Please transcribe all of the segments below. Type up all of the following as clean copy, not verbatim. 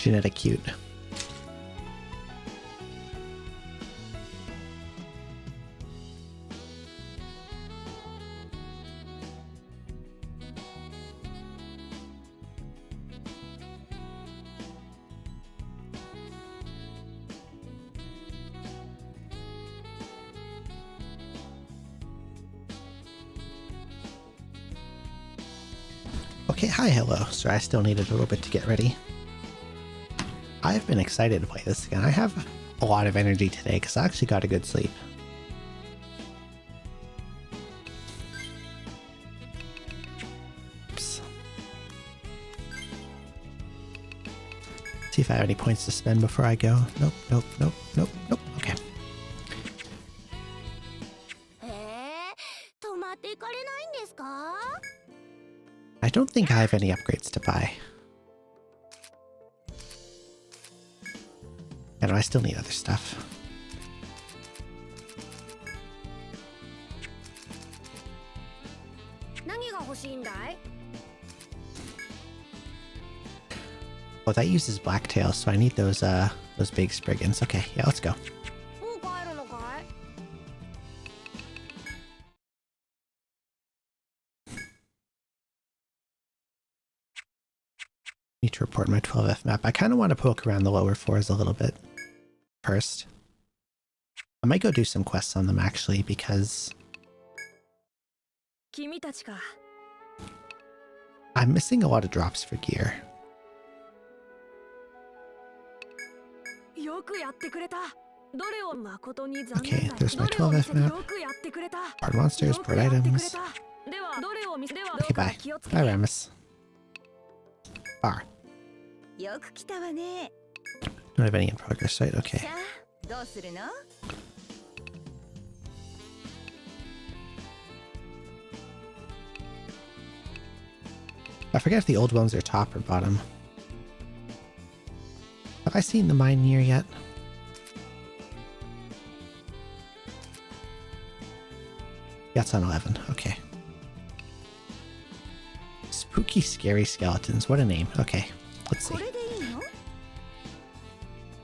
Genetic cute. Okay, hi, hello. Sorry, I still needed a little bit to get ready. I've been excited to play this again. I have a lot of energy today because I actually got a good sleep. Oops. See if I have any points to spend before I go. Nope, nope, nope, nope, nope. Okay. I don't think I have any upgrades to buy. And I still need other stuff. Oh, that uses blacktail, so I need those big spriggans. Okay, yeah, let's go. Need to report my 12F map. I kind of want to poke around the lower floors a little bit first. I might go do some quests on them actually because I'm missing a lot of drops for gear. Okay, there's my 12F map. Hard monsters, board items. Okay, bye. Bye, Ramus. Bar. Don't have any in progress, right? Okay. I forget if the old ones are top or bottom. Have I seen the mine near yet? Yeah, it's on 11. Okay. Spooky, scary skeletons. What a name. Okay, let's see.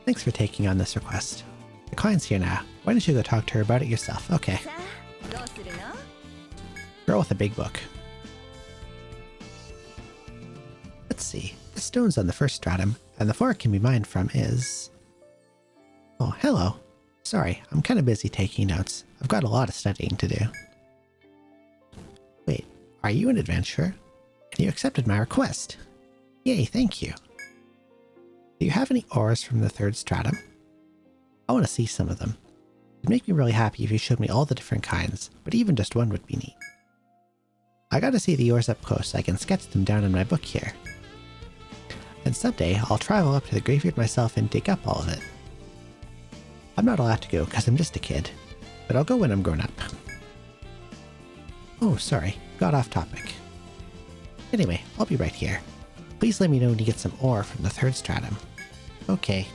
Thanks for taking on this request. The client's here now. Why don't you go talk to her about it yourself? Okay. Girl with a big book. Let's see. The stones on the first stratum, and the floor it can be mined from is... Oh, hello. Sorry, I'm kind of busy taking notes. I've got a lot of studying to do. Wait, are you an adventurer? And you accepted my request. Yay, thank you. Do you have any ores from the third stratum? I want to see some of them. It'd make me really happy if you showed me all the different kinds, but even just one would be neat. I gotta see the ores up close so I can sketch them down in my book here. And someday I'll travel up to the graveyard myself and dig up all of it. I'm not allowed to go because I'm just a kid, but I'll go when I'm grown up. Oh, sorry, got off topic. Anyway, I'll be right here. Please let me know when you get some ore from the third stratum. Okay.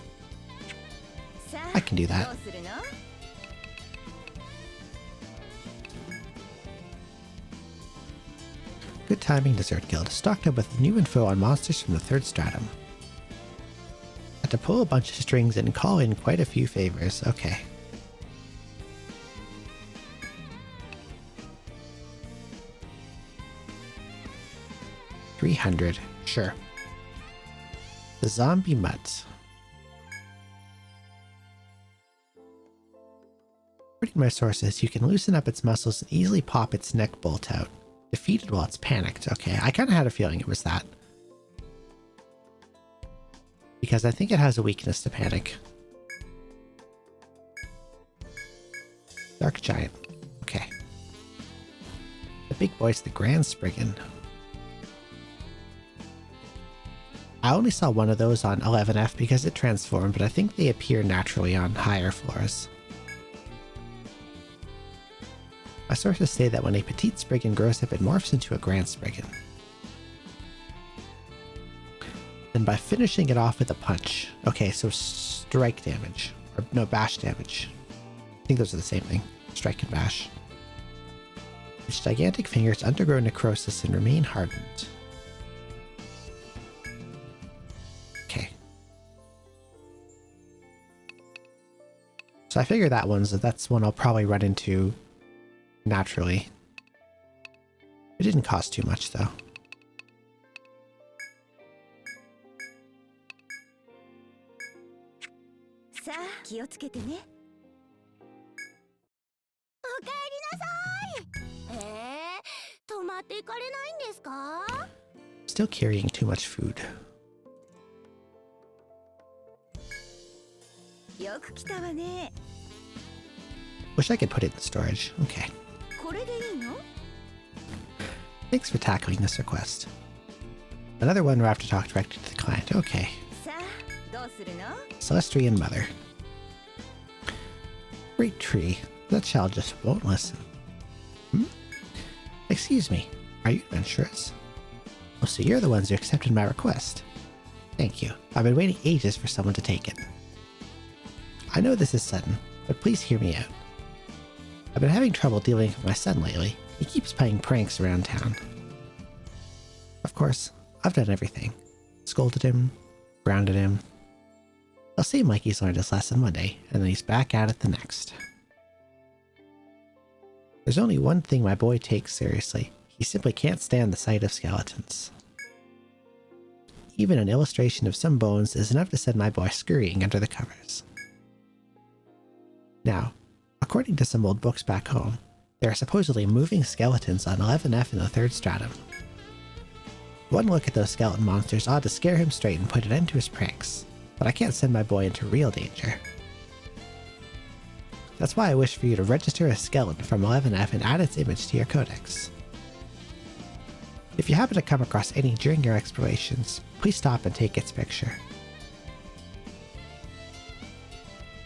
I can do that. Good timing, Dessert Guild. Stocked up with new info on monsters from the third stratum. Had to pull a bunch of strings and call in quite a few favors. Okay. $300. Sure. The zombie mutt. According to my sources, you can loosen up its muscles and easily pop its neck bolt out. Defeated while it's panicked. Okay, I kind of had a feeling it was that. Because I think it has a weakness to panic. Dark Giant. Okay. The big boy's the Grand Spriggan. I only saw one of those on 11F because it transformed, but I think they appear naturally on higher floors. My sources say that when a petite spriggan grows up, it morphs into a grand spriggan. Then by finishing it off with a punch. Okay, so strike damage. Or no, bash damage. I think those are the same thing. Strike and bash. Its gigantic fingers undergo necrosis and remain hardened. Okay. So I figure that's one I'll probably run into naturally. It didn't cost too much though. Still carrying too much food. Wish I could put it in storage. Okay. Thanks for tackling this request. Another one where I have to talk directly to the client. Okay. Celestian Mother. Great tree. That child just won't listen. Excuse me. Are you adventurous? Oh, so you're the ones who accepted my request. Thank you. I've been waiting ages for someone to take it. I know this is sudden, but please hear me out. I've been having trouble dealing with my son lately. He keeps playing pranks around town. Of course, I've done everything. Scolded him, grounded him. It'll seem like he's learned his lesson one day, and then he's back at it the next. There's only one thing my boy takes seriously. He simply can't stand the sight of skeletons. Even an illustration of some bones is enough to send my boy scurrying under the covers. Now, according to some old books back home, there are supposedly moving skeletons on 11F in the 3rd stratum. One look at those skeleton monsters ought to scare him straight and put an end to his pranks, but I can't send my boy into real danger. That's why I wish for you to register a skeleton from 11F and add its image to your codex. If you happen to come across any during your explorations, please stop and take its picture.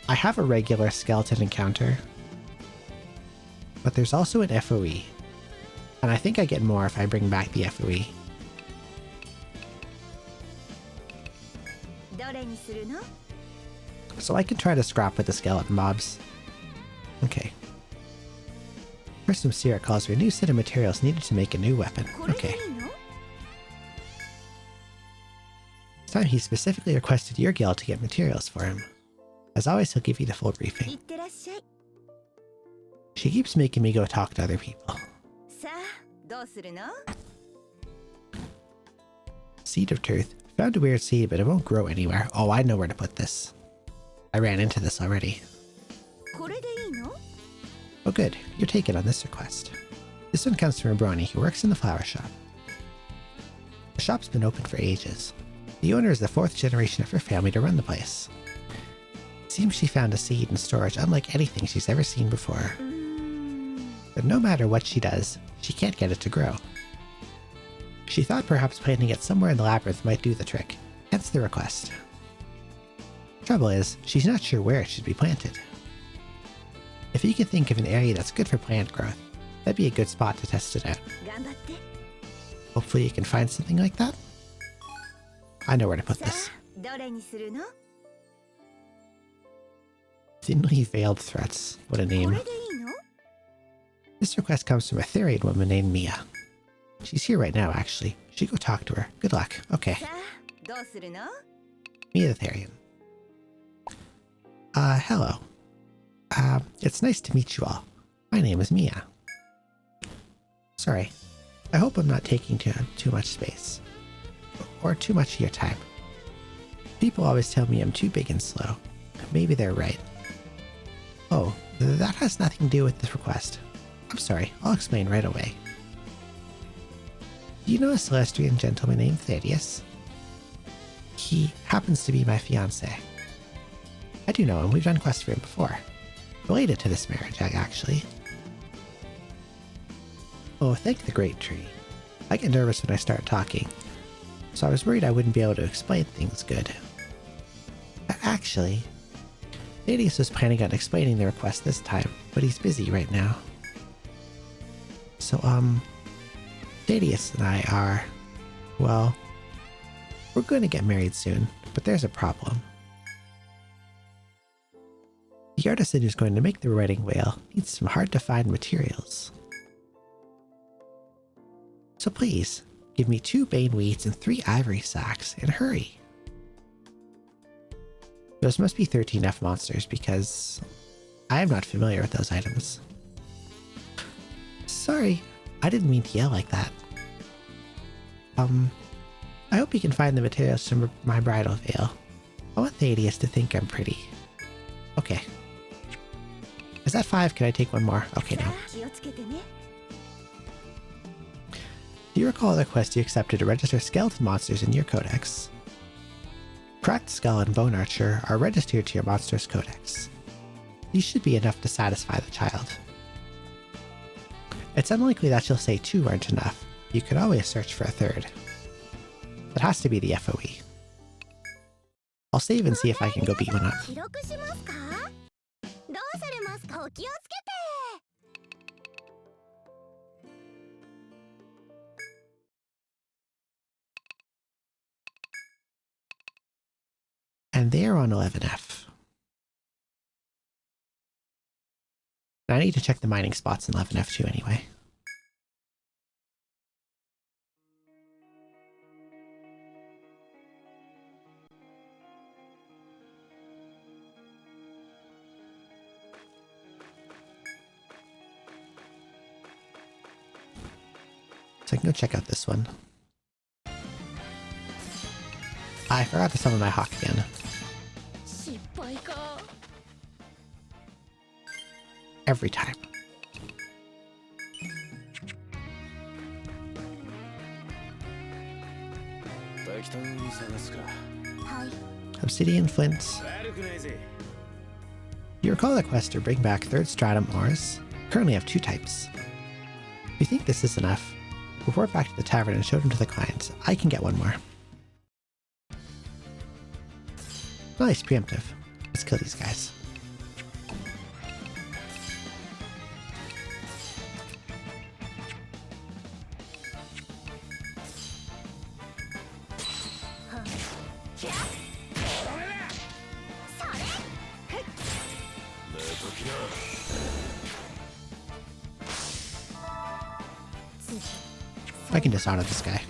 I have a regular skeleton encounter, but there's also an FOE, and I think I get more if I bring back the FOE. So I can try to scrap with the skeleton mobs. Okay. First some Sierra calls for a new set of materials needed to make a new weapon. Okay. This time he specifically requested your guild to get materials for him. As always, he'll give you the full briefing. She keeps making me go talk to other people. Seed of Truth. Found a weird seed, but it won't grow anywhere. Oh, I know where to put this. I ran into this already. Oh good, you're taken on this request. This one comes from a brony who works in the flower shop. The shop's been open for ages. The owner is the 4th generation of her family to run the place. It seems she found a seed in storage unlike anything she's ever seen before. But no matter what she does, she can't get it to grow. She thought perhaps planting it somewhere in the labyrinth might do the trick, hence the request. Trouble is, she's not sure where it should be planted. If you can think of an area that's good for plant growth, that'd be a good spot to test it out. Hopefully you can find something like that. I know where to put this. Thinly veiled threats. What a name. This request comes from a Therian woman named Mia. She's here right now, actually. Should go talk to her. Good luck. Okay. Mia the Therian. Hello. It's nice to meet you all. My name is Mia. Sorry. I hope I'm not taking too much space. Or too much of your time. People always tell me I'm too big and slow. Maybe they're right. Oh, that has nothing to do with this request. I'm sorry, I'll explain right away. Do you know a Celestian gentleman named Thaddeus? He happens to be my fiancé. I do know him, we've done quests for him before. Related to this marriage, actually. Oh, thank the great tree. I get nervous when I start talking, so I was worried I wouldn't be able to explain things good. Actually, Thaddeus was planning on explaining the request this time, but he's busy right now. So, Thaddeus and I are, well, we're going to get married soon, but there's a problem. The artisan who's going to make the wedding veil needs some hard-to-find materials. So please, give me 2 bane weeds and 3 ivory sacks, and hurry! Those must be 13F monsters because I am not familiar with those items. Sorry, I didn't mean to yell like that. I hope you can find the materials for my bridal veil. I want Thaddeus to think I'm pretty. Okay. Is that 5? Can I take one more? Okay, no. Do you recall the quest you accepted to register skeleton monsters in your codex? Cracked Skull and Bone Archer are registered to your monster's codex. These should be enough to satisfy the child. It's unlikely that she'll say 2 aren't enough. You could always search for a 3rd. It has to be the FOE. I'll save and see if I can go beat one up. And they're on 11F. I need to check the mining spots in 11F too anyway. So I can go check out this one. I forgot to summon my hawk again. Every time. Obsidian flint. You recall the quest to bring back 3rd stratum ores. Currently have 2 types. If you think this is enough, report back to the tavern and show them to the client. I can get one more. Nice, preemptive. Let's kill these guys. I can disauto this guy.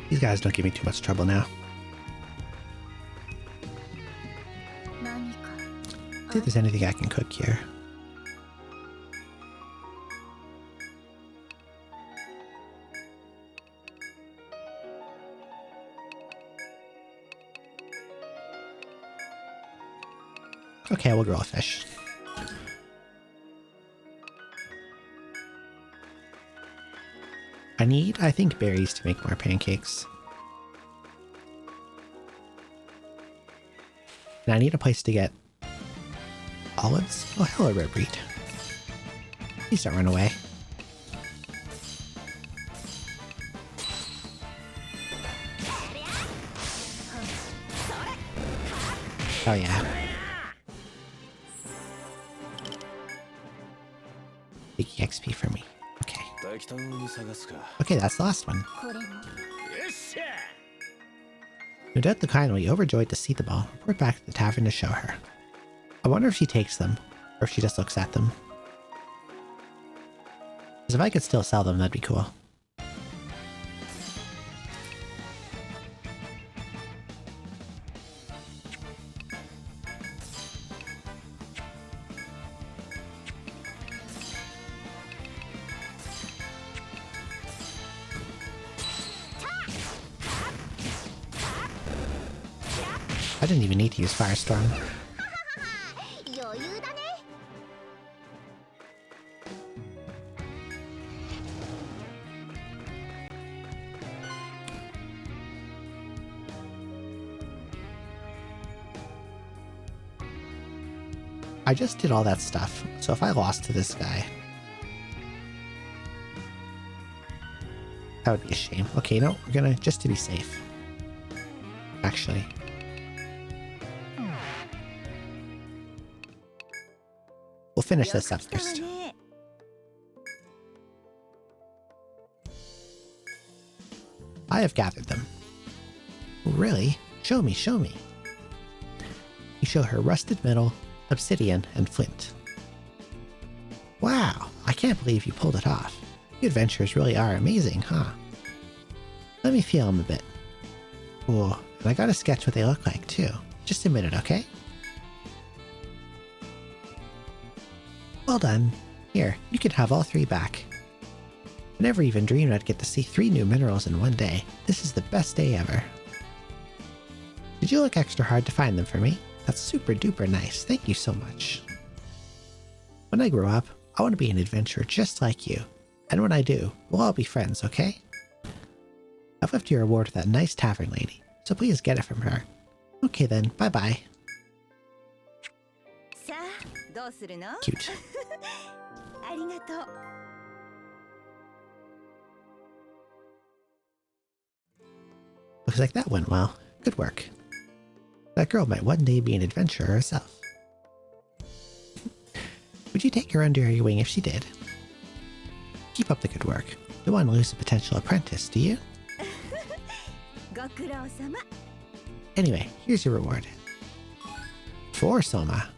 These guys don't give me too much trouble now. See if there's anything I can cook here. Okay, we'll grill a fish. I need, I think, berries to make more pancakes. And I need a place to get olives. Oh, hello, Rare Breed. Please don't run away. Oh, yeah. Taking XP for me. Okay. Okay, that's the last one. No doubt the kind will be overjoyed to see the ball. Report back to the tavern to show her. I wonder if she takes them, or if she just looks at them. Because if I could still sell them, that'd be cool. I didn't even need to use Firestorm. I just did all that stuff, so if I lost to this guy, That would be a shame. Okay, no, we're gonna, just to be safe. Actually. We'll finish this up first. I have gathered them. Really? Show me, show me. You show her rusted metal, obsidian, and flint. Wow, I can't believe you pulled it off. You adventurers really are amazing, huh? Let me feel them a bit. Ooh, and I gotta sketch what they look like too. Just a minute, okay? Well done. Here, you can have all 3 back. I never even dreamed I'd get to see 3 new minerals in one day. This is the best day ever. Did you look extra hard to find them for me? That's super duper nice. Thank you so much. When I grow up, I want to be an adventurer just like you. And when I do, we'll all be friends, okay? I've left your reward with that nice tavern lady, so please get it from her. Okay then, bye-bye. Cute. Looks like that went well. Good work. That girl might one day be an adventurer herself. Would you take her under your wing if she did? Keep up the good work. Don't want to lose a potential apprentice, do you? Anyway, here's your reward. 4 Soma.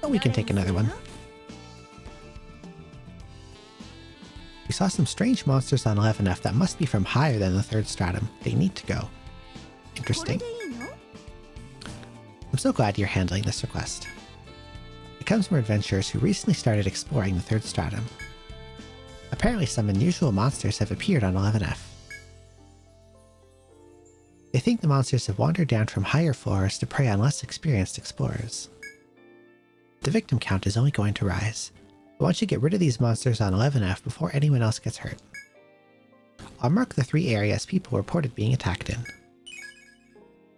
Oh, we can take another one. We saw some strange monsters on 11F that must be from higher than the 3rd stratum. They need to go. Interesting. I'm so glad you're handling this request. It comes from adventurers who recently started exploring the 3rd stratum. Apparently some unusual monsters have appeared on 11F. They think the monsters have wandered down from higher floors to prey on less experienced explorers. The victim count is only going to rise. I want you to get rid of these monsters on 11F before anyone else gets hurt. I'll mark the 3 areas people reported being attacked in.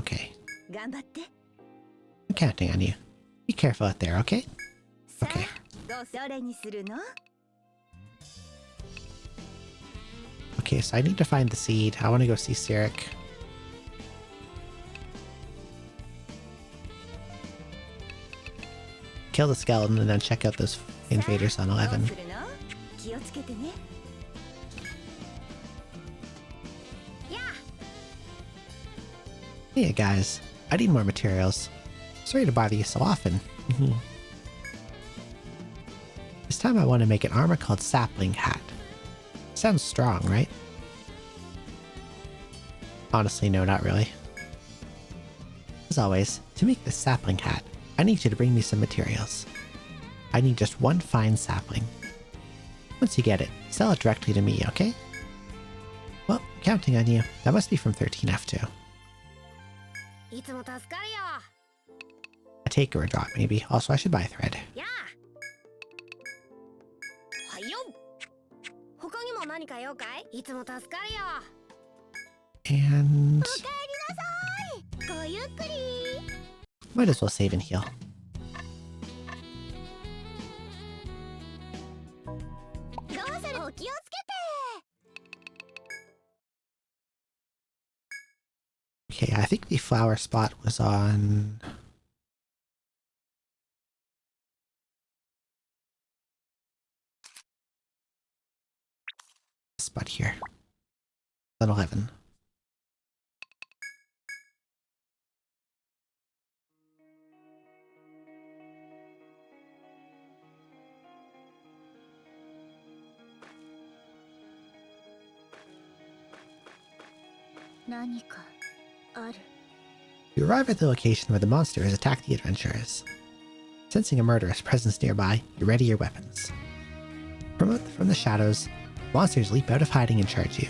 Okay. I'm counting on you. Be careful out there, okay? Okay. Okay, so I need to find the seed. I want to go see Sirik. Kill the skeleton and then check out those invaders on 11. Hey guys, I need more materials. Sorry to bother you so often. This time I want to make an armor called Sapling Hat. Sounds strong, right? Honestly, no, not really. As always, to make this sapling hat, I need you to bring me some materials. I need just 1 fine sapling. Once you get it, sell it directly to me, okay? Well, counting on you. That must be from 13F too. A take or a drop, maybe. Also, I should buy thread. And might as well save and heal. Okay, I think the flower spot was on... spot here. On 11. You arrive at the location where the monster has attacked the adventurers. Sensing a murderous presence nearby, you ready your weapons. From the shadows, monsters leap out of hiding and charge you.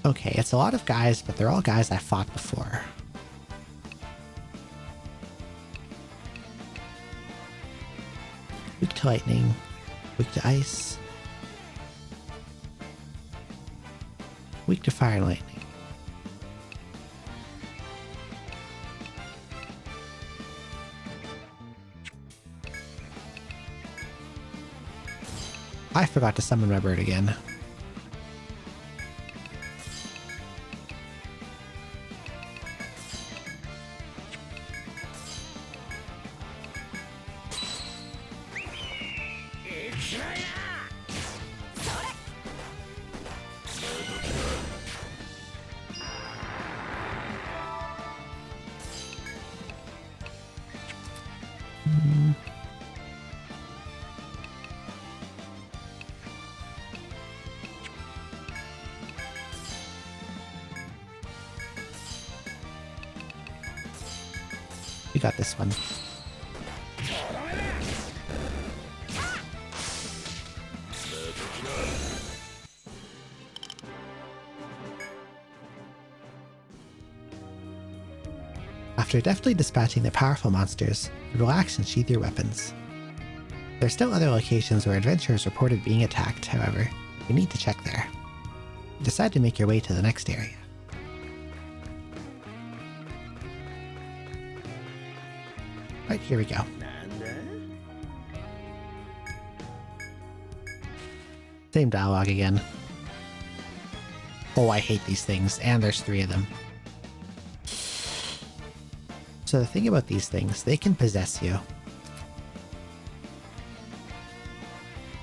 Okay, it's a lot of guys, but they're all guys I fought before. Weak to lightning, weak to ice, weak to fire and lightning. I forgot to summon my bird again. We got this one. After deftly dispatching the powerful monsters, you relax and sheath your weapons. There are still other locations where adventurers reported being attacked, however. You need to check there. You decide to make your way to the next area. Right, here we go. Same dialogue again. Oh, I hate these things, and there's 3 of them. So the thing about these things, they can possess you.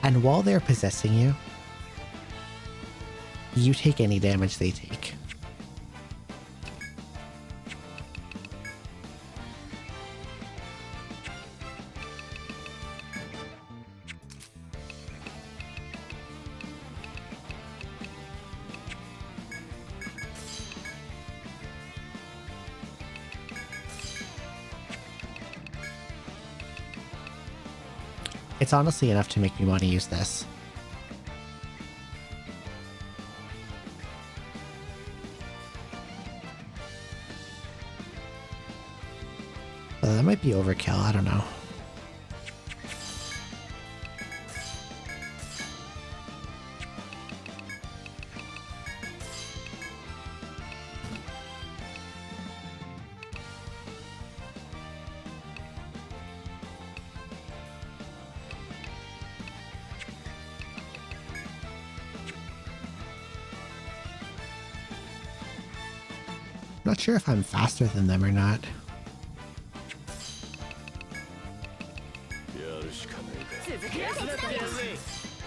And while they're possessing you, you take any damage they take. It's honestly enough to make me want to use this. That might be overkill, I don't know. Not sure if I'm faster than them or not.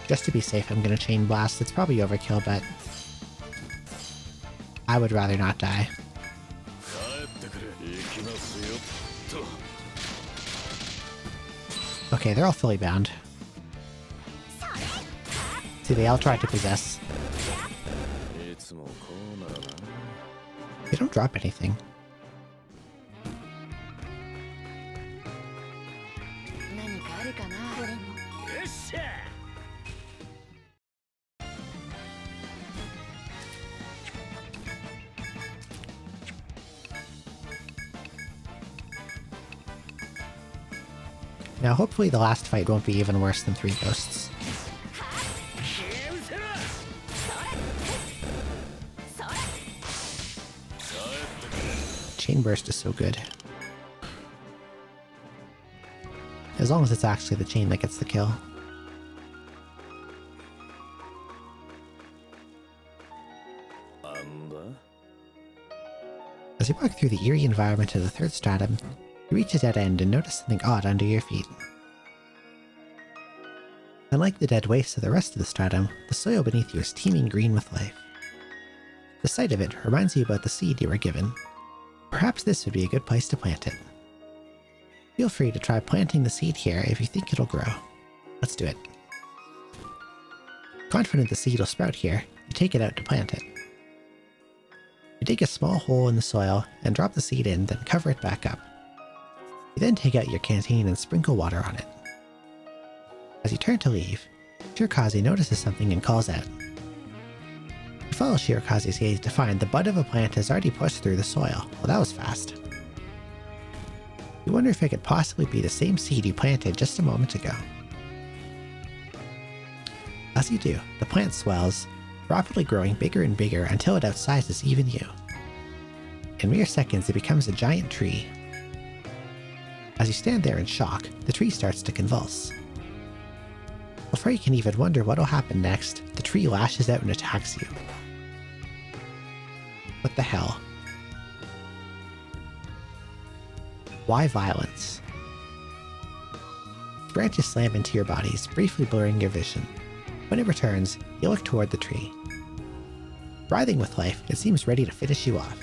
Just to be safe, I'm gonna chain blast. It's probably overkill, but I would rather not die. Okay, they're all fully bound. See, they all tried to possess. They don't drop anything. Now hopefully the last fight won't be even worse than 3 ghosts. Chain burst is so good. As long as it's actually the chain that gets the kill. As you walk through the eerie environment of the 3rd stratum, you reach a dead end and notice something odd under your feet. Unlike the dead waste of the rest of the stratum, the soil beneath you is teeming green with life. The sight of it reminds you about the seed you were given. Perhaps this would be a good place to plant it. Feel free to try planting the seed here if you think it'll grow. Let's do it. Confident the seed will sprout here, you take it out to plant it. You dig a small hole in the soil and drop the seed in, then cover it back up. You then take out your canteen and sprinkle water on it. As you turn to leave, Shirakaze notices something and calls out. You follow Shirakaze's gaze to find the bud of a plant has already pushed through the soil. Well, that was fast. You wonder if it could possibly be the same seed you planted just a moment ago. As you do, the plant swells, rapidly growing bigger and bigger until it outsizes even you. In mere seconds, it becomes a giant tree. As you stand there in shock, the tree starts to convulse. Before you can even wonder what'll happen next, the tree lashes out and attacks you. What the hell? Why violence? Branches slam into your bodies, briefly blurring your vision. When it returns, you look toward the tree. Writhing with life, it seems ready to finish you off.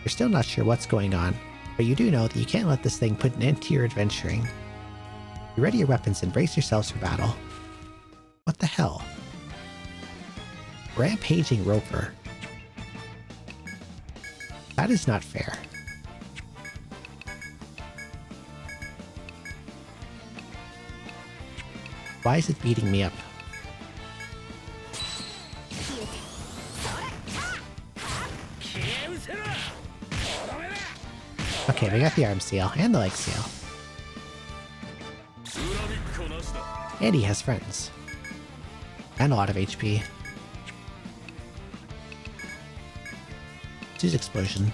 You're still not sure what's going on, but you do know that you can't let this thing put an end to your adventuring. You ready your weapons and brace yourselves for battle. What the hell? Rampaging Roper. That is not fair. Why is it beating me up? Okay, we got the arm seal and the leg seal. And he has friends. And a lot of HP. Use explosion.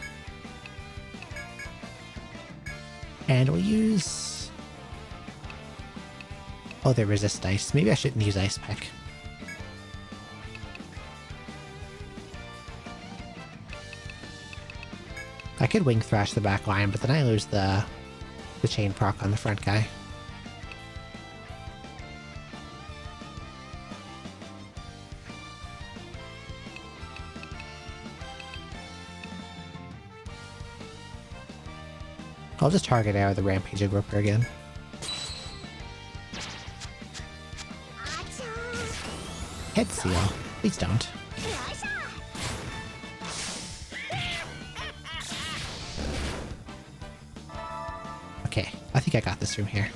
And we'll use... Oh, they resist ice. Maybe I shouldn't use Ice Peck. I could Wing Thrash the back line, but then I lose the chain proc on the front guy. I'll just target out the Rampaging Roper again. Head seal. Please don't. Okay, I think I got this from here.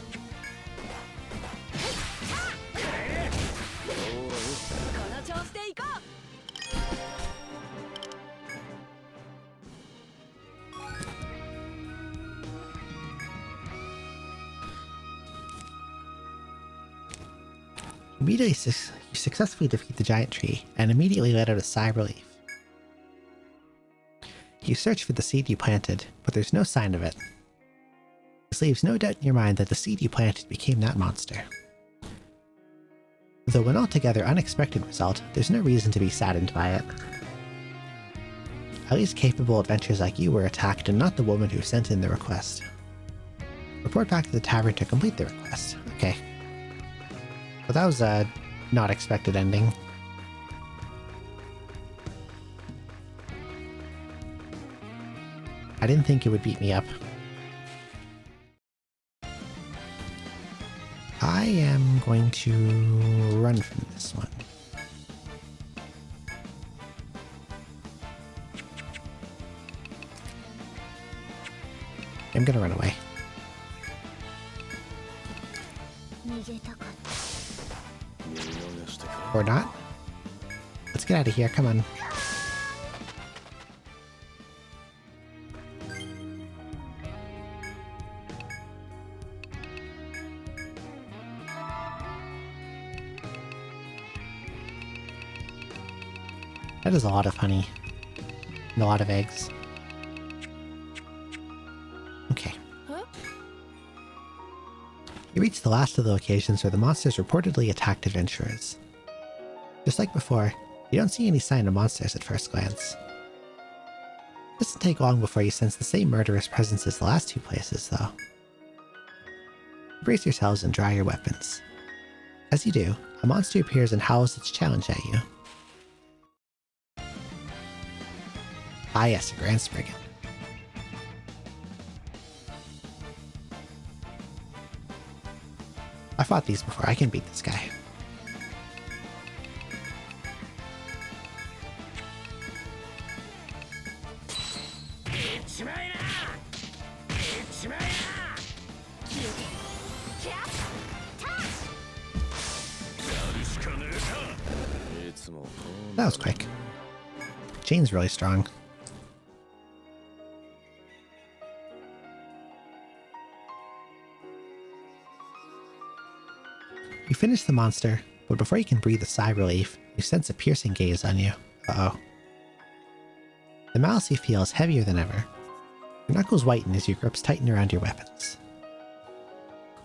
Immediately, you successfully defeat the giant tree and immediately let out a sigh of relief. You search for the seed you planted, but there's no sign of it. This leaves no doubt in your mind that the seed you planted became that monster. Though an altogether unexpected result, there's no reason to be saddened by it. At least capable adventurers like you were attacked and not the woman who sent in the request. Report back to the tavern to complete the request. Okay. Well, that was a not expected ending. I didn't think it would beat me up. I am going to run from this one. I'm gonna run away. Or not. Let's get out of here, come on. That is a lot of honey. And a lot of eggs. Okay. You reach the last of the locations where the monsters reportedly attacked adventurers. Just like before, you don't see any sign of monsters at first glance. It doesn't take long before you sense the same murderous presence as the last two places, though. Brace yourselves and draw your weapons. As you do, a monster appears and howls its challenge at you. Ah yes, a Grand Spriggan. I fought these before, I can beat this guy. That was quick. Chain's really strong. You finish the monster, but before you can breathe a sigh of relief, you sense a piercing gaze on you. Uh-oh. The malice you feel is heavier than ever. Your knuckles whiten as your grips tighten around your weapons.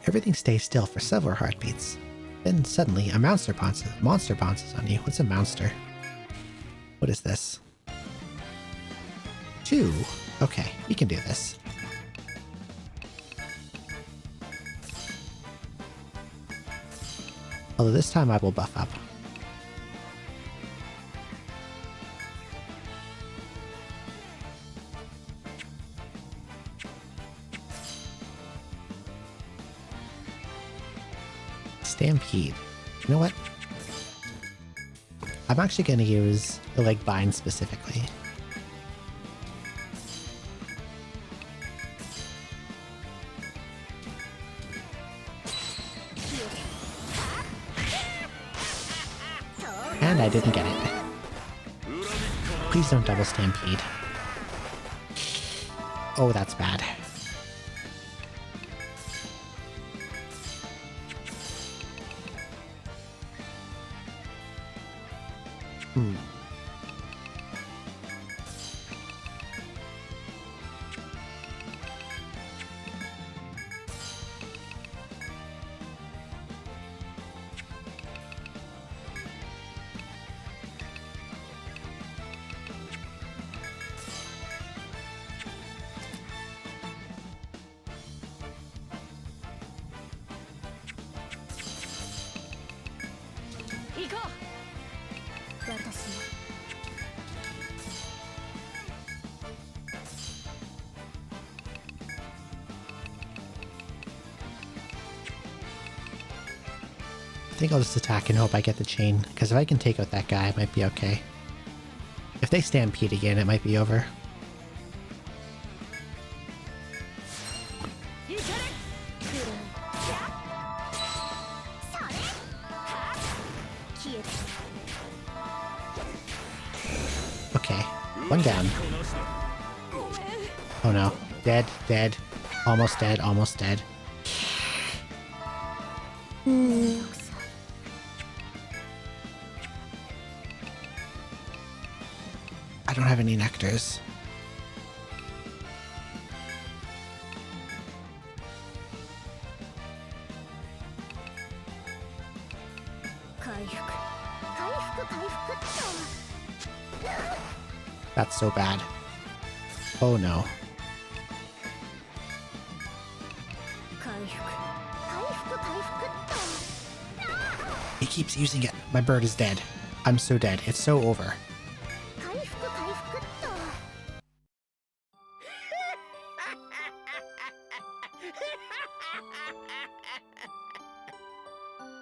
Everything stays still for several heartbeats. Then suddenly a monster bounces on you. What's a monster? What is this? 2. Okay, we can do this. Although this time I will buff up. Stampede. You know what? I'm actually going to use the leg bind specifically. And I didn't get it. Please don't double stampede. Oh, that's bad. I think I'll just attack and hope I get the chain, because if I can take out that guy, it might be okay. If they stampede again, it might be over. Okay, one down. Oh no. Dead, dead. Almost dead, almost dead. I don't have any nectars. That's so bad. Oh no. He keeps using it. My bird is dead. I'm so dead. It's so over.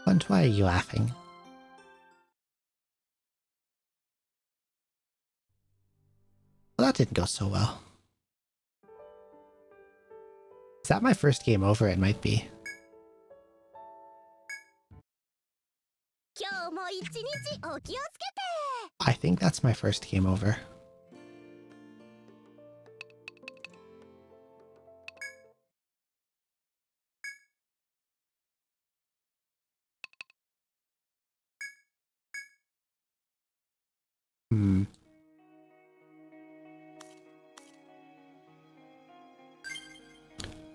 Bunt, why are you laughing? Well, that didn't go so well. Is that my first game over? It might be. I think that's my first game over.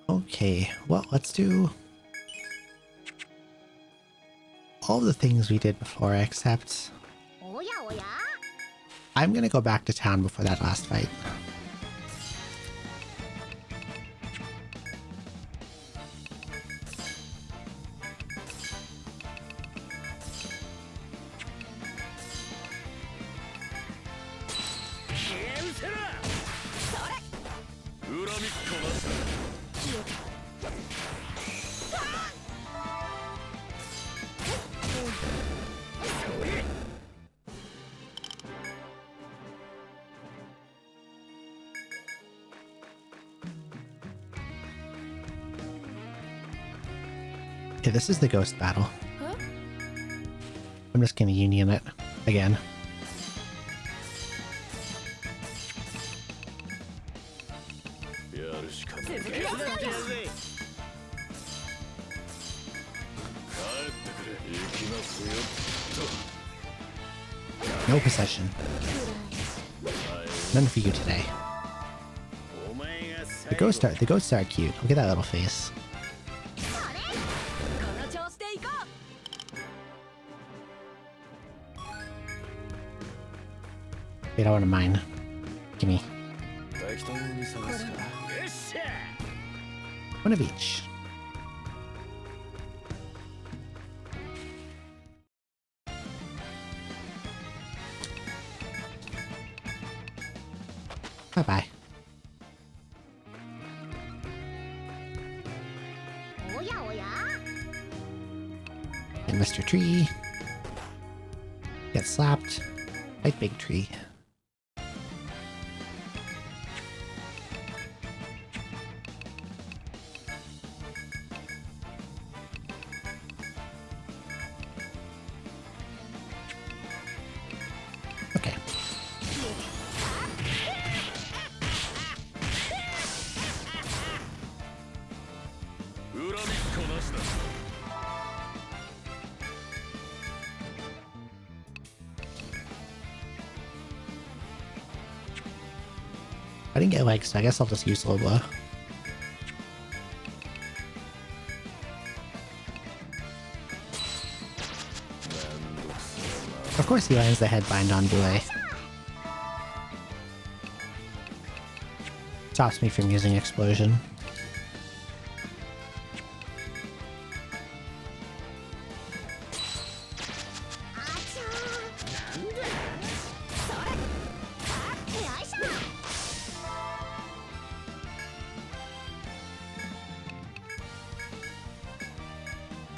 Okay, well, let's do all the things we did before, except I'm gonna go back to town before that last fight. Okay, this is the ghost battle. Huh? I'm just gonna union it again. No possession. None for you today. The ghosts are cute. Look at that little face. Wait, I want to mine. Gimme. One of each. Bye-bye. And Mr. Tree. Get slapped. Like big tree. Okay. I didn't get legs, so I guess I'll just use low blow. Of course he lands the headbind on Bouet. Stops me from using explosion.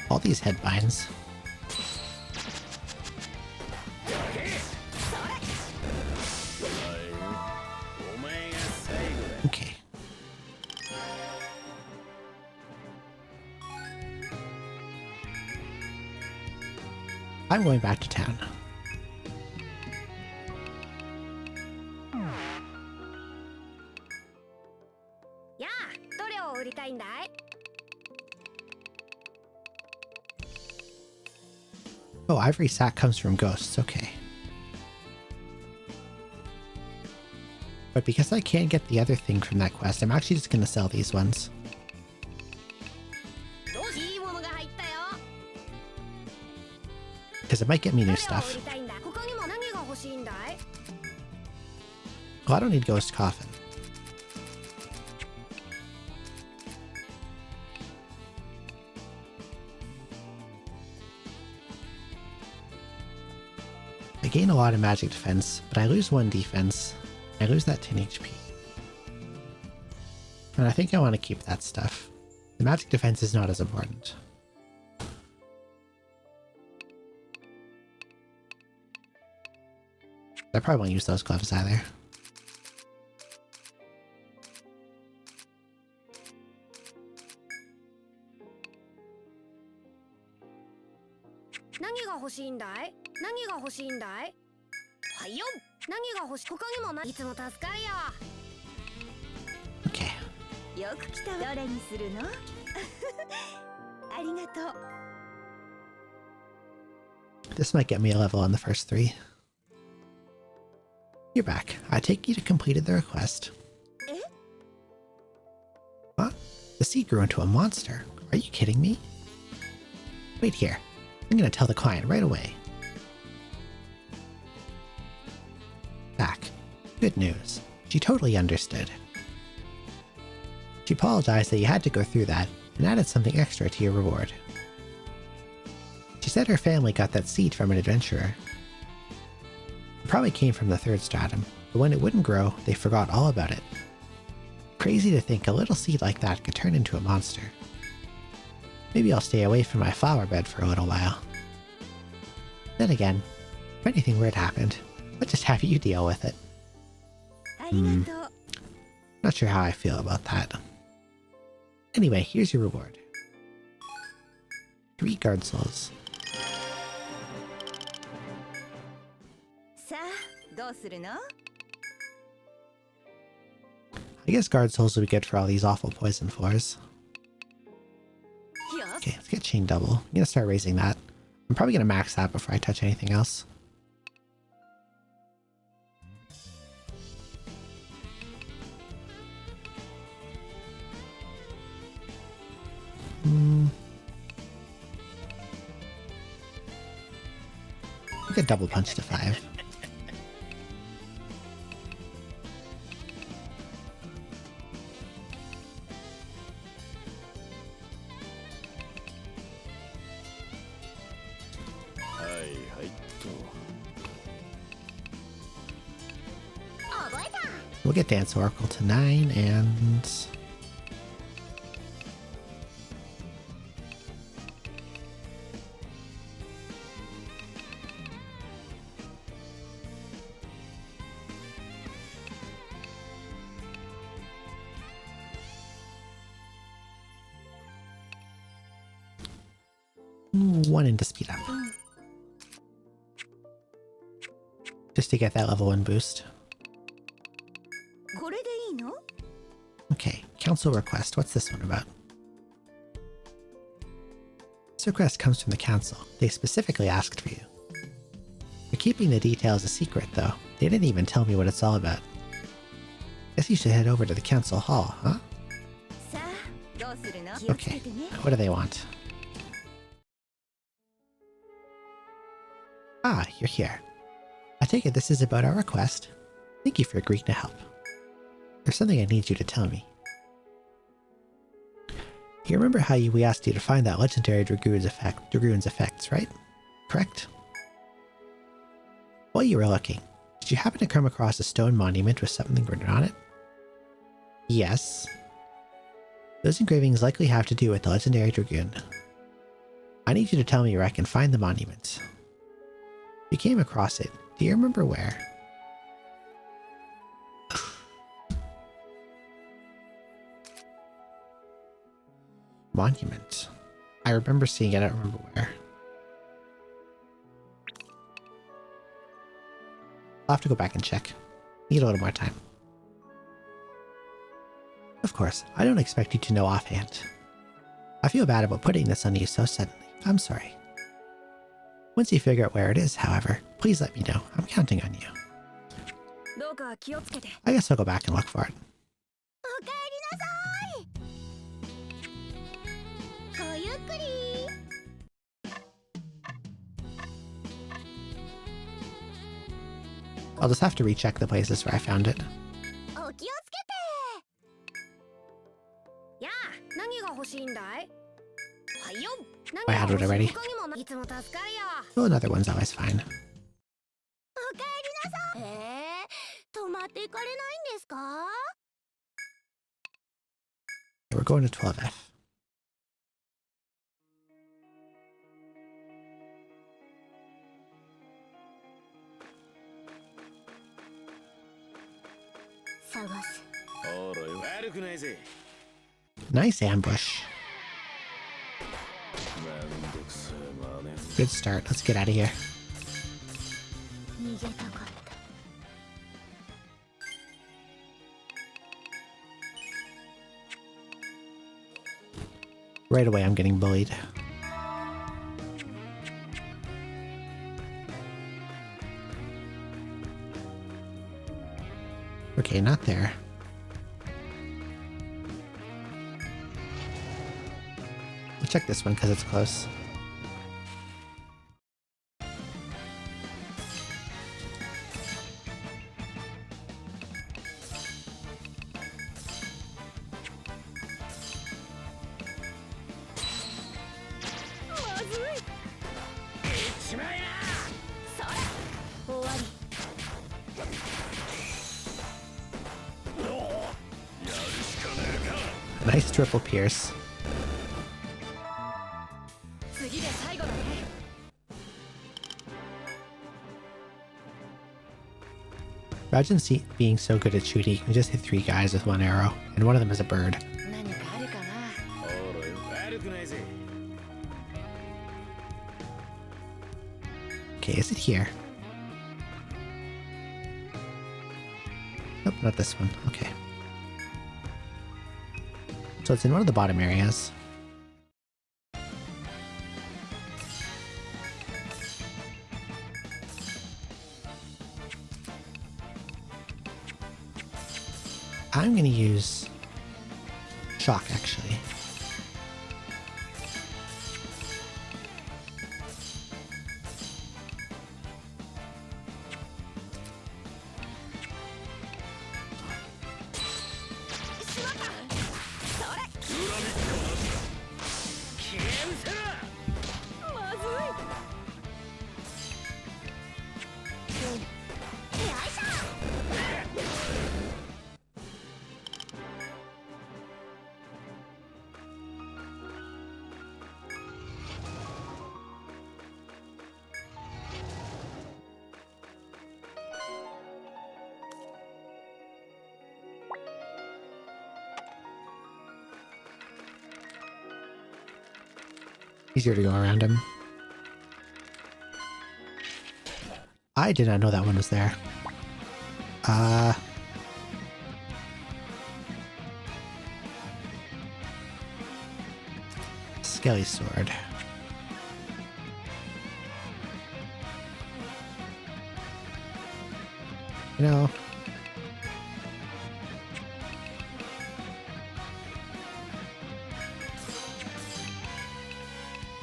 All these headbinds. Okay. I'm going back to town. Oh, ivory sack comes from ghosts, okay. But because I can't get the other thing from that quest, I'm actually just gonna sell these ones. Because it might get me new stuff. Oh, I don't need Ghost Coffin. I gain a lot of magic defense, but I lose 1 defense. I lose that 10 HP. And I think I want to keep that stuff. The magic defense is not as important. I probably won't use those gloves either. Okay. This might get me a level on the first 3. You're back. I take you to completed the request. What? The seed grew into a monster. Are you kidding me? Wait here. I'm gonna tell the client right away. Back. Good news. She totally understood. She apologized that you had to go through that, and added something extra to your reward. She said her family got that seed from an adventurer. It probably came from the 3rd stratum, but when it wouldn't grow, they forgot all about it. Crazy to think a little seed like that could turn into a monster. Maybe I'll stay away from my flower bed for a little while. Then again, if anything weird happened, I'll just have you deal with it. Not sure how I feel about that. Anyway, here's your reward. 3 guard souls. I guess guard souls will be good for all these awful poison floors. Okay, let's get chain double. I'm gonna start raising that. I'm probably gonna max that before I touch anything else. We could double punch to 5. We'll get Dance Oracle to 9 and... one into speed up. Just to get that level 1 boost. Okay, council request. What's this one about? This request comes from the council. They specifically asked for you. They're keeping the details a secret, though. They didn't even tell me what it's all about. Guess you should head over to the council hall, huh? Okay, what do they want? Ah, you're here. I take it this is about our request. Thank you for agreeing to help. There's something I need you to tell me. You remember how we asked you to find that legendary Dragoon's effects, right? Correct? While you were looking, did you happen to come across a stone monument with something written on it? Yes. Those engravings likely have to do with the legendary Dragoon. I need you to tell me where I can find the monument. If you came across it, do you remember where? Monument. I remember seeing it, I don't remember where. I'll have to go back and check. Need a little more time. Of course, I don't expect you to know offhand. I feel bad about putting this on you so suddenly. I'm sorry. Once you figure out where it is, however, please let me know. I'm counting on you. I guess I'll go back and look for it. I'll just have to recheck the places where I found it. I had it already. Well, another one's always fine. We're going to 12F. Nice ambush. Good start. Let's get out of here. Right away, I'm getting bullied. Okay, not there. We'll check this one because it's close. Nice triple pierce. Imagine being so good at shooting, you can just hit 3 guys with 1 arrow, and one of them is a bird. Okay, is it here? Nope, not this one. Okay. So it's in one of the bottom areas. I'm going to use shock, actually. Easier to go around him. I did not know that one was there. Skelly sword. You know,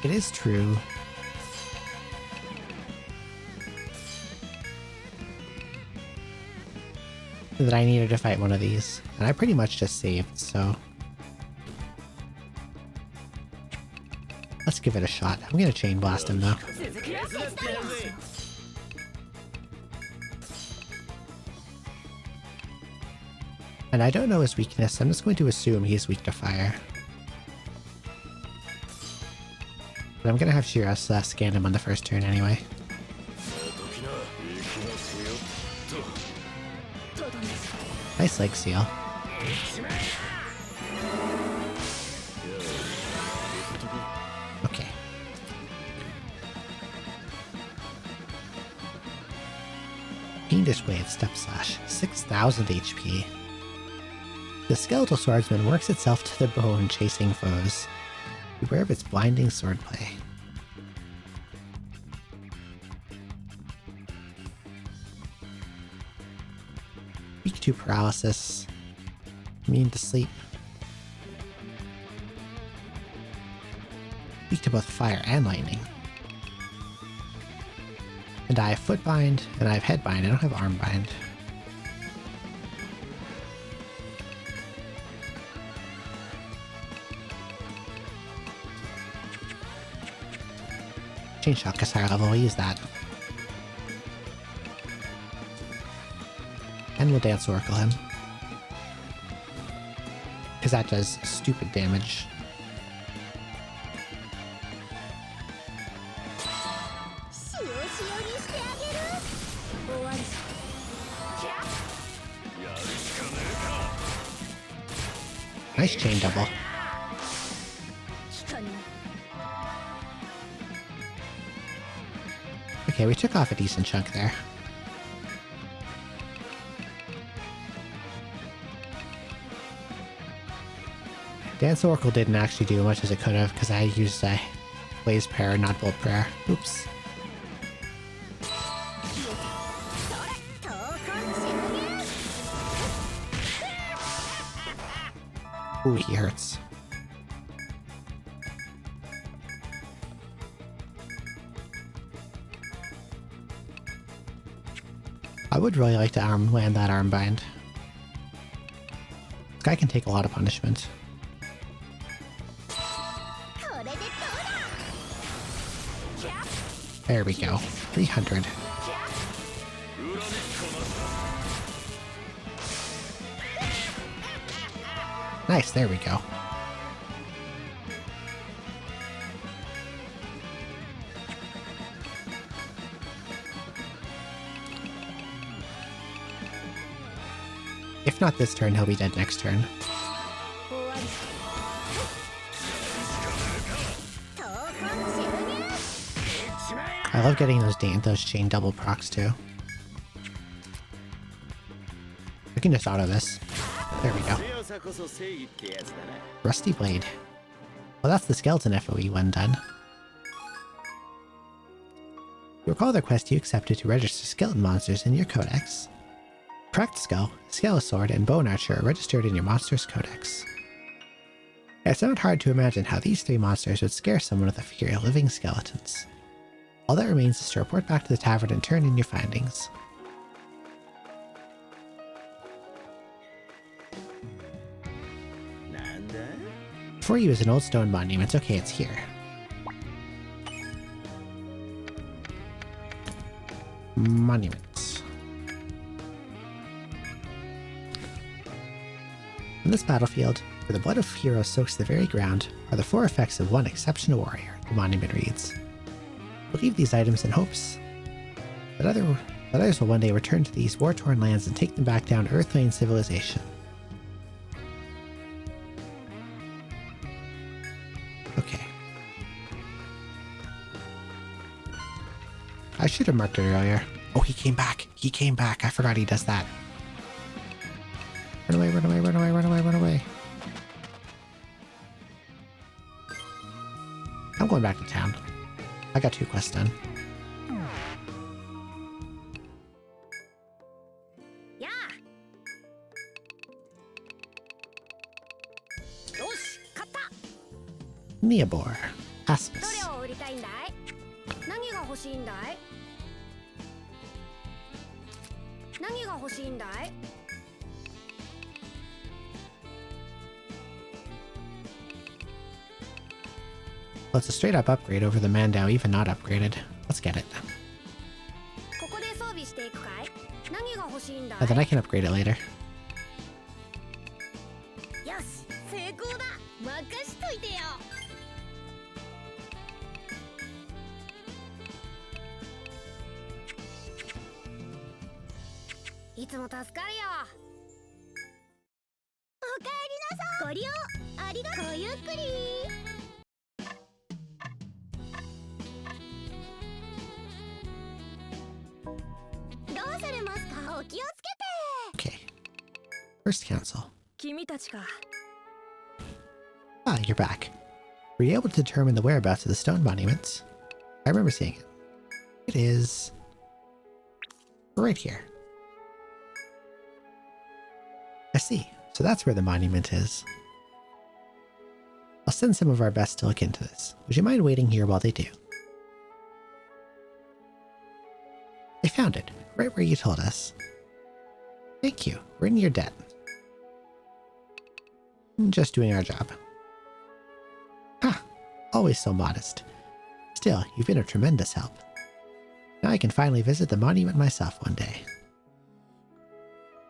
it is true that I needed to fight one of these, and I pretty much just saved, so let's give it a shot. I'm gonna chain blast him though. And I don't know his weakness, I'm just going to assume he's weak to fire. But I'm gonna have Shiros scan him on the first turn anyway. Nice leg seal. Okay. Fiendish Blade Step Slash, 6,000 HP. The skeletal swordsman works itself to the bone chasing foes. Beware of its blinding swordplay. Weak to paralysis. Immune to sleep. Weak to both fire and lightning. And I have foot bind, and I have head bind. I don't have arm bind. Chain Shock is higher level, we'll use that. And we'll Dance Oracle him. Because that does stupid damage. Nice chain double. Okay, we took off a decent chunk there. Dance Oracle didn't actually do much as it could have because I used a Blaze Prayer, not Bolt Prayer. Oops. Ooh, he hurts. I would really like to land that arm bind. This guy can take a lot of punishment. There we go. 300. Nice, there we go. If not this turn, he'll be dead next turn. I love getting those chain double procs too. I can just auto this. There we go. Rusty Blade. Well, that's the skeleton FOE when done. You recall the quest you accepted to register skeleton monsters in your codex. Cracked Skull, Skelisword, and Bone Archer are registered in your monster's codex. It's not hard to imagine how these three monsters would scare someone with a fear of living skeletons. All that remains is to report back to the tavern and turn in your findings. Before you is an old stone monument. Okay, it's here. Monument. On this battlefield, where the blood of heroes soaks the very ground, are the four effects of one exceptional warrior, the monument reads. Leave these items in hopes that others will one day return to these war-torn lands and take them back down to Earthlane civilization. Okay. I should have marked it earlier. Oh, he came back. He came back. I forgot he does that. Run away, run away, run away, run away, run away. I'm going back to town. I got 2 quests done. Yeah. Neobor. Aspis. Well, it's a straight up upgrade over the Mandao, even not upgraded. Let's get it. And then I can upgrade it later. Okay. First council. Ah, you're back. Were you able to determine the whereabouts of the stone monuments? I remember seeing it. It is right here. I see. So that's where the monument is. I'll send some of our best to look into this. Would you mind waiting here while they do? I found it, right where you told us. Thank you. We're in your debt. Just doing our job. Ha! Always so modest. Still, you've been a tremendous help. Now I can finally visit the monument myself one day.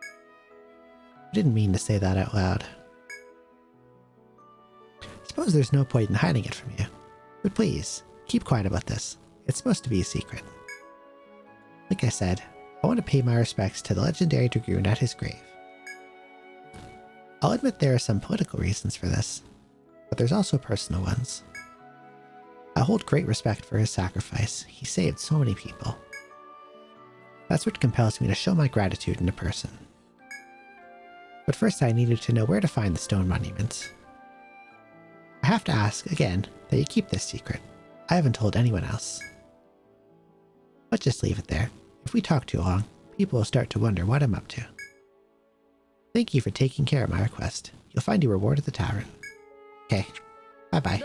I didn't mean to say that out loud. Suppose there's no point in hiding it from you. But please, keep quiet about this. It's supposed to be a secret. Like I said, I want to pay my respects to the legendary dragoon at his grave. I'll admit there are some political reasons for this, but there's also personal ones. I hold great respect for his sacrifice. He saved so many people. That's what compels me to show my gratitude in a person. But first I needed to know where to find the stone monuments. I have to ask, again, that you keep this secret. I haven't told anyone else. Let's just leave it there. If we talk too long, people will start to wonder what I'm up to. Thank you for taking care of my request. You'll find your reward at the tavern. Okay. Bye-bye.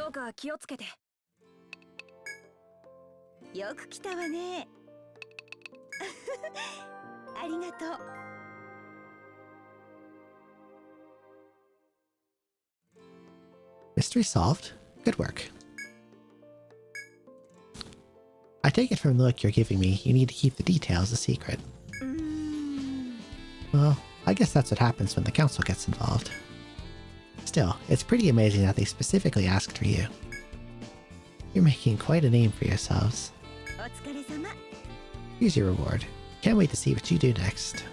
Mystery solved. Good work. I take it from the look you're giving me, you need to keep the details a secret. Well, I guess that's what happens when the council gets involved. Still, it's pretty amazing that they specifically asked for you. You're making quite a name for yourselves. Here's your reward. Can't wait to see what you do next.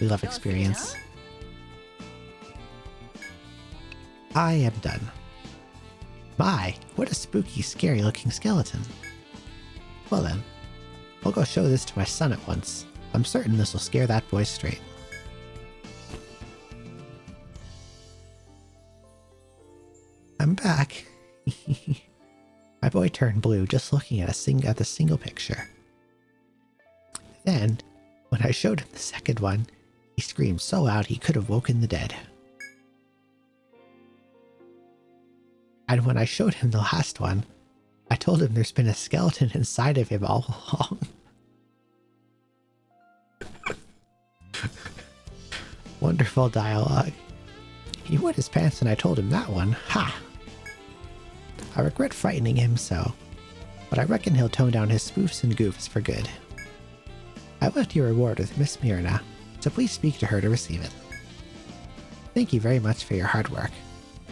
We love experience. I am done. My, what a spooky, scary looking skeleton. Well then, I'll go show this to my son at once. I'm certain this will scare that boy straight. I'm back. My boy turned blue just looking at the single picture. Then, when I showed him the second one, he screamed so loud he could have woken the dead. And when I showed him the last one, I told him there's been a skeleton inside of him all along. Wonderful dialogue. He wet his pants and I told him that one. Ha! I regret frightening him so, but I reckon he'll tone down his spoofs and goofs for good. I left your reward with Miss Myrna, so please speak to her to receive it. Thank you very much for your hard work.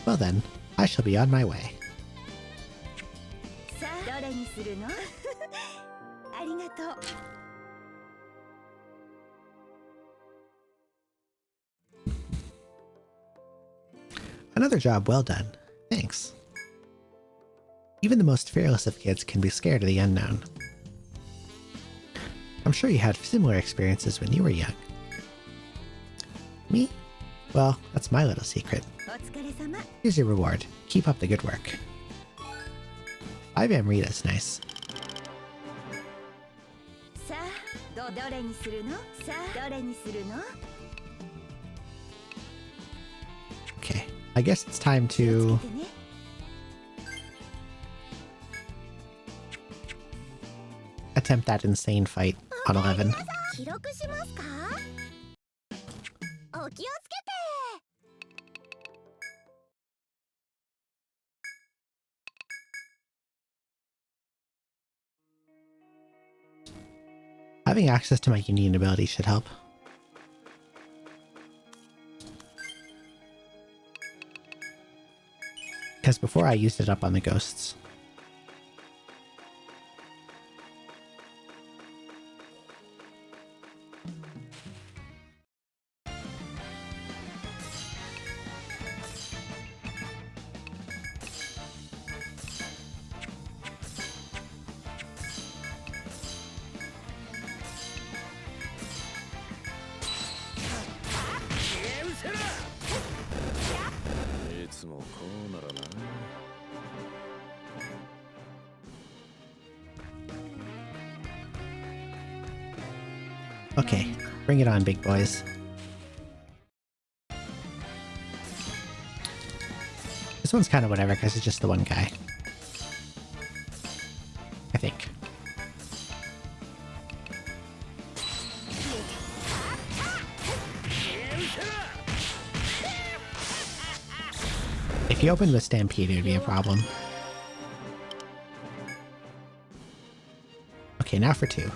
Well then, I shall be on my way. Another job well done. Thanks. Even the most fearless of kids can be scared of the unknown. I'm sure you had similar experiences when you were young. Me? Well, that's my little secret. Here's your reward. Keep up the good work. 5 Amrita's nice. Okay, I guess it's time to... attempt that insane fight on 11. Having access to my union ability should help. Because before I used it up on the ghosts. Okay, bring it on, big boys. This one's kind of whatever, because it's just the one guy. I think. If you opened with Stampede, it would be a problem. Okay, now for 2.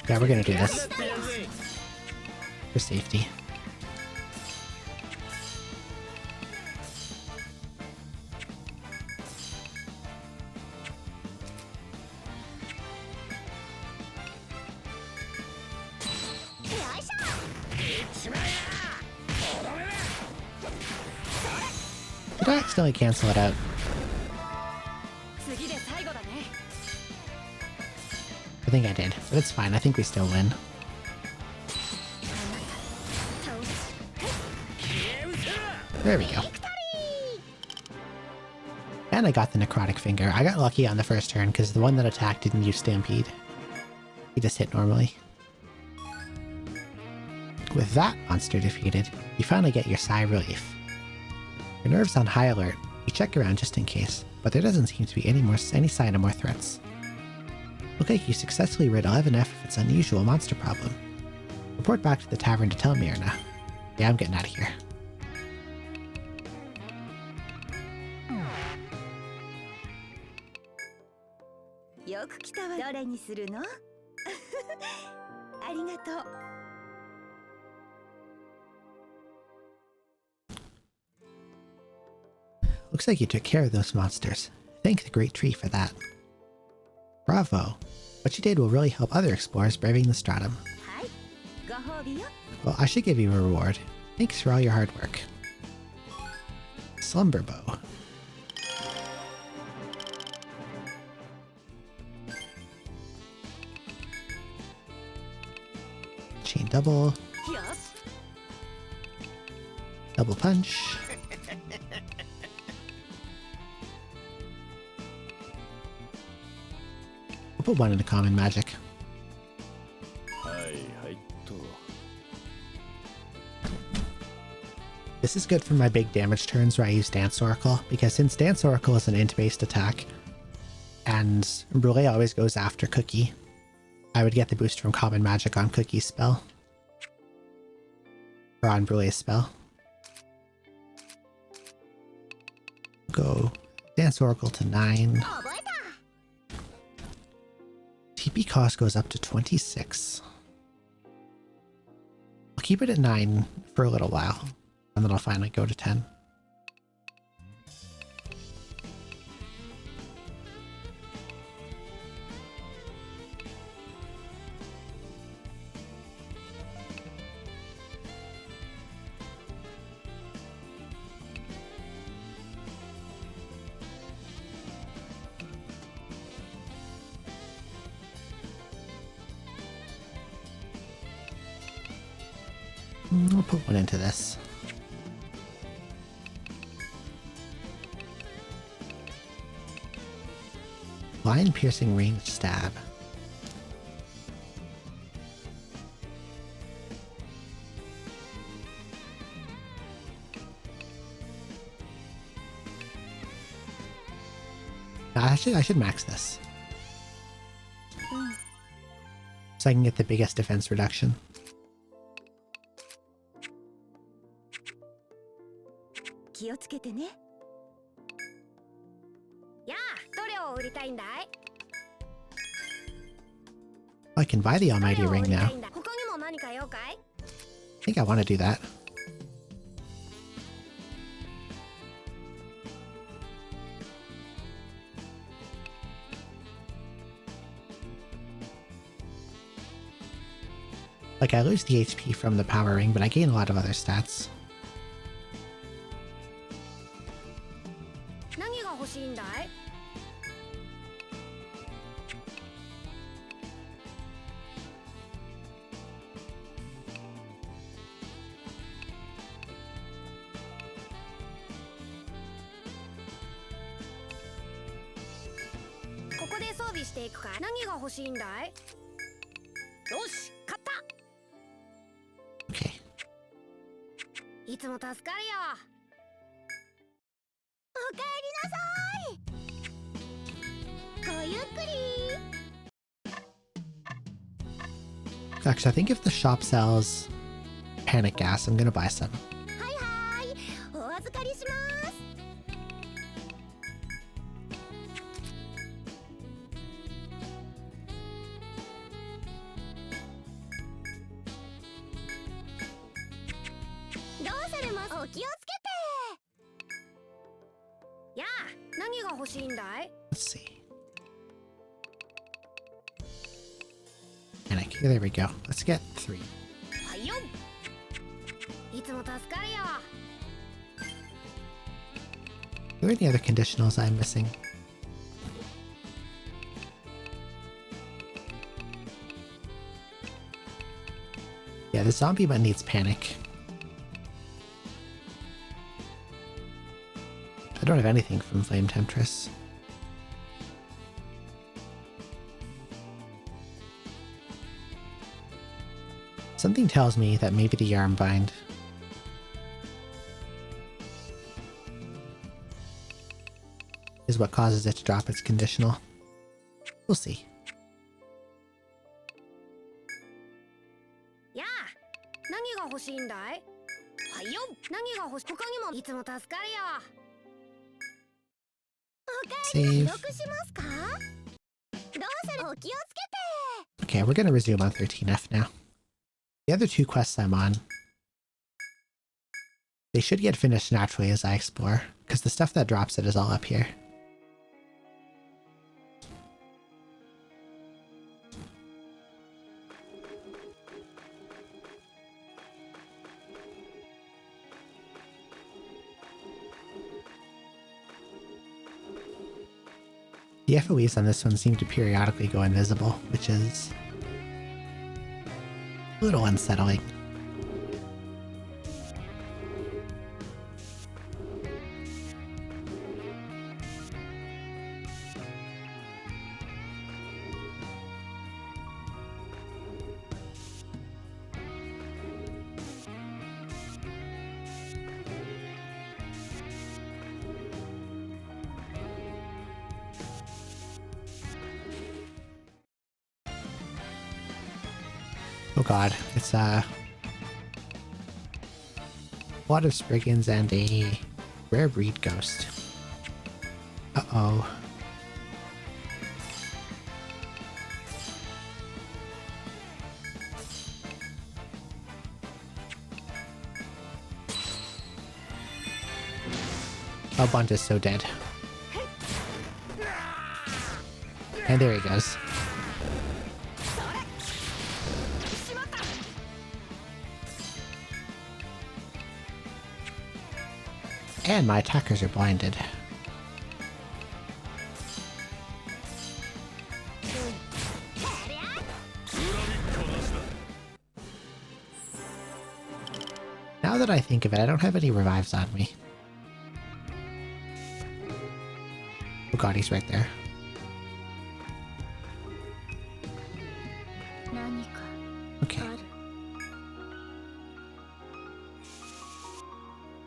Yeah, we're gonna do this. For safety. Did I accidentally cancel it out? I think I did, but it's fine. I think we still win. There we go. And I got the necrotic finger. I got lucky on the first turn because the one that attacked didn't use Stampede. He just hit normally. With that monster defeated, you finally get your sigh relief. Your nerve's on high alert. You check around just in case, but there doesn't seem to be any sign of more threats. Look like you successfully rid 11F of its unusual monster problem. Report back to the tavern to tell Mirna. Yeah, I'm getting out of here. Looks like you took care of those monsters. Thank the Great Tree for that. Bravo! What you did will really help other explorers braving the stratum. Well, I should give you a reward. Thanks for all your hard work. Slumber Bow. Chain double. Double punch. We'll put one into common magic. This is good for my big damage turns where I use Dance Oracle, because since Dance Oracle is an int-based attack, and Brule always goes after Cookie, I would get the boost from common magic on Cookie's spell. Or on Brule's spell. Go Dance Oracle to 9. TP cost goes up to 26. I'll keep it at 9 for a little while, and then I'll finally go to 10. I'll put one into this. Line piercing ranged stab. I should max this. So I can get the biggest defense reduction. I can buy the almighty ring now. I think I want to do that. Like, I lose the HP from the power ring, but I gain a lot of other stats. Okay. Actually, I think if the shop sells panic gas, I'm gonna buy some. Let's see. Panic. There we go. Let's get 3. Are there any other conditionals I'm missing? Yeah, the zombie one needs panic. I don't have anything from Flame Temptress. Something tells me that maybe the Yarm Bind is what causes it to drop its conditional. We'll see. Save. Okay, we're gonna resume on 13F now. The other 2 quests I'm on, they should get finished naturally as I explore, because the stuff that drops it is all up here. The FOEs on this one seem to periodically go invisible, which is a little unsettling. Oh god, it's Water Spriggans and a rare breed ghost. Uh-oh. Oh, Bunt is so dead. And there he goes. And my attackers are blinded. now that I think of it, I don't have any revives on me. Oh god, he's right there. Okay.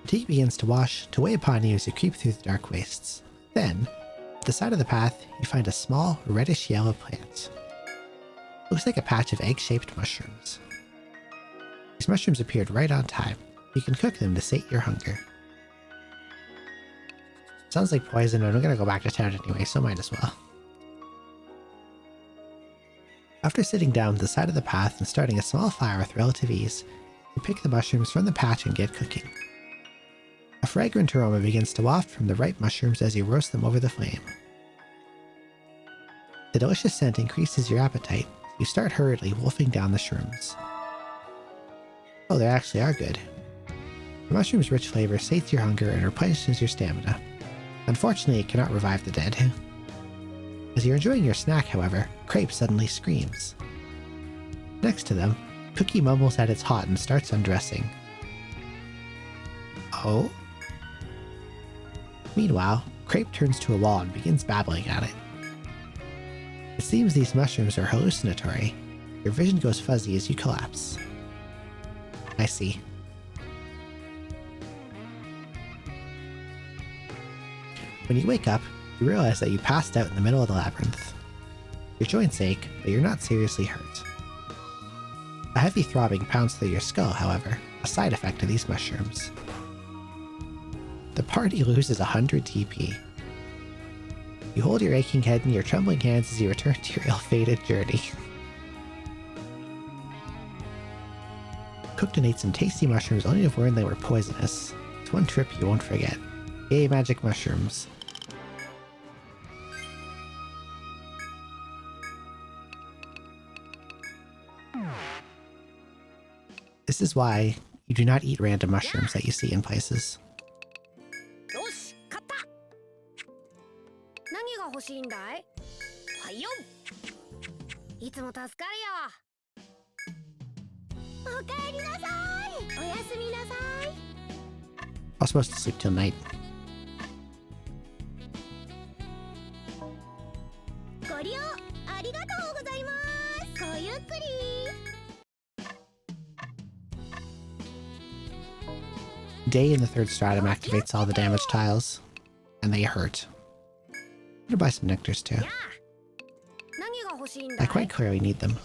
Fatigue begins to weigh upon you as you creep through the dark wastes. Then, at the side of the path, you find a small, reddish-yellow plant. Looks like a patch of egg-shaped mushrooms. These mushrooms appeared right on time. You can cook them to sate your hunger. Sounds like poison, and I'm gonna go back to town anyway, so might as well. After sitting down at the side of the path and starting a small fire with relative ease, you pick the mushrooms from the patch and get cooking. A fragrant aroma begins to waft from the ripe mushrooms as you roast them over the flame. The delicious scent increases your appetite. You start hurriedly wolfing down the shrooms. Oh, they actually are good. The mushroom's rich flavor sates your hunger and replenishes your stamina. Unfortunately, it cannot revive the dead. As you're enjoying your snack, however, Crepe suddenly screams. Next to them, Cookie mumbles that it's hot and starts undressing. Oh? Meanwhile, Crepe turns to a wall and begins babbling at it. It seems these mushrooms are hallucinatory. Your vision goes fuzzy as you collapse. I see. When you wake up, you realize that you passed out in the middle of the labyrinth. Your joints ache, but you're not seriously hurt. A heavy throbbing pounds through your skull, however, a side effect of these mushrooms. The party loses 100 TP. You hold your aching head in your trembling hands as you return to your ill-fated journey. Cooked and ate some tasty mushrooms only to have learned they were poisonous. It's one trip you won't forget. Yay, magic mushrooms. This is why you do not eat random mushrooms that you see in places. I was supposed to sleep till night. Day in the third stratum activates all the damage tiles, and they hurt. I'm gonna buy some nectars too. I quite clearly need them.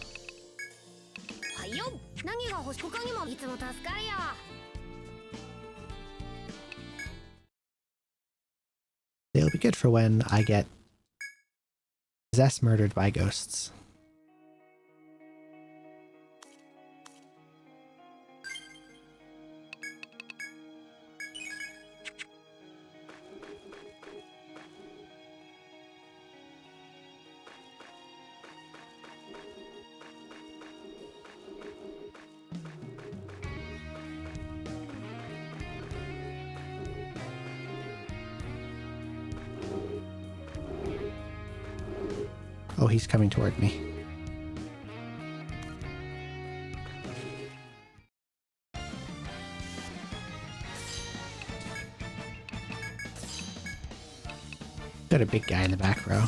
They'll be good for when I get possessed, murdered by ghosts. Oh, he's coming toward me. Got a big guy in the back row.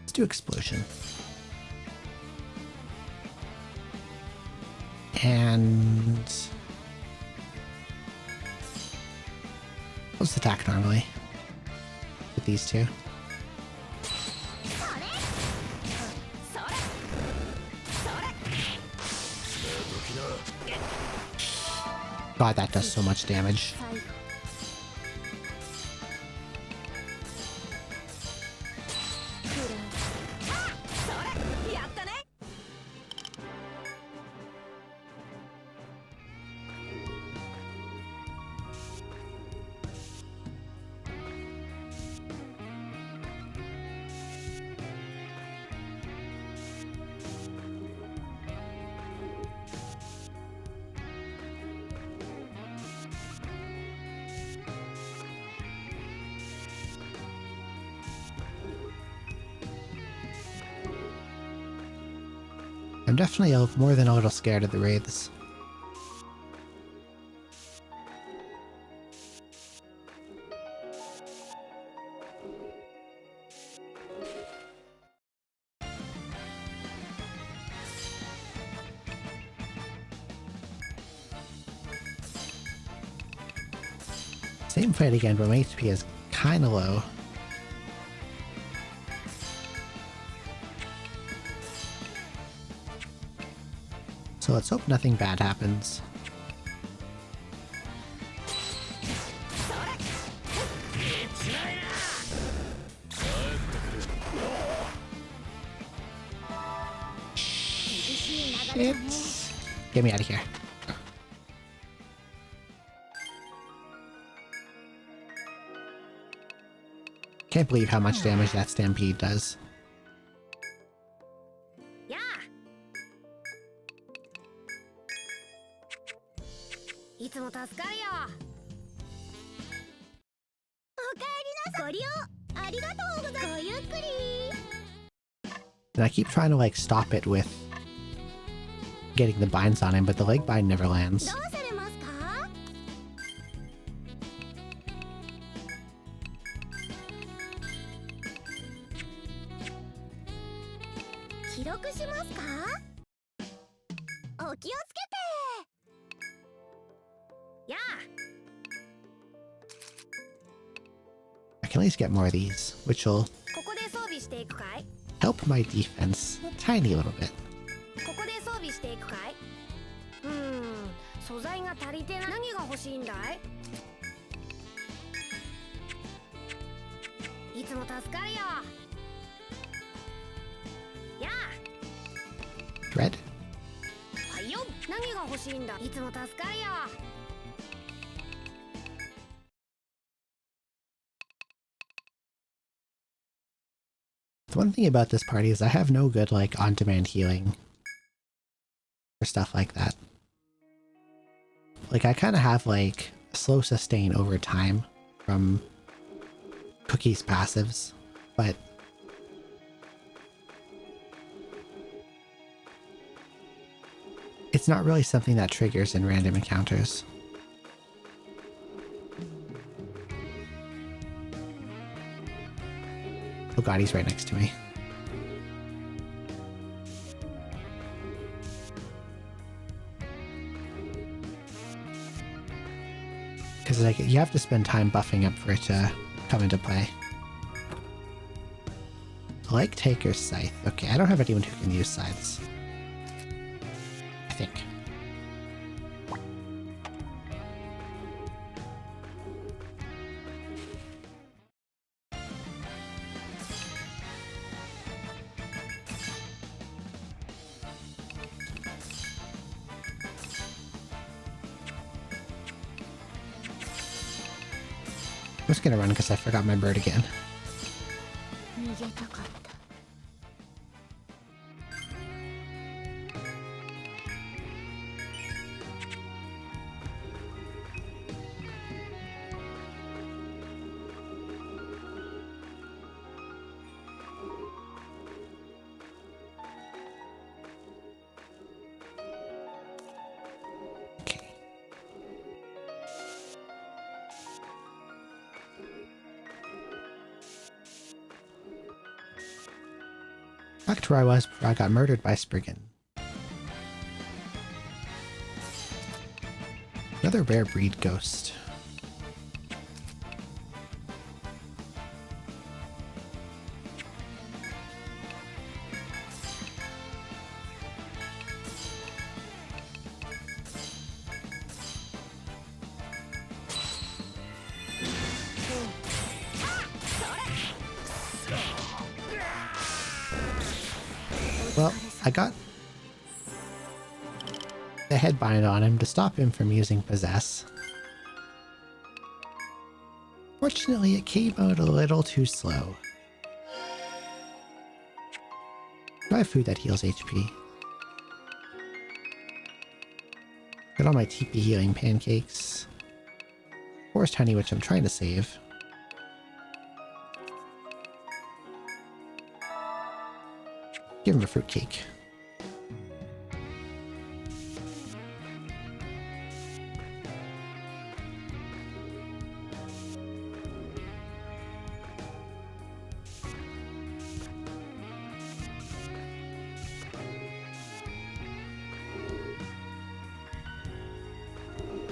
Let's do explosion. And what's the attack normally with these two? God, that does so much damage. I'm definitely more than a little scared of the wraiths. Same fight again, but my HP is kinda low. So let's hope nothing bad happens. Shit. Get me out of here. Can't believe how much damage that stampede does. Yeah. いつも助かるよ。おかえりなさい。ご利用ありがとうございます。ごゆっくり。And I keep trying to like stop it with getting the binds on him, but the leg bind never lands. どうされますか？記録しますか？お気をつけて。やあ。 I can at least get more of these, which will ここで装備していくかい？ help my defense a tiny little bit. ここで装備していくかい？素材が足りてない。何が欲しいんだい？いつも助かるよ。やあ。 Red? はいよ。何が欲しいんだ？いつも助かるよ。 The one thing about this party is I have no good like on-demand healing or stuff like that. Like I kind of have like slow sustain over time from Cookie's passives, but it's not really something that triggers in random encounters. Oh god, he's right next to me. Because like you have to spend time buffing up for it to come into play. Like Taker's Scythe. Okay, I don't have anyone who can use scythes. I think. I'm just gonna run because I forgot my bird again. Okay. Back to where I was before I got murdered by Spriggan. Another rare breed ghost. Well, I got the headbind on him to stop him from using Possess. Fortunately, it came out a little too slow. Do I have food that heals HP? Got all my TP healing pancakes. Forest honey, which I'm trying to save. Give him a fruitcake.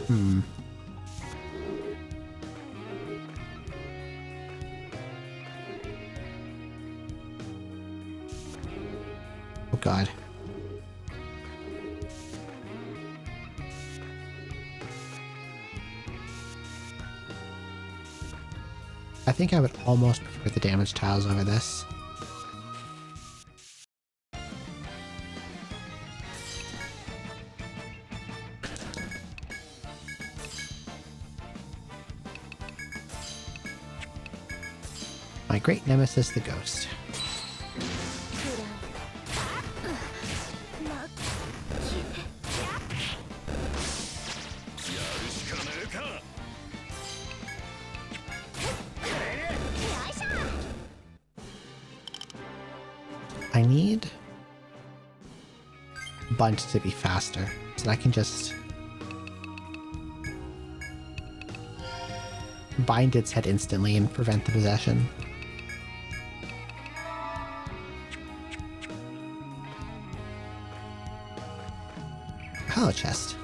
Hmm. Oh god. I think I would almost prefer the damage tiles over this. My great nemesis, the ghost. I need Bunt to be faster so that I can just bind its head instantly and prevent the possession. Hollow chest.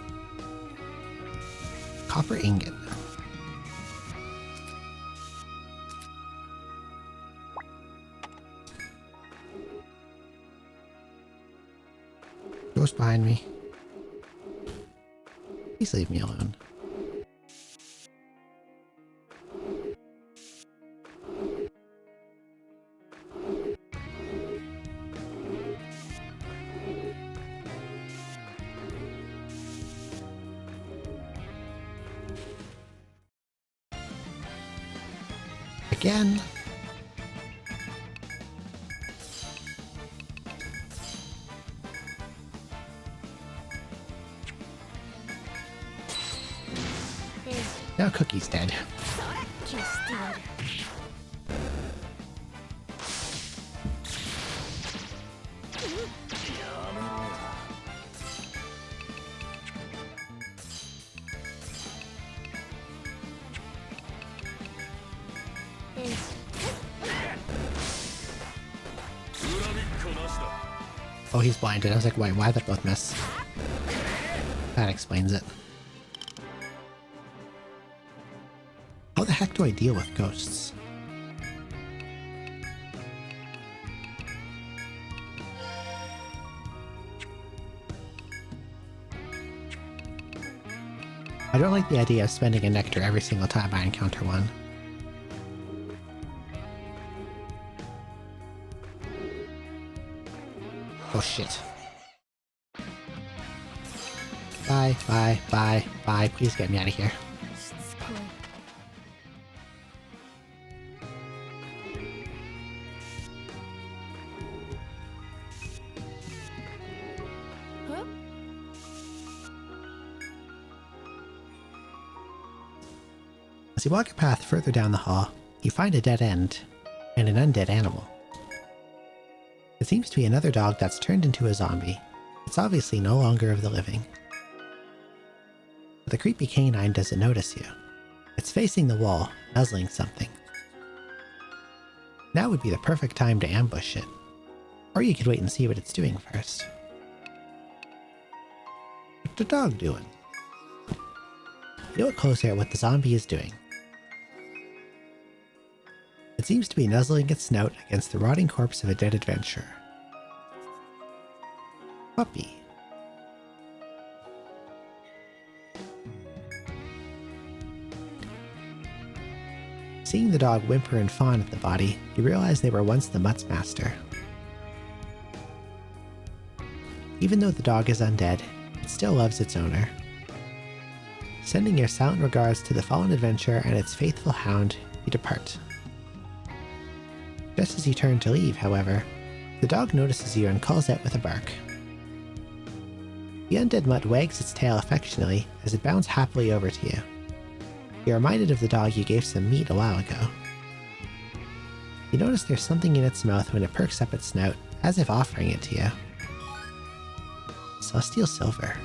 Copper ingot. Ghost behind me. Please leave me alone. Again. Now Cookie's dead. Oh, he's blinded. I was like, wait, why'd they both miss? That explains it. How the heck do I deal with ghosts? I don't like the idea of spending a nectar every single time I encounter one. Oh shit. Bye, bye, bye, bye. Please get me out of here. As you walk a path further down the hall, you find a dead end and an undead animal. It seems to be another dog that's turned into a zombie. It's obviously no longer of the living. But the creepy canine doesn't notice you. It's facing the wall, nuzzling something. Now would be the perfect time to ambush it. Or you could wait and see what it's doing first. What's the dog doing? You look closer at what the zombie is doing. It seems to be nuzzling its snout against the rotting corpse of a dead adventurer. Puppy. Seeing the dog whimper and fawn at the body, you realize they were once the mutt's master. Even though the dog is undead, it still loves its owner. Sending your silent regards to the fallen adventurer and its faithful hound, you depart. Just as you turn to leave, however, the dog notices you and calls out with a bark. The undead mutt wags its tail affectionately as it bounds happily over to you. You're reminded of the dog you gave some meat a while ago. You notice there's something in its mouth when it perks up its snout, as if offering it to you. Celestial silver.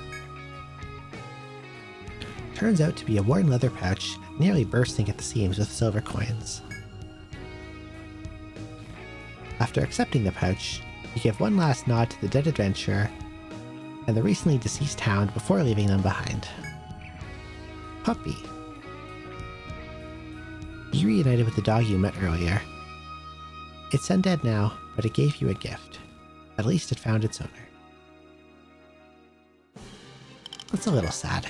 Turns out to be a worn leather pouch, nearly bursting at the seams with silver coins. After accepting the pouch, you give one last nod to the dead adventurer and the recently deceased hound before leaving them behind. Puppy. You reunited with the dog you met earlier. It's undead now, but it gave you a gift. At least it found its owner. That's a little sad.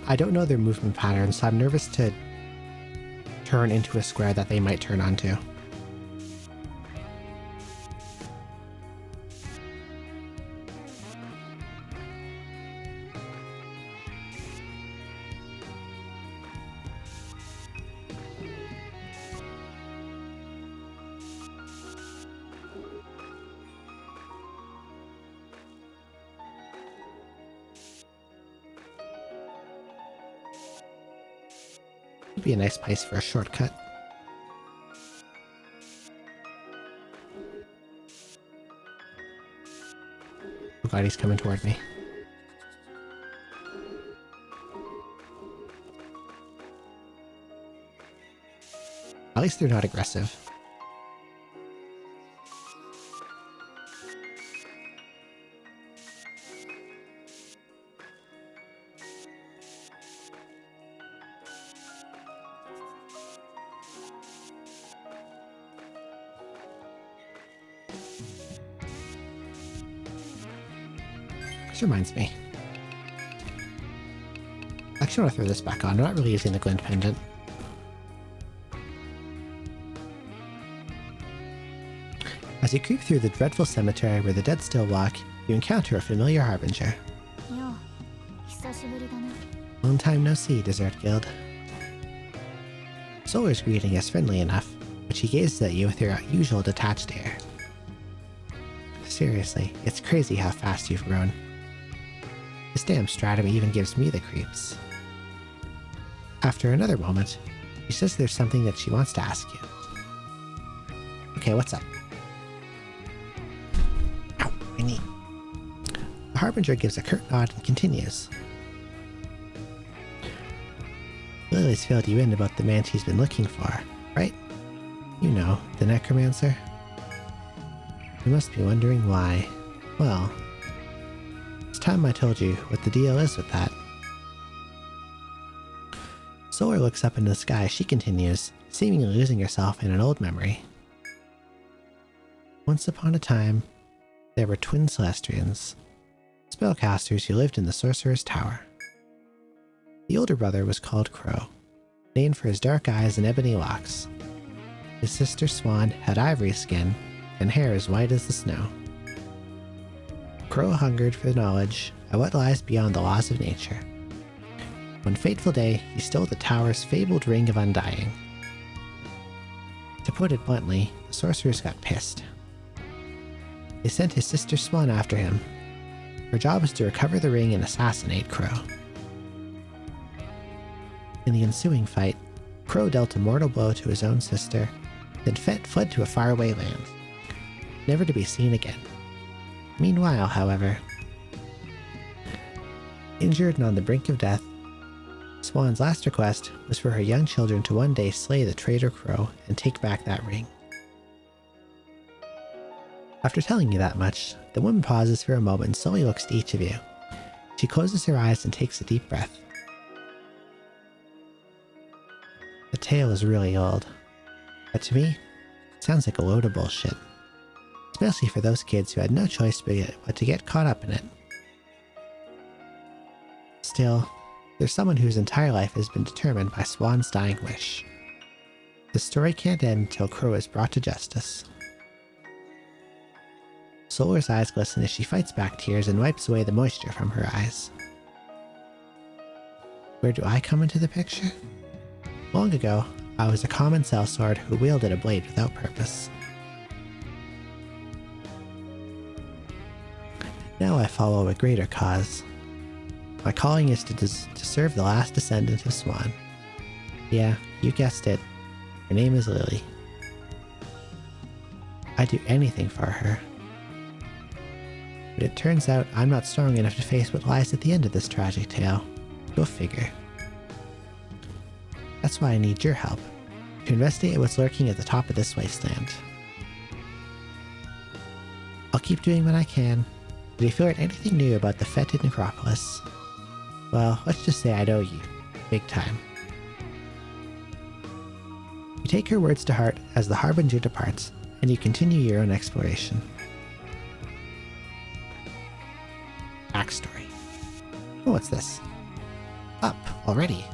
I don't know their movement patterns, so I'm nervous to turn into a square that they might turn onto. Would be a nice place for a shortcut. Oh god, he's coming toward me. At least they're not aggressive. This reminds me. I actually want to throw this back on. I'm not really using the glint pendant. As you creep through the dreadful cemetery where the dead still walk, you encounter a familiar harbinger. Long time no see, Desert Guild. Solar's greeting is friendly enough, but she gazes at you with her usual detached air. Seriously, it's crazy how fast you've grown. This damn stratum even gives me the creeps. After another moment, she says there's something that she wants to ask you. Okay, what's up? Ow, my knee. The harbinger gives a curt nod and continues. Lily's filled you in about the man she's been looking for, right? You know, the necromancer. You must be wondering why. Well, it's time I told you what the deal is with that. Solar looks up into the sky. She continues, seemingly losing herself in an old memory. Once upon a time, there were twin Celestians, spellcasters who lived in the Sorcerer's Tower. The older brother was called Crow, named for his dark eyes and ebony locks. His sister Swan had ivory skin and hair as white as the snow. Crow hungered for knowledge of what lies beyond the laws of nature. One fateful day, he stole the tower's fabled Ring of Undying. To put it bluntly, the sorcerers got pissed. They sent his sister Swan after him. Her job was to recover the ring and assassinate Crow. In the ensuing fight, Crow dealt a mortal blow to his own sister, then fled to a faraway land, never to be seen again. Meanwhile, however, injured and on the brink of death, Swan's last request was for her young children to one day slay the traitor Crow and take back that ring. After telling you that much, the woman pauses for a moment and slowly looks at each of you. She closes her eyes and takes a deep breath. The tale is really old, but to me, it sounds like a load of bullshit. Especially for those kids who had no choice but to get caught up in it. Still, there's someone whose entire life has been determined by Swan's dying wish. The story can't end until Crow is brought to justice. Solar's eyes glisten as she fights back tears and wipes away the moisture from her eyes. Where do I come into the picture? Long ago, I was a common sellsword who wielded a blade without purpose. Now I follow a greater cause. My calling is to serve the last descendant of Swan. Yeah, you guessed it. Her name is Lily. I'd do anything for her. But it turns out I'm not strong enough to face what lies at the end of this tragic tale. Go figure. That's why I need your help, to investigate what's lurking at the top of this wasteland. I'll keep doing what I can. But if you learn anything new about the fetid necropolis, well, let's just say I'd owe you. Big time. You take her words to heart as the Harbinger departs, and you continue your own exploration. Backstory. Oh, what's this? Up, already.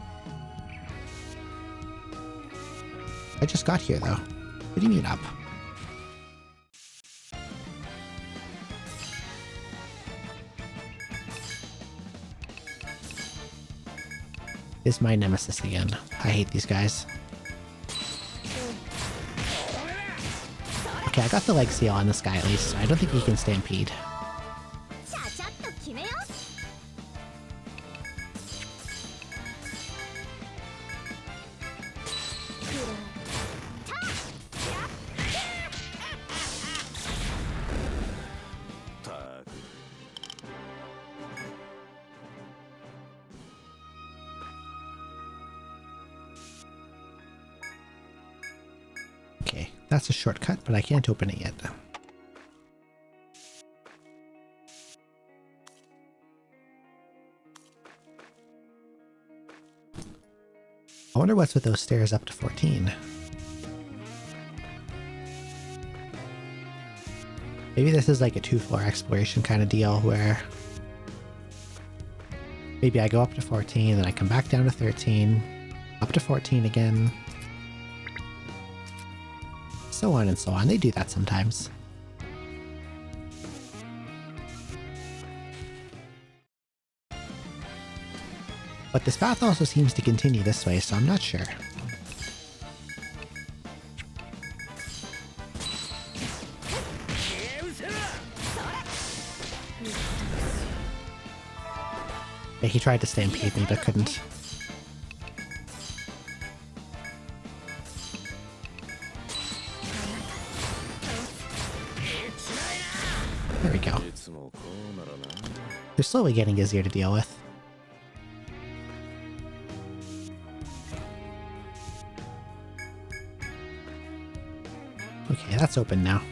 I just got here, though. What do you mean up? Is my nemesis again. I hate these guys. Okay, I got the leg seal on this guy at least, so I don't think he can stampede. Okay, that's a shortcut, but I can't open it yet. I wonder what's with those stairs up to 14. Maybe this is like a 2-floor exploration kind of deal where maybe I go up to 14, then I come back down to 13, up to 14 again. So on and so on. They do that sometimes. But this path also seems to continue this way, so I'm not sure. Yeah, he tried to stampede me, but couldn't. There we go. They're slowly getting easier to deal with. Okay, that's open now.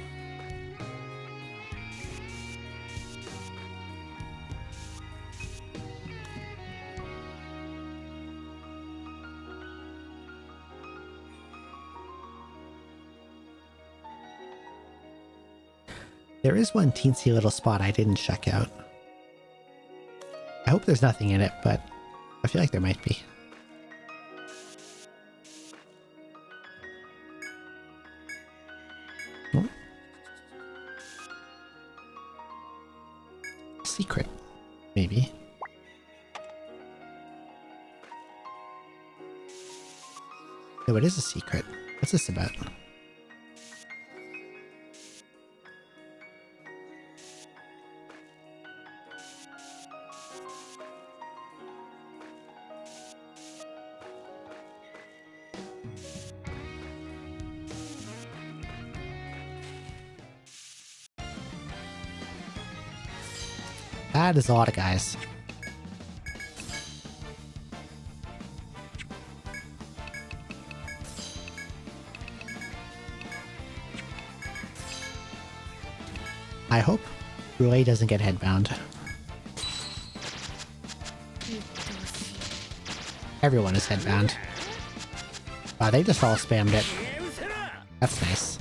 There is one teensy little spot I didn't check out. I hope there's nothing in it, but I feel like there might be. Oh. Secret, maybe. No, it is a secret. What's this about? That is a lot of guys. I hope Roulet doesn't get headbound. Everyone is headbound. Wow, they just all spammed it. That's nice.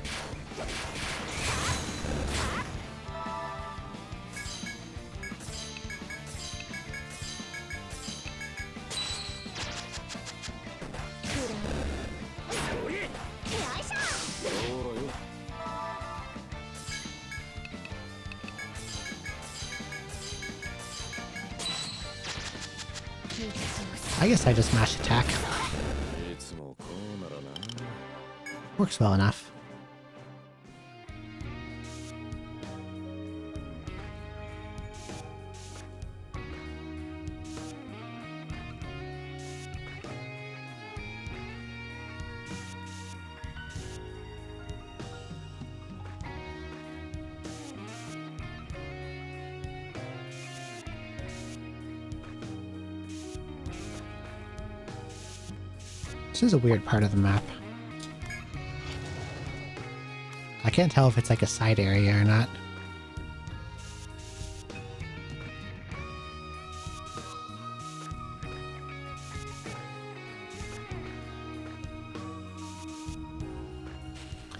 I guess I just mash attack. Works well enough. This is a weird part of the map. I can't tell if it's like a side area or not.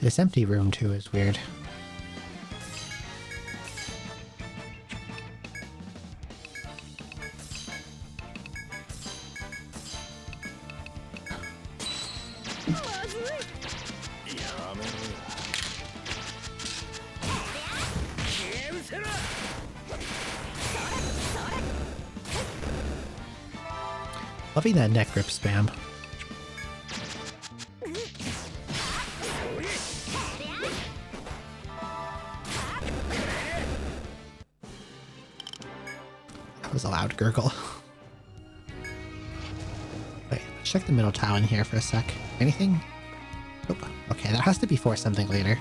This empty room too is weird. Loving that neck grip spam. That was a loud gurgle. Wait, let's check the middle tile in here for a sec. Anything? Nope. Okay, that has to be for something later.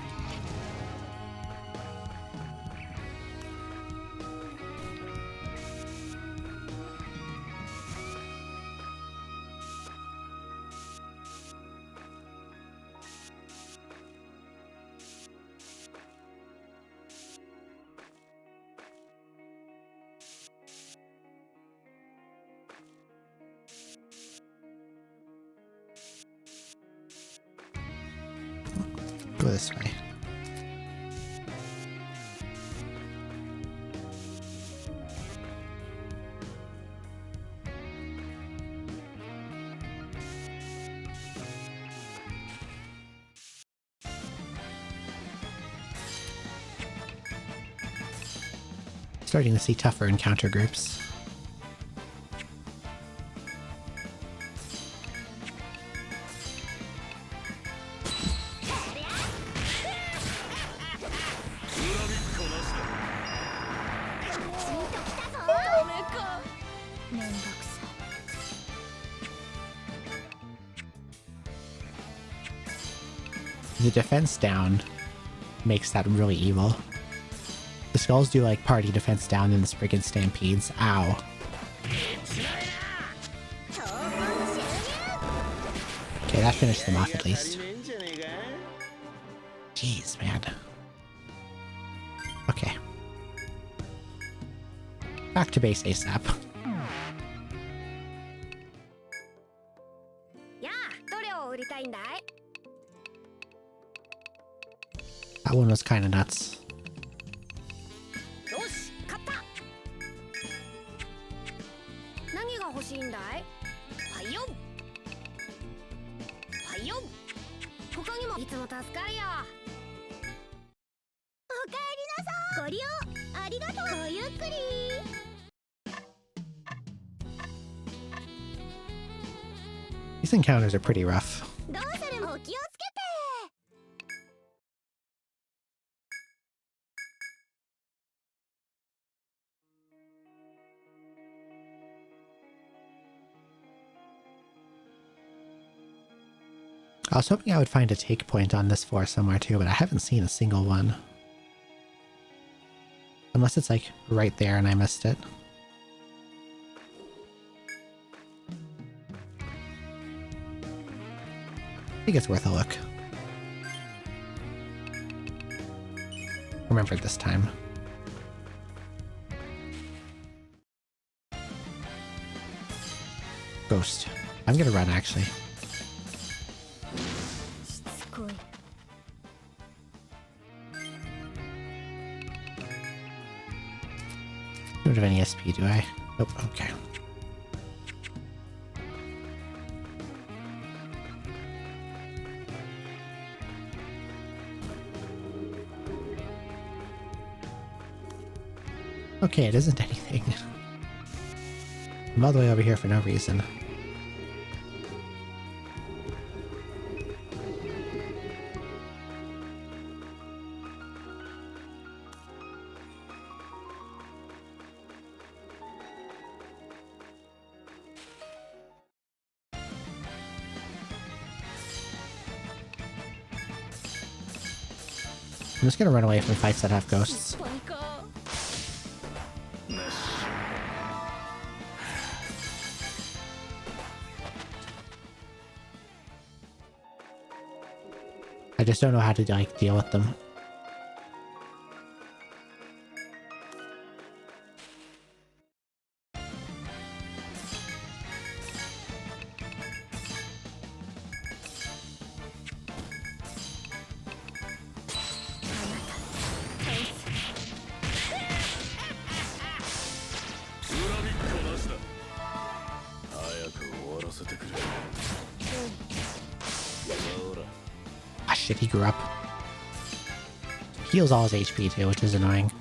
Go this way. Starting to see tougher encounter groups. The defense down makes that really evil. The skulls do like party defense down in the friggin' stampedes. Ow. Okay, that finished them off at least. Jeez, man. Okay. Back to base ASAP. That one was kinda nuts. These encounters are pretty rough. I was hoping I would find a take point on this floor somewhere too, but I haven't seen a single one. Unless it's like right there and I missed it. I think it's worth a look. Remember this time. Ghost. I'm gonna run actually. I don't have any SP, do I? Nope, okay. Okay, it isn't anything. I'm all the way over here for no reason. I'm just gonna run away from fights that have ghosts. just don't know how to like deal with them. Ah, shit, he grew up. Heals all his HP too, which is annoying.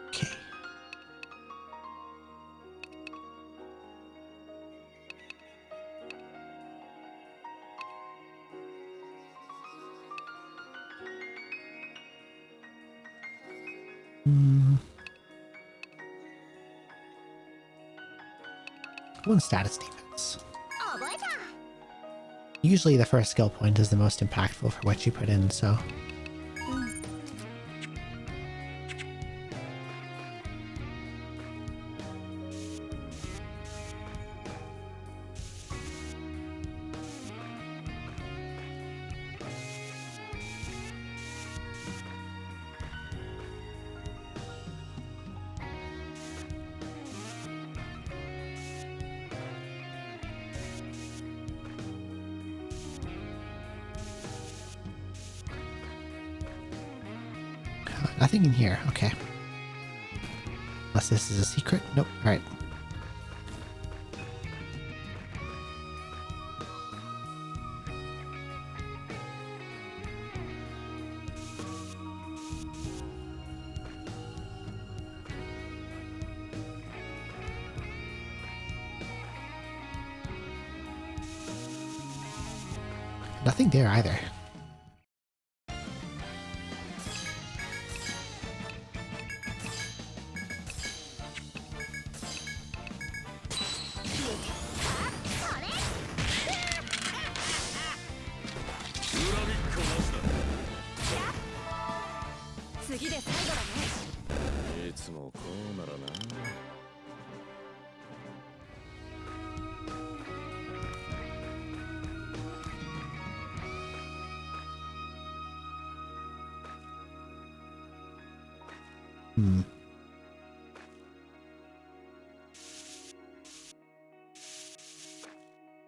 Okay. One status defense. Usually the first skill point is the most impactful for what you put in, so... Nothing in here, okay. Unless this is a secret? Nope, alright. Nothing there either.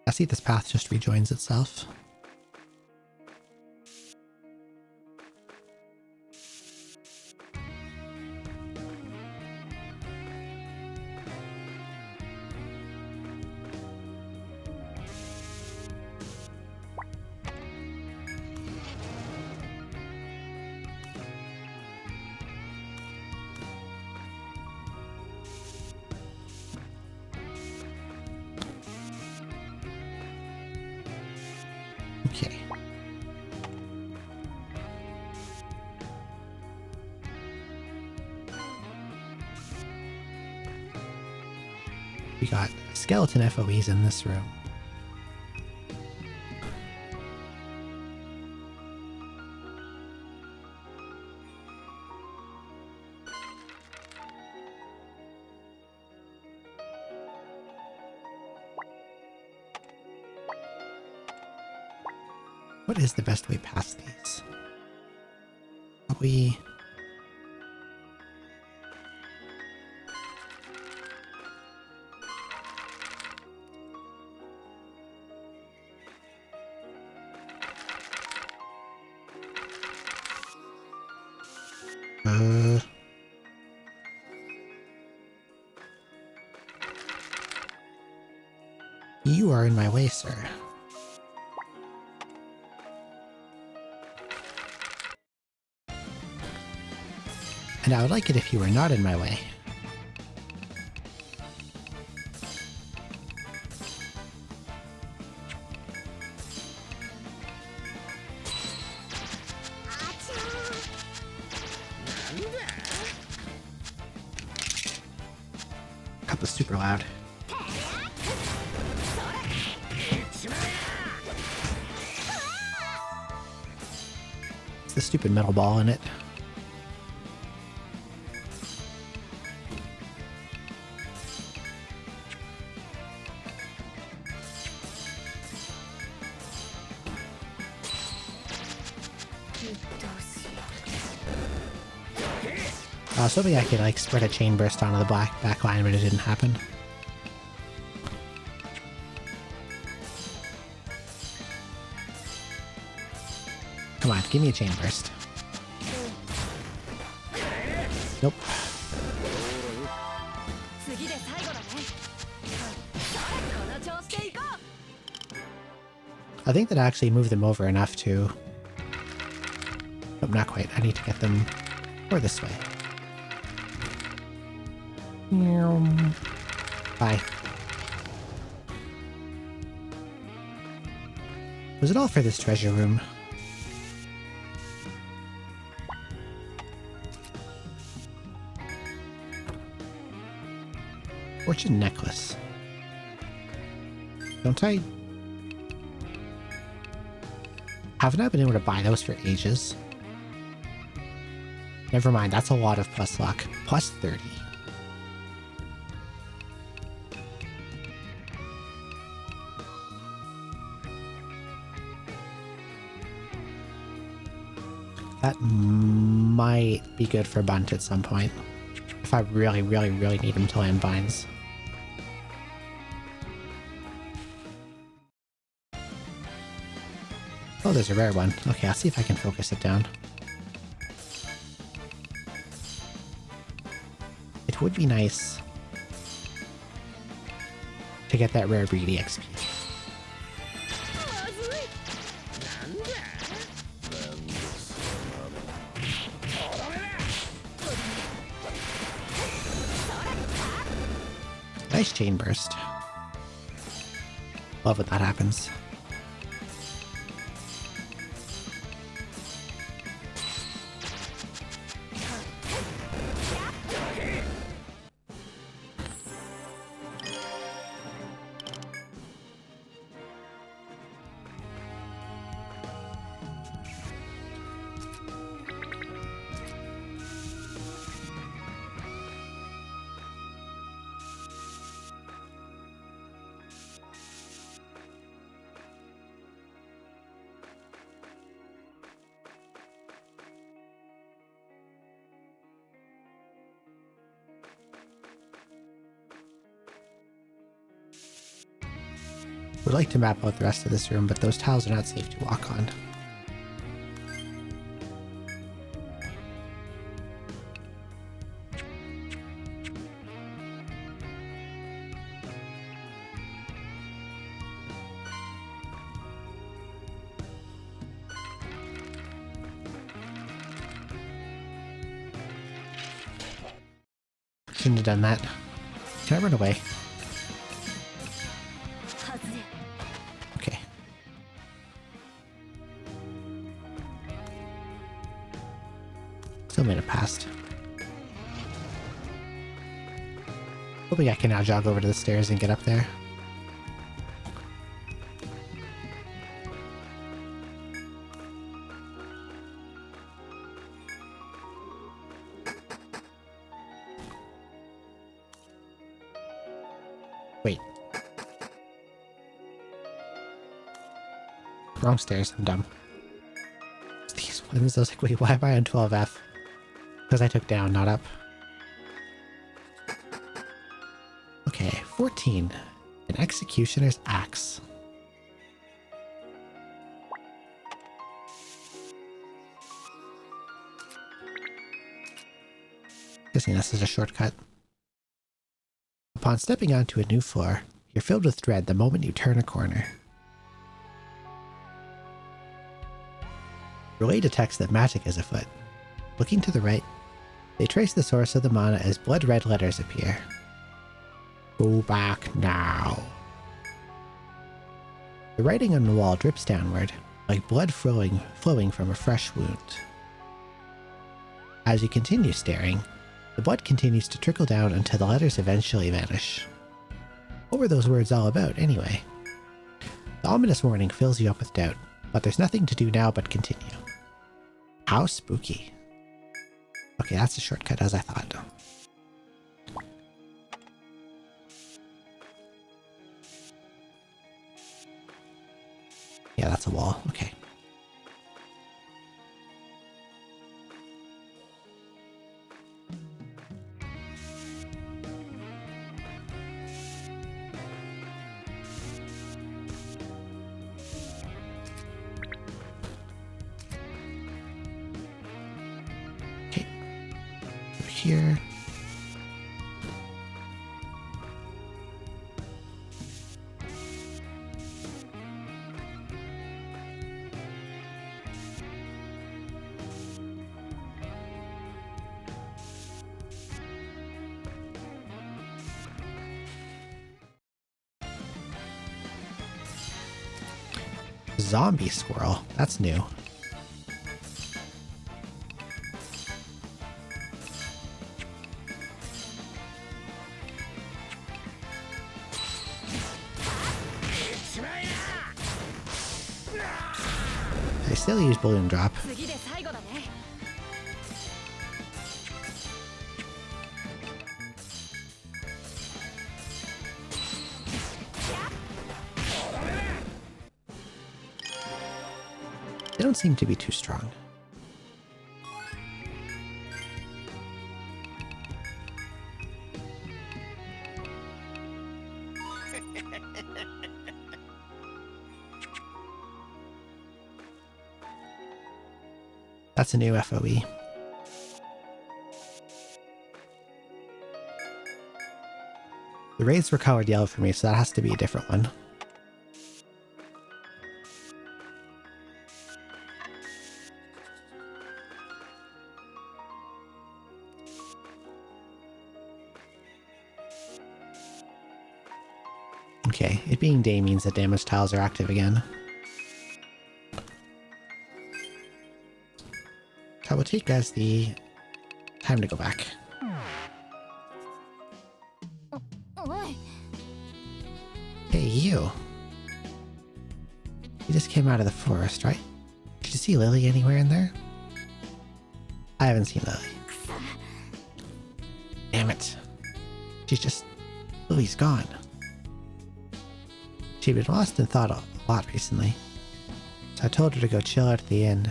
I see this path just rejoins itself. Okay. We got skeleton FOEs in this room. What is the best way past these? We... You are in my way, sir. And I would like it if you were not in my way. Cup is super loud. It's the stupid metal ball in it. I was hoping I could like spread a chain burst onto the back line, but it didn't happen. Come on, give me a chain burst. Nope. I think that actually moved them over enough to... Nope, not quite. I need to get them more this way. Bye. Was it all for this treasure room? Fortune necklace. Don't I... Haven't I been able to buy those for ages? Never mind, that's a lot of plus luck. Plus 30. That might be good for Bunt at some point. If I really, really, really need him to land vines. Oh, there's a rare one. Okay, I'll see if I can focus it down. It would be nice to get that rare breed EXP. Nice chain burst. Love when that happens. Would like to map out the rest of this room, but those tiles are not safe to walk on. Shouldn't have done that. Can I run away? Okay. Still made it past. Hoping I can now jog over to the stairs and get up there. Wait. Wrong stairs, I'm dumb. It's these ones, I was like, wait, why am I on 12F? Because I took down, not up. Okay, 14. An executioner's axe. Guessing this is a shortcut. Upon stepping onto a new floor, you're filled with dread the moment you turn a corner. Relay detects that magic is afoot. Looking to the right, they trace the source of the mana as blood-red letters appear. Go back now. The writing on the wall drips downward, like blood flowing from a fresh wound. As you continue staring, the blood continues to trickle down until the letters eventually vanish. What were those words all about, anyway? The ominous warning fills you up with doubt, but there's nothing to do now but continue. How spooky. Okay, that's a shortcut as I thought. Yeah, that's a wall. Okay. Okay. Over here. Zombie squirrel. That's new. I still use balloon drop. They don't seem to be too strong. That's a new FOE. The raids were colored yellow for me, so that has to be a different one. Okay, it being day means that damage tiles are active again. That will take us the time to go back. Hey, you! You just came out of the forest, right? Did you see Lily anywhere in there? I haven't seen Lily. Damn it. Lily's gone. She'd been lost in thought a lot recently, so I told her to go chill out at the inn.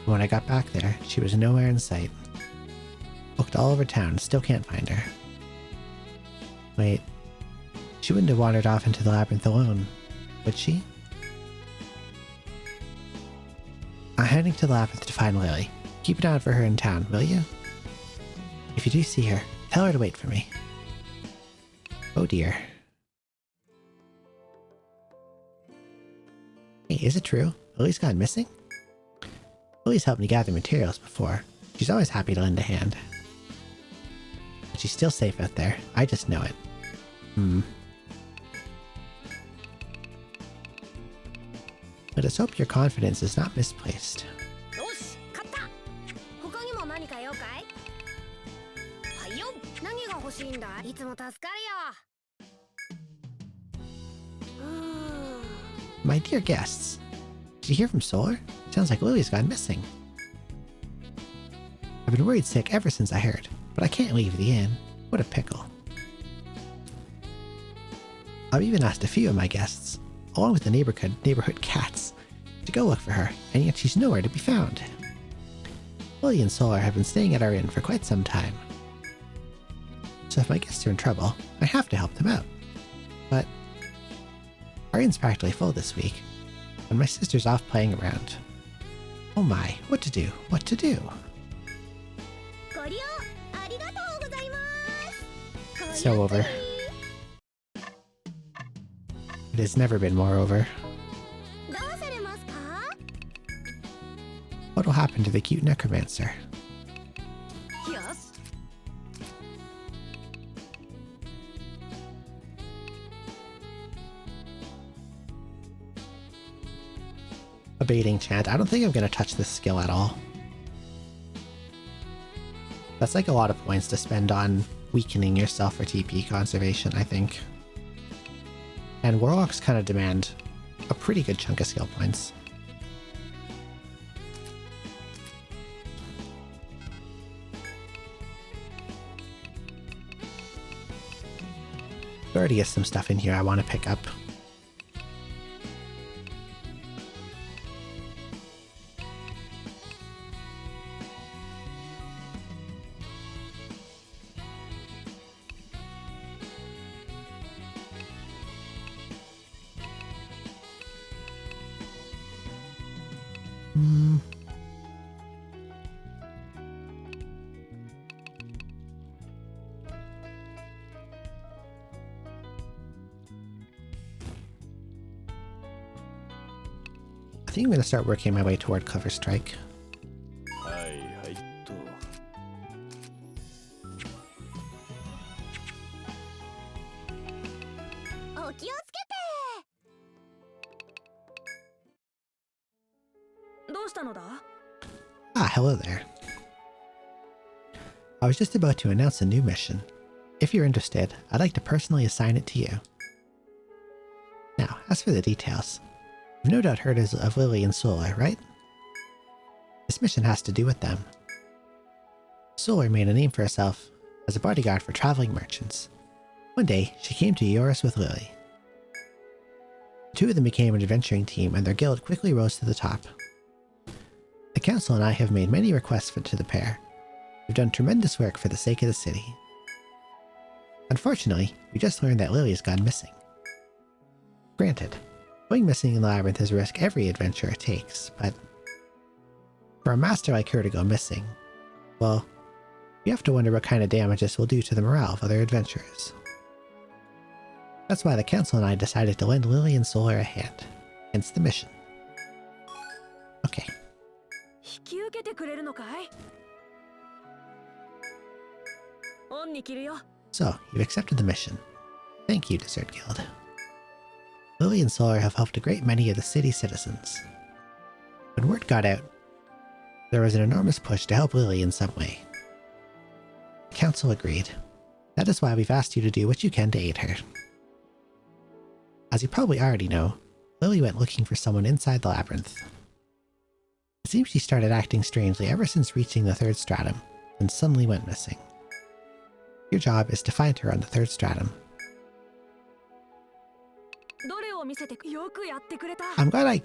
When I got back there, she was nowhere in sight. Looked all over town, still can't find her. Wait, she wouldn't have wandered off into the labyrinth alone, would she? I'm heading to the labyrinth to find Lily. Keep an eye out for her in town, will you? If you do see her, tell her to wait for me. Oh dear. Hey, is it true? Lily's gone missing? Lily's helped me gather materials before. She's always happy to lend a hand. But she's still safe out there. I just know it. Let us hope your confidence is not misplaced. My dear guests, did you hear from Solar? Sounds like Lily's gone missing. I've been worried sick ever since I heard, but I can't leave the inn. What a pickle. I've even asked a few of my guests, along with the neighborhood cats, to go look for her, and yet she's nowhere to be found. Lily and Solar have been staying at our inn for quite some time. So if my guests are in trouble, I have to help them out. But our inn's practically full this week, and my sister's off playing around. Oh my, what to do? What to do? So over. It has never been more over. What will happen to the cute necromancer? A baiting chant. I don't think I'm going to touch this skill at all. That's like a lot of points to spend on weakening yourself for TP conservation, I think. And Warlocks kind of demand a pretty good chunk of skill points. already is some stuff in here I want to pick up. I think I'm going to start working my way toward Cover Strike. Ah, hello there. I was just about to announce a new mission. If you're interested, I'd like to personally assign it to you. Now, as for the details, you've no doubt heard of Lily and Solar, right? This mission has to do with them. Solar made a name for herself as a bodyguard for traveling merchants. One day, she came to Eoris with Lily. The two of them became an adventuring team, and their guild quickly rose to the top. The council and I have made many requests to the pair. We've done tremendous work for the sake of the city. Unfortunately, we just learned that Lily has gone missing. Granted, going missing in the labyrinth is a risk every adventurer takes, but for a master like her to go missing, well, you have to wonder what kind of damage this will do to the morale of other adventurers. That's why the council and I decided to lend Lily and Solar a hand, hence the mission. Okay. So, you've accepted the mission. Thank you, Desert Guild. Lily and Solar have helped a great many of the city's citizens. When word got out, there was an enormous push to help Lily in some way. The council agreed. That is why we've asked you to do what you can to aid her. As you probably already know, Lily went looking for someone inside the labyrinth. It seems she started acting strangely ever since reaching the third stratum, and suddenly went missing. Your job is to find her on the third stratum. I'm glad I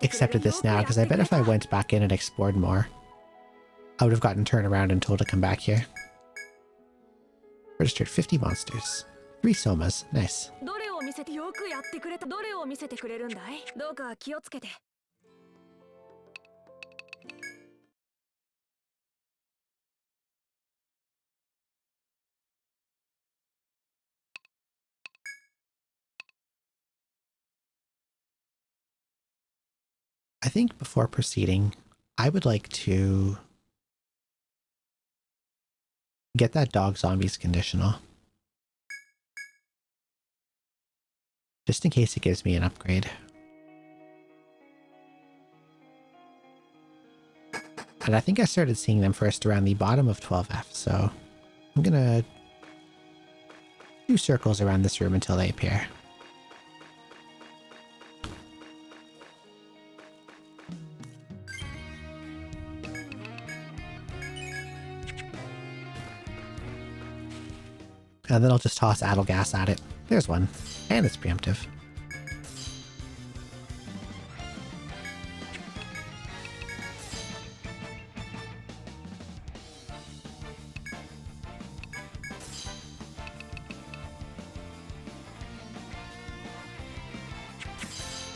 accepted this now, because I bet if I went back in and explored more, I would have gotten turned around and told to come back here. Registered 50 monsters. 3 somas. Nice. I think before proceeding, I would like to get that dog zombies conditional. Just in case it gives me an upgrade. And I think I started seeing them first around the bottom of 12F, so I'm gonna do circles around this room until they appear. And then I'll just toss Adelgas at it. There's one. And it's preemptive.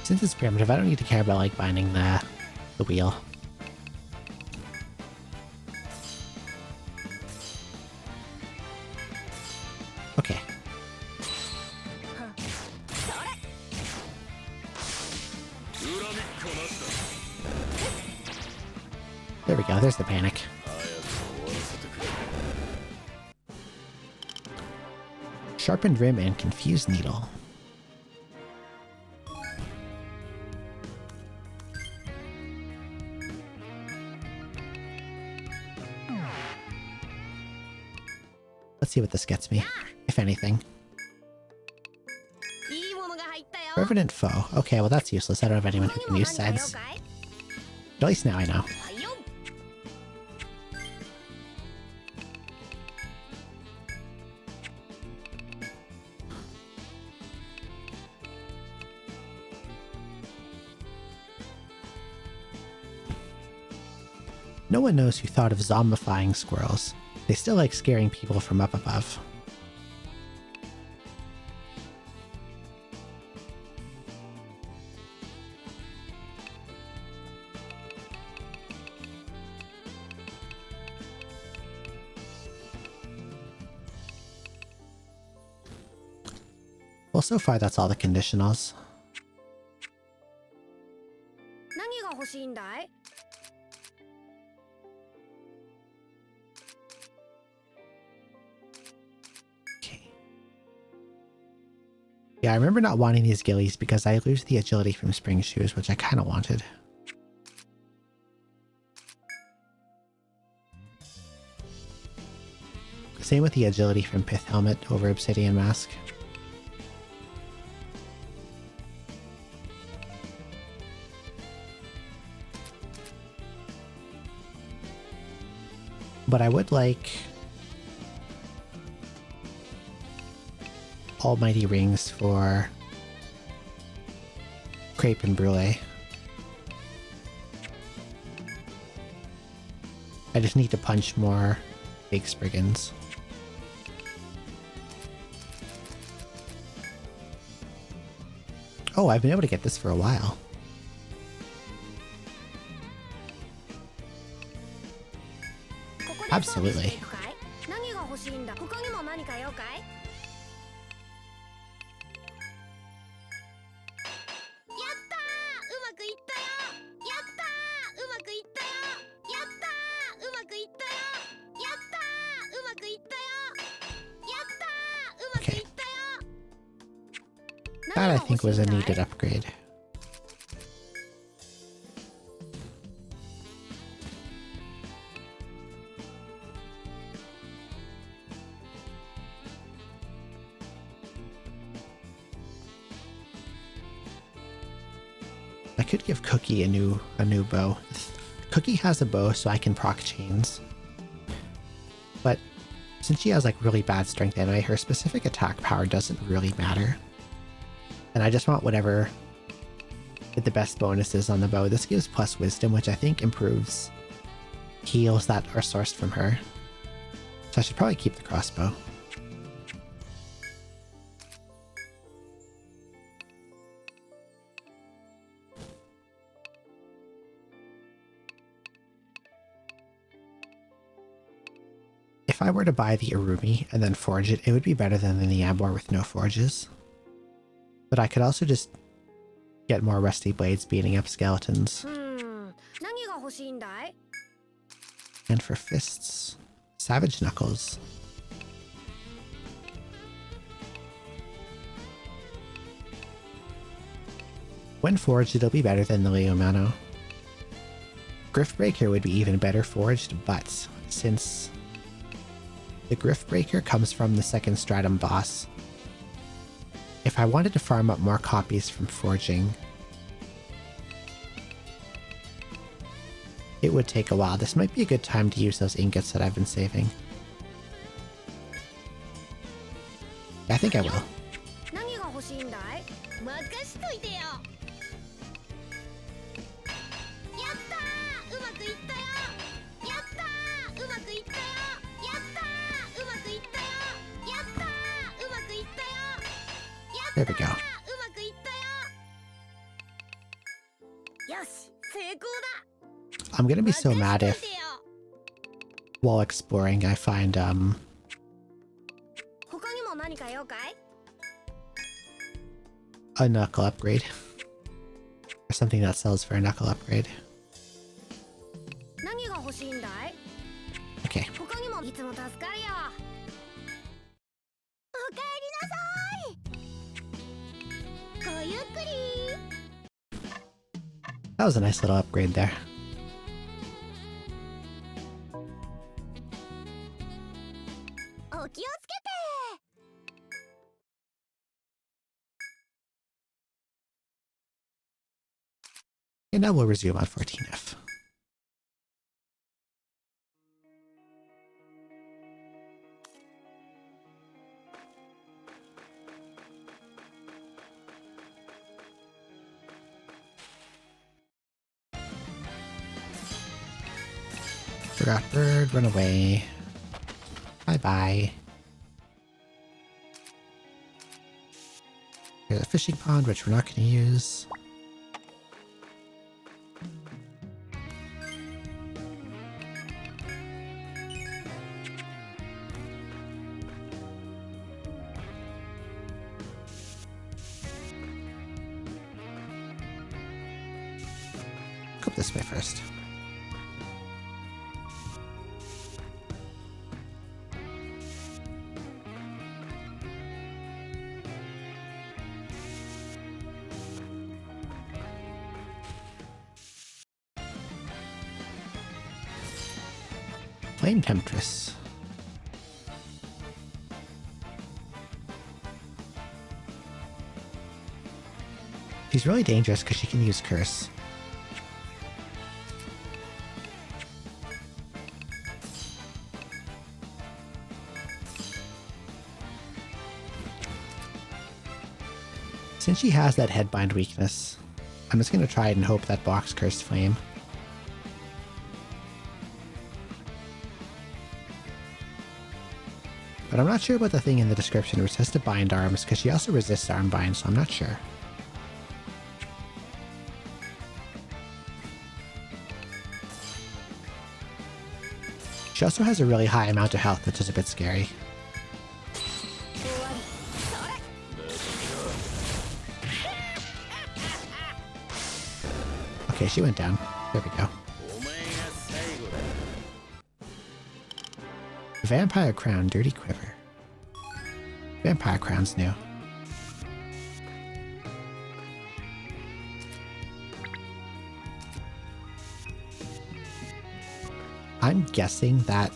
Since it's preemptive, I don't need to care about like binding the wheel. Okay. There we go, there's the panic. Sharpened rim and confused needle. Let's see what this gets me, if anything. Revenant foe. Okay, well that's useless. I don't have anyone who can use sides. But at least now I know. No one knows who thought of zombifying squirrels. They still like scaring people from up above. Well, so far that's all the conditionals. 何が欲しいんだい? Okay. Yeah, I remember not wanting these gillies because I lose the agility from spring shoes, which I kind of wanted. Same with the agility from Pith Helmet over Obsidian Mask. But I would like almighty rings for Crepe and Brulee. I just need to punch more big Spriggans. Oh, I've been able to get this for a while. Absolutely. Okay. That I think was a needed upgrade. I could give Cookie a new bow. Cookie has a bow, so I can proc chains. But since she has like really bad strength anyway, her specific attack power doesn't really matter. And I just want whatever with the best bonuses on the bow. This gives plus wisdom, which I think improves heals that are sourced from her. So I should probably keep the crossbow. If I were to buy the Irumi and then forge it, it would be better than the Ambor with no forges. But I could also just get more rusty blades beating up skeletons. And for fists, Savage Knuckles. When forged, it'll be better than the Leomano. Griftbreaker would be even better forged, but since the Griftbreaker comes from the second Stratum boss, if I wanted to farm up more copies from forging, it would take a while. This might be a good time to use those ingots that I've been saving. I think I will. There we go. I'm gonna be so mad if, while exploring, I find, a knuckle upgrade. Or something that sells for a knuckle upgrade. Okay. That was a nice little upgrade there. And now we'll resume on 14F. Forgot bird, run away. Bye-bye. Here's a fishing pond, which we're not going to use. Go this way first. Flame Temptress. She's really dangerous because she can use Curse. Since she has that Headbind weakness, I'm just going to try it and hope that blocks Cursed Flame. But I'm not sure about the thing in the description where it says to bind arms, because she also resists arm bind, so I'm not sure. She also has a really high amount of health, which is a bit scary. Okay, she went down. There we go. Vampire Crown, Dirty Quiver. Vampire Crown's new. I'm guessing that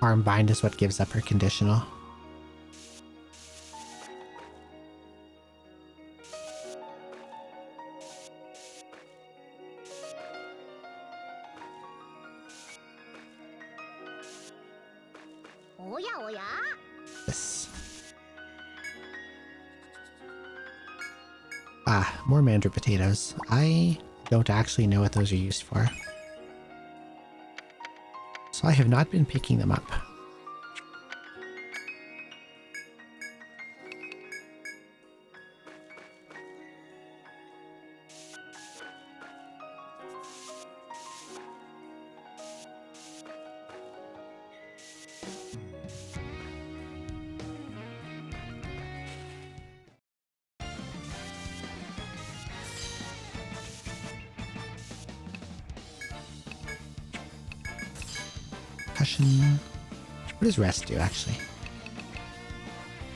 arm bind is what gives up her conditional. This. Ah, more mandarin potatoes. I don't actually know what those are used for. So I have not been picking them up. What does rest do, actually?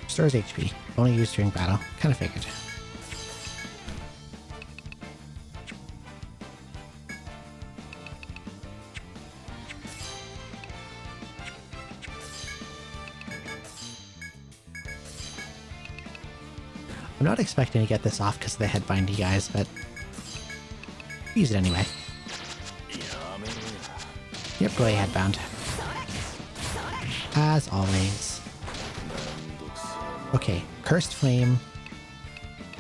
Restores HP. Only used during battle. Kind of figured. I'm not expecting to get this off because of the headbindy guys, but use it anyway. Yep, go ahead, headbound. As always. Okay, Cursed Flame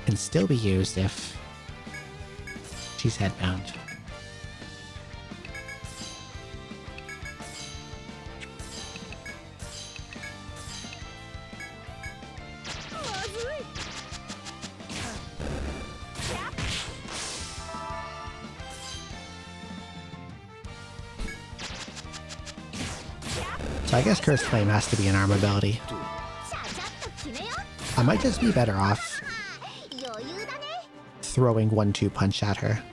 can still be used if she's headbound. So I guess Cursed Flame has to be an arm ability. I might just be better off throwing 1-2 punch at her.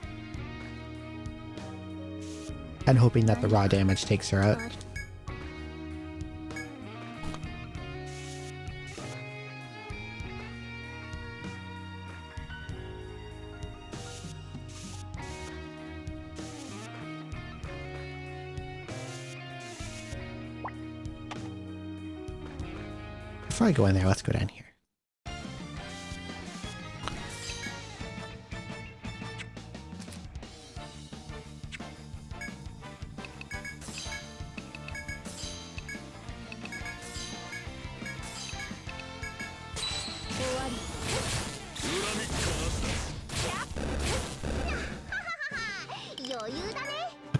And hoping that the raw damage takes her out. Before I go in there, let's go down here.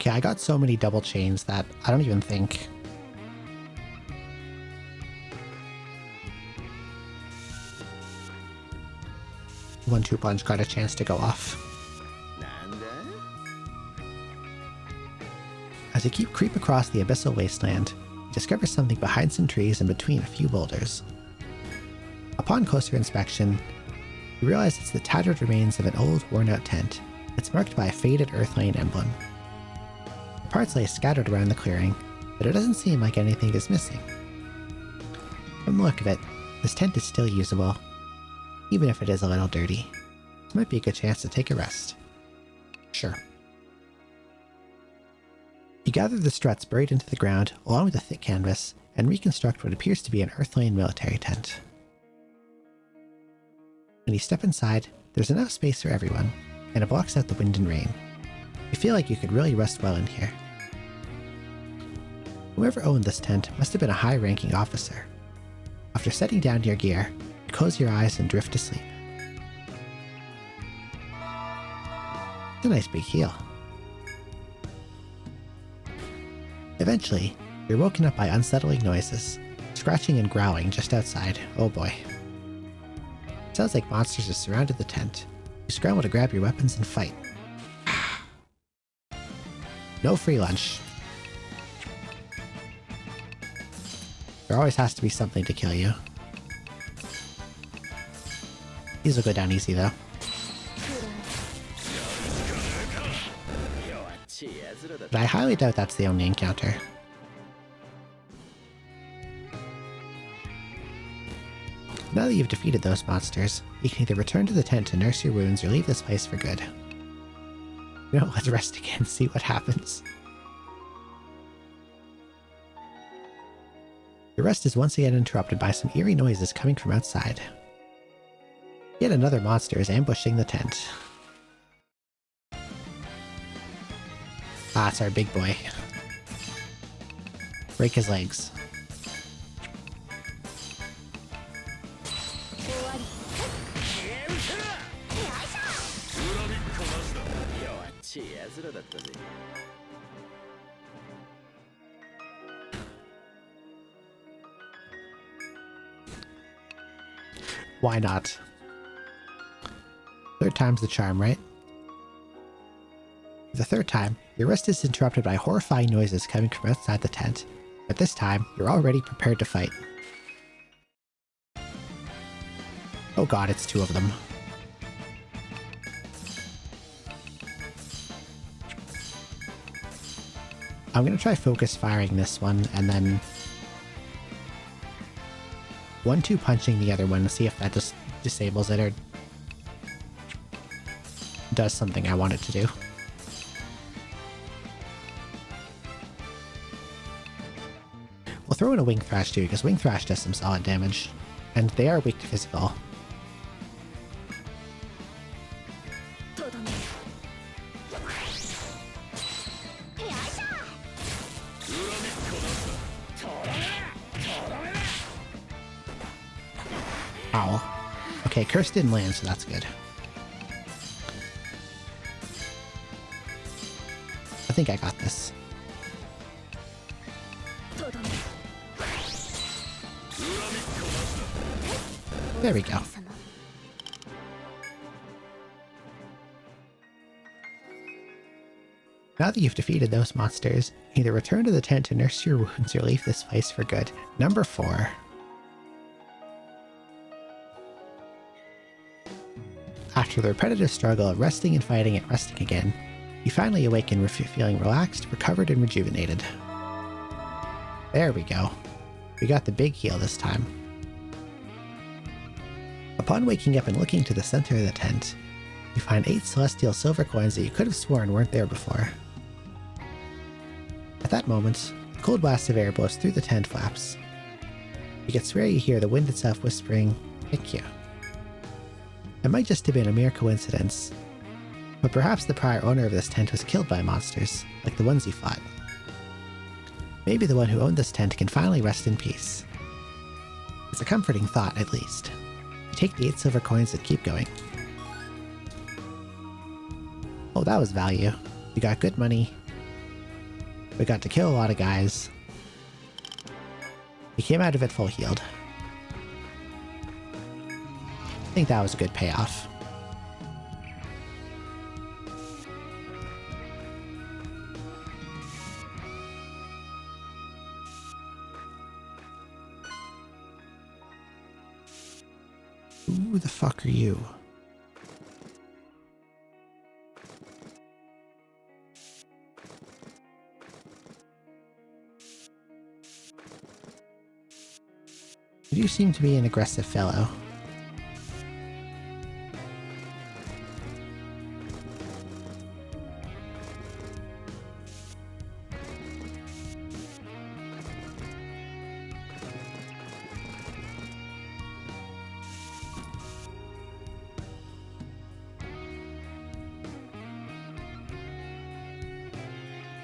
Okay, I got so many double chains that I don't even think... One-two punch got a chance to go off. As you creep across the abyssal wasteland, you discover something behind some trees and between a few boulders. Upon closer inspection, you realize it's the tattered remains of an old, worn-out tent. It's marked by a faded Earthlane emblem. The parts lay scattered around the clearing, but it doesn't seem like anything is missing. From the look of it, this tent is still usable, even if it is a little dirty. This might be a good chance to take a rest. Sure. You gather the struts buried into the ground, along with the thick canvas, and reconstruct what appears to be an Earthlane military tent. When you step inside, there's enough space for everyone, and it blocks out the wind and rain. You feel like you could really rest well in here. Whoever owned this tent must have been a high-ranking officer. After setting down your gear, you close your eyes and drift to sleep. It's a nice big heal. Eventually, you're woken up by unsettling noises, scratching and growling just outside. Oh boy. It sounds like monsters have surrounded the tent. You scramble to grab your weapons and fight. No free lunch. There always has to be something to kill you. These will go down easy though. But I highly doubt that's the only encounter. Now that you've defeated those monsters, you can either return to the tent to nurse your wounds or leave this place for good. You know, let's rest again and see what happens. Your rest is once again interrupted by some eerie noises coming from outside. Yet another monster is ambushing the tent. Ah, it's our big boy. Break his legs. Why not? Third time's the charm, right? For the third time, your rest is interrupted by horrifying noises coming from outside the tent, but this time, you're already prepared to fight. Oh god, it's two of them. I'm gonna try focus firing this one, and then 1-2 punching the other one to see if that just disables it or does something I want it to do. We'll throw in a Wing Thrash too, because Wing Thrash does some solid damage, and they are weak to physical. Ow. Okay, Curse didn't land, so that's good. I think I got this. There we go. Now that you've defeated those monsters, either return to the tent to nurse your wounds or leave this place for good. Number 4. After the repetitive struggle of resting and fighting and resting again, you finally awaken feeling relaxed, recovered, and rejuvenated. There we go. We got the big heal this time. Upon waking up and looking to the center of the tent, you find 8 celestial silver coins that you could have sworn weren't there before. At that moment, a cold blast of air blows through the tent flaps. You can swear you hear the wind itself whispering, "Thank you." It might just have been a mere coincidence, but perhaps the prior owner of this tent was killed by monsters, like the ones he fought. Maybe the one who owned this tent can finally rest in peace. It's a comforting thought, at least. You take the 8 silver coins and keep going. Oh, that was value. You got good money, We got to kill a lot of guys. We came out of it full healed. I think that was a good payoff. Who the fuck are you? You do seem to be an aggressive fellow.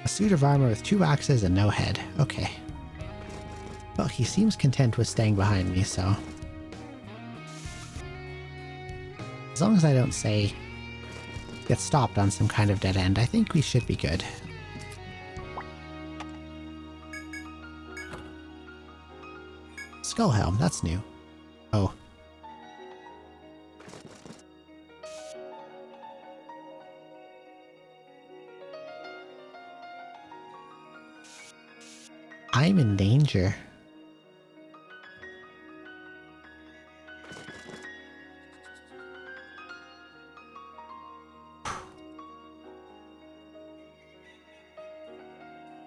A suit of armor with 2 axes and no head. Okay. Well, he seems content with staying behind me, so... As long as I don't, say, get stopped on some kind of dead end, I think we should be good. Skull helm, that's new. Oh. I'm in danger.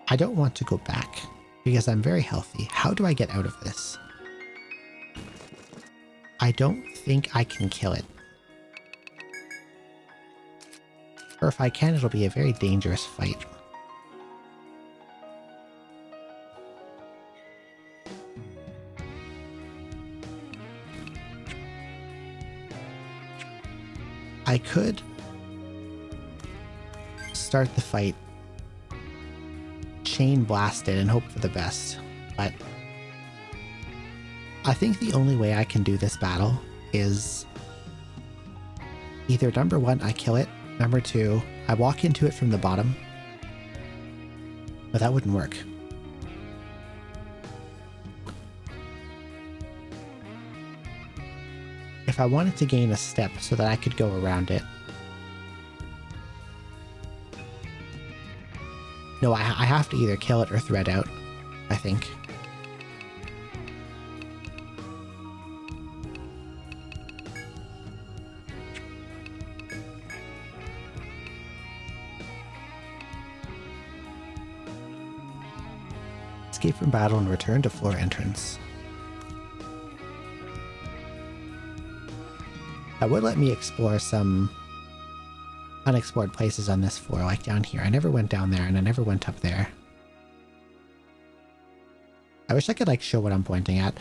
I don't want to go back because I'm very healthy. How do I get out of this? I don't think I can kill it. Or if I can, it'll be a very dangerous fight. I could start the fight, chain blast it, and hope for the best, but I think the only way I can do this battle is either number 1, I kill it, number 2, I walk into it from the bottom, but that wouldn't work. If I wanted to gain a step so that I could go around it. No, I have to either kill it or thread out, I think. Escape from battle and return to floor entrance. That would let me explore some unexplored places on this floor, like down here. I never went down there, and I never went up there. I wish I could, like, show what I'm pointing at.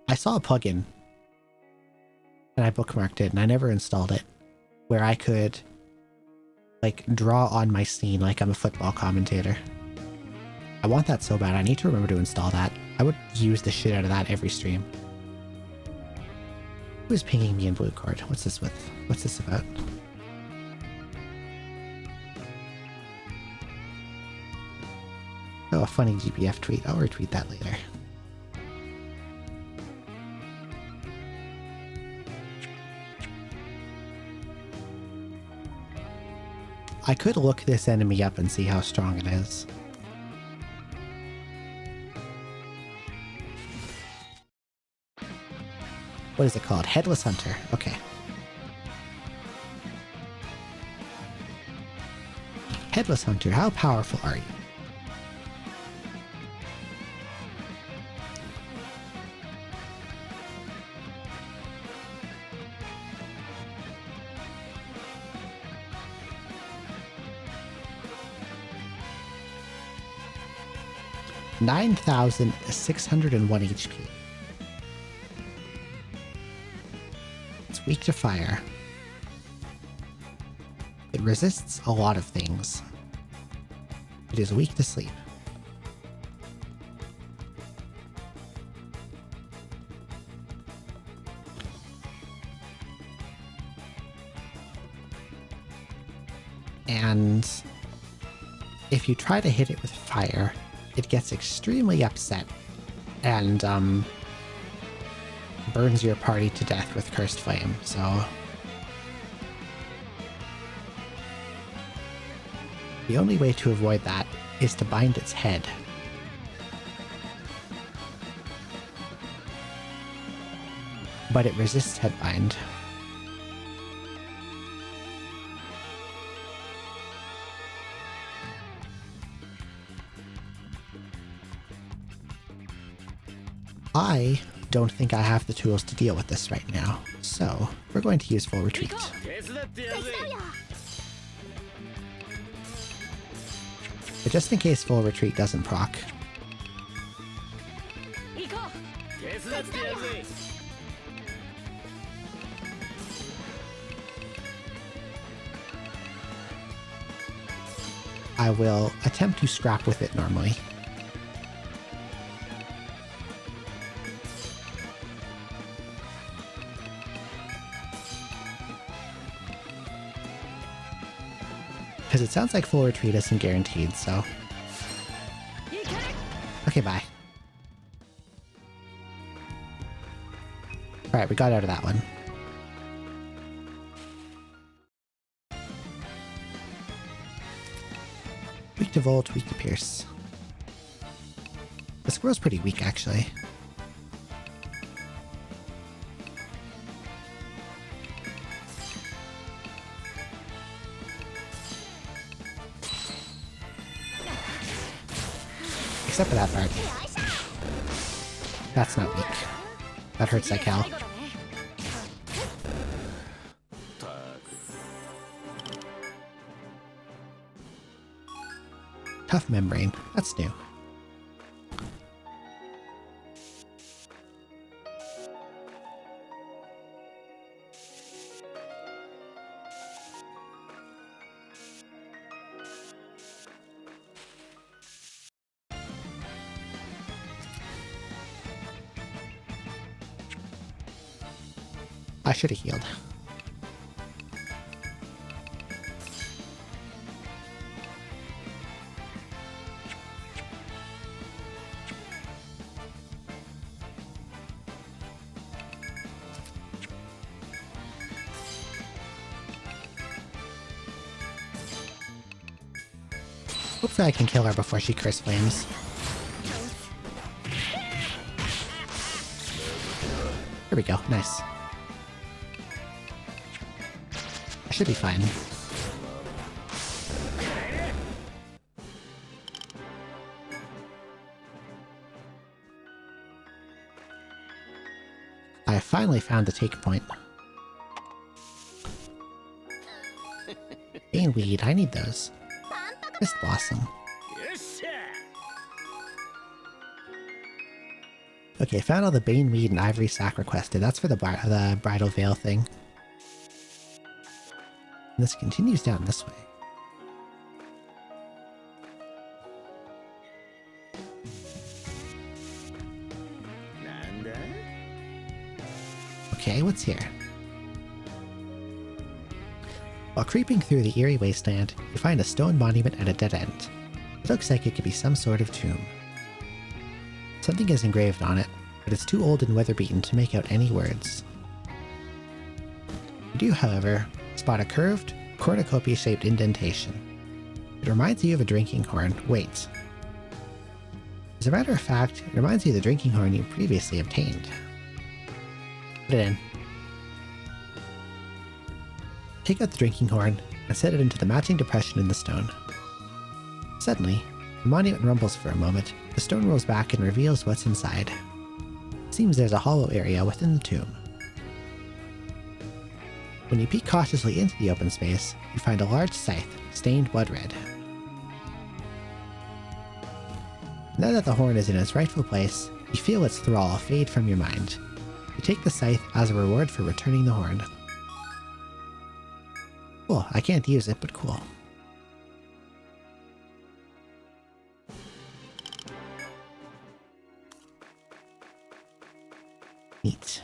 I saw a plugin, and I bookmarked it, and I never installed it, where I could, like, draw on my scene like I'm a football commentator. I want that so bad. I need to remember to install that. I would use the shit out of that every stream. Who's pinging me in blue card? What's this with? What's this about? Oh, a funny GBF tweet. I'll retweet that later. I could look this enemy up and see how strong it is. What is it called? Headless Hunter. Okay. Headless Hunter, how powerful are you? (9,601 HP). It's weak to fire. It resists a lot of things. It is weak to sleep. And if you try to hit it with fire, it gets extremely upset and burns your party to death with Cursed Flame, so the only way to avoid that is to bind its head. But it resists headbind. I don't think I have the tools to deal with this right now, so we're going to use Full Retreat. But just in case Full Retreat doesn't proc, I will attempt to scrap with it normally. Because it sounds like Full Retreat isn't guaranteed, so... Okay, bye. Alright, we got out of that one. Weak to Volt, weak to Pierce. The squirrel's pretty weak, actually. Except for that part. That's not weak. That hurts like hell. Tough membrane. That's new. I should have healed. Hopefully I can kill her before she Curse Flames. Here we go, nice. I should be fine. I finally found the take point. Baneweed, I need those. Mist Blossom. Okay, found all the Baneweed and Ivory Sack requested. That's for the Bridal Veil thing. And this continues down this way. Okay, what's here? While creeping through the eerie wasteland, you find a stone monument at a dead end. It looks like it could be some sort of tomb. Something is engraved on it, but it's too old and weather-beaten to make out any words. You do, however, spot a curved, cornucopia-shaped indentation. It reminds you of a drinking horn. Wait. As a matter of fact, it reminds you of the drinking horn you previously obtained. Put it in. Take out the drinking horn and set it into the matching depression in the stone. Suddenly, the monument rumbles for a moment. The stone rolls back and reveals what's inside. It seems there's a hollow area within the tomb. When you peek cautiously into the open space, you find a large scythe, stained blood red. Now that the horn is in its rightful place, you feel its thrall fade from your mind. You take the scythe as a reward for returning the horn. Cool, I can't use it, but cool. Neat.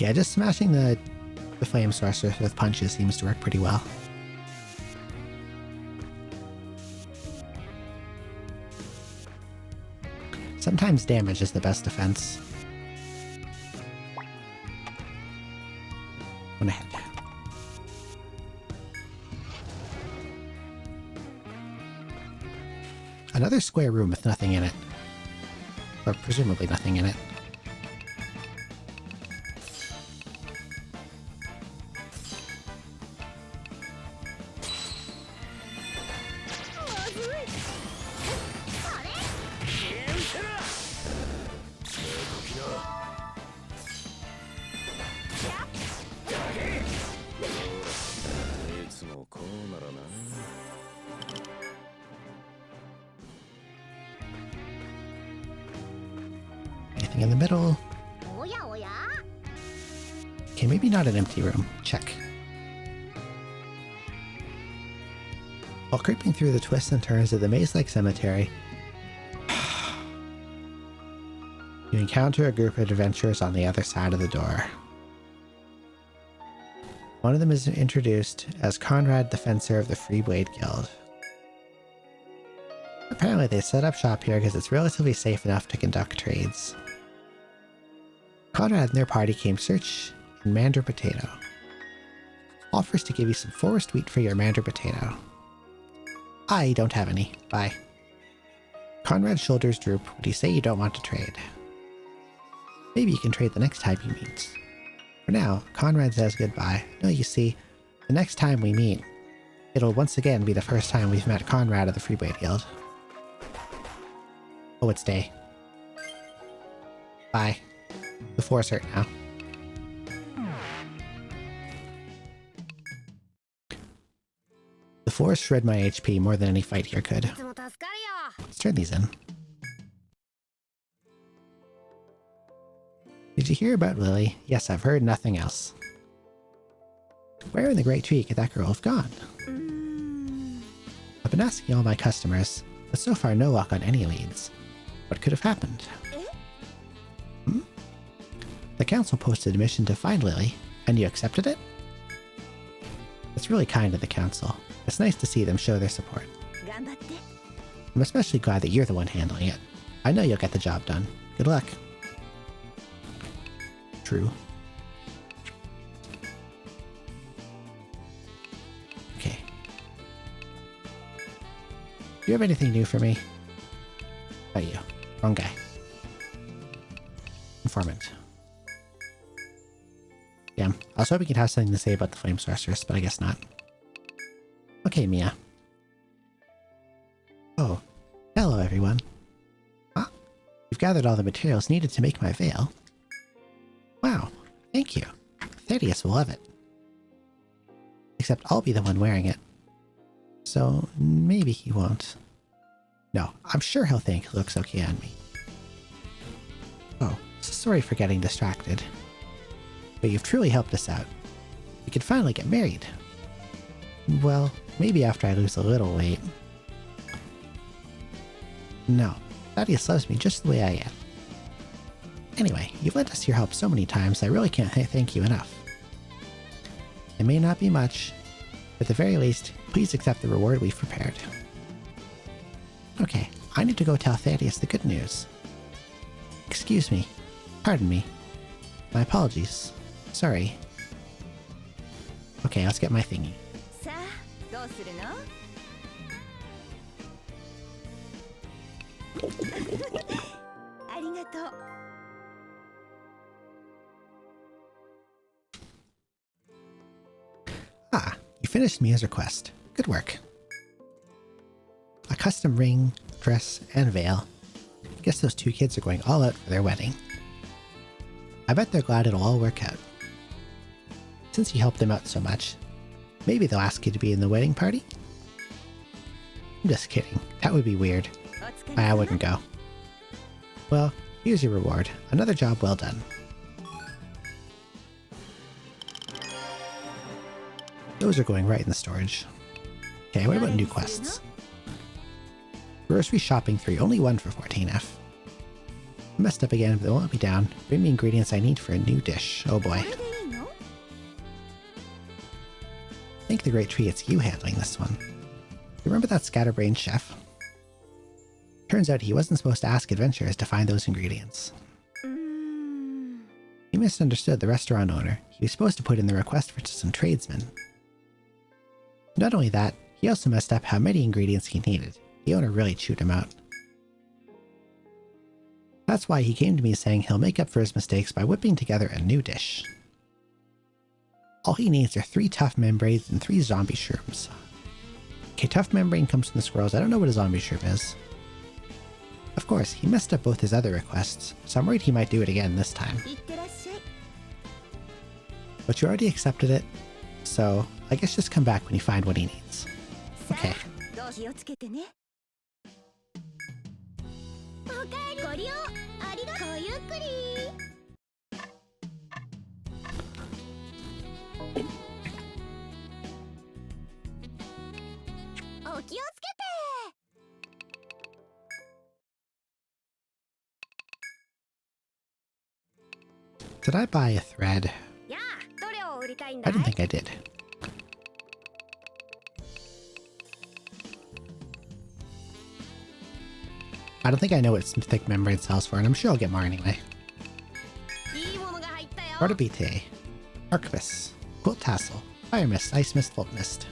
Yeah, just smashing the flame sorceress with punches seems to work pretty well. Sometimes damage is the best defense. Went ahead. Another square room with nothing in it. Or presumably nothing in it. Anything in the middle? Okay, maybe not an empty room. Check. While creeping through the twists and turns of the maze-like cemetery, you encounter a group of adventurers on the other side of the door. One of them is introduced as Conrad, the Fencer of the Free Blade Guild. Apparently they set up shop here because it's relatively safe enough to conduct trades. Conrad and their party came search in Mander Potato. Offers to give you some forest wheat for your Mander Potato. I don't have any. Bye. Conrad's shoulders droop when you say you don't want to trade. Maybe you can trade the next time you meet. For now, Conrad says goodbye. No, you see, the next time we meet, it'll once again be the first time we've met Conrad of the Freeblade Guild. Oh, it's day. Bye. The floor's hurt now. The floors shred my HP more than any fight here could. Let's turn these in. Did you hear about Lily? Yes, I've heard nothing else. Where in the Great Tree could that girl have gone? I've been asking all my customers, but so far no luck on any leads. What could have happened? The council posted a mission to find Lily, and you accepted it? It's really kind of the council. It's nice to see them show their support. I'm especially glad that you're the one handling it. I know you'll get the job done. Good luck. True. Okay. Do you have anything new for me? Oh, you. Wrong guy. Informant. Yeah, I was hoping you'd have something to say about the Flame Sorceress, but I guess not. Okay, Mia. Oh, hello everyone. Ah, you've gathered all the materials needed to make my veil. Wow, thank you. Thaddeus will love it. Except I'll be the one wearing it. So maybe he won't. No, I'm sure he'll think it looks okay on me. Oh, sorry for getting distracted. But you've truly helped us out. We can finally get married. Well, maybe after I lose a little weight. No, Thaddeus loves me just the way I am. Anyway, you've lent us your help so many times I really can't thank you enough. It may not be much, but at the very least, please accept the reward we've prepared. Okay, I need to go tell Thaddeus the good news. Excuse me. Pardon me. My apologies. Sorry. Okay, let's get my thingy. Ah, you finished Mia's request. Good work. A custom ring, dress, and veil. Guess those two kids are going all out for their wedding. I bet they're glad it'll all work out. Since you helped them out so much, maybe they'll ask you to be in the wedding party? I'm just kidding. That would be weird. I wouldn't go. Well, here's your reward. Another job well done. Those are going right in the storage. Okay, what about new quests? Grocery shopping 3, only 1 for 14F. I messed up again, but they won't let me down. Bring me ingredients I need for a new dish. Oh boy. I think the great tree, it's you handling this one. You remember that scatterbrained chef? Turns out he wasn't supposed to ask adventurers to find those ingredients. He misunderstood the restaurant owner. He was supposed to put in the request for some tradesmen. Not only that, he also messed up how many ingredients he needed. The owner really chewed him out. That's why he came to me saying he'll make up for his mistakes by whipping together a new dish. All he needs are 3 tough membranes and 3 zombie shrooms. Okay, tough membrane comes from the squirrels. I don't know what a zombie shroom is. Of course, he messed up both his other requests, so I'm worried he might do it again this time. But you already accepted it, so I guess just come back when you find what he needs. Okay. Did I buy a thread? I don't think I did. I don't think I know what some thick membrane sells for, and I'm sure I'll get more anyway. Rotobite, Arquebus, Quilt Tassel, Fire Mist, Ice Mist, Volt Mist.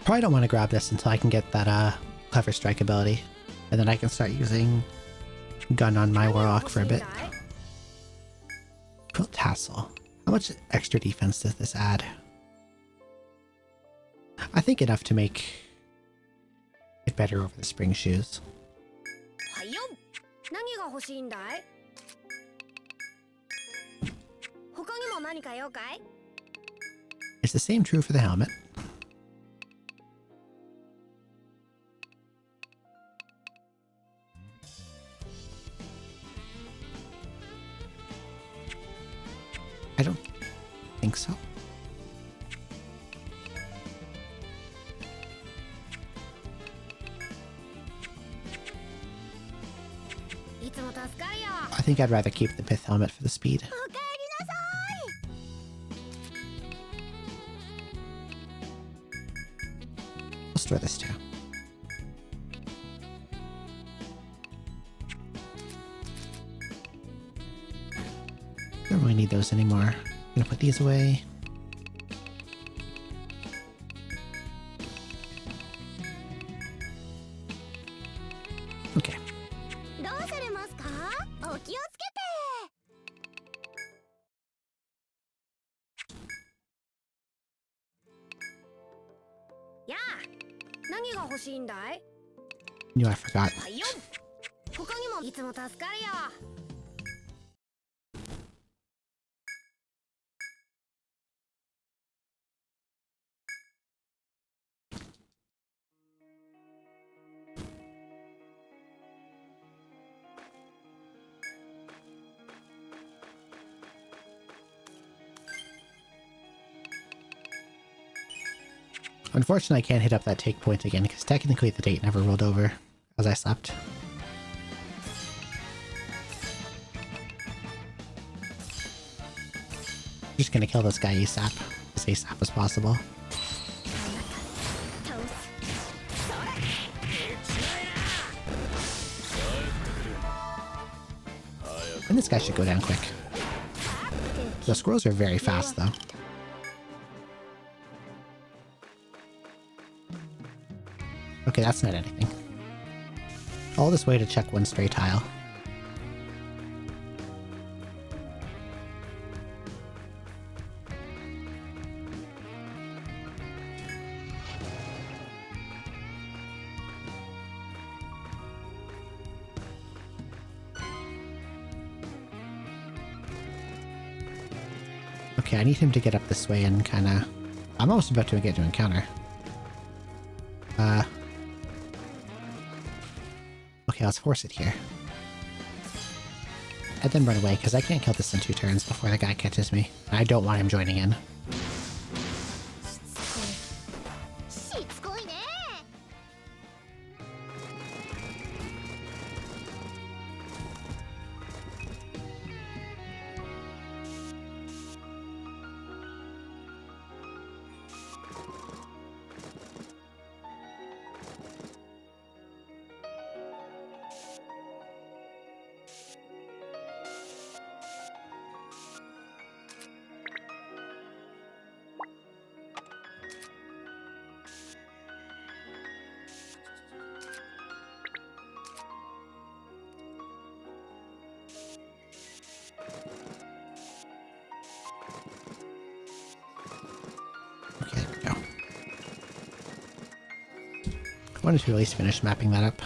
Probably don't want to grab this until I can get that Clever Strike ability, and then I can start using Gun on my Warlock for a bit. Quilt Tassel. How much extra defense does this add? I think enough to make it better over the spring shoes. Is the same true for the helmet? I don't think so. I think I'd rather keep the pith helmet for the speed. I'll store this too. Don't really need those anymore. I'm gonna put these away. Okay. Knew I forgot. Unfortunately, I can't hit up that take point again, because technically the date never rolled over as I slept. I'm just gonna kill this guy ASAP, as ASAP as possible. And this guy should go down quick. The squirrels are very fast, though. Okay, that's not anything. All this way to check one stray tile. Okay, I need him to get up this way and kinda... I'm almost about to get to encounter. Okay, let's force it here. And then run away, because I can't kill this in 2 turns before the guy catches me. I don't want him joining in. しつこいね。 Okay, there we go. I wanted to at least finish mapping that up.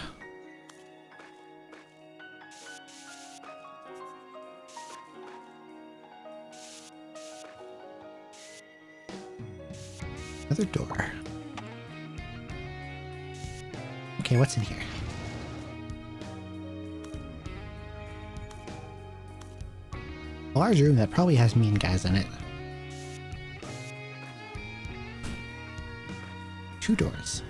Another door. Okay, what's in here? A large room that probably has mean guys in it. 2 doors.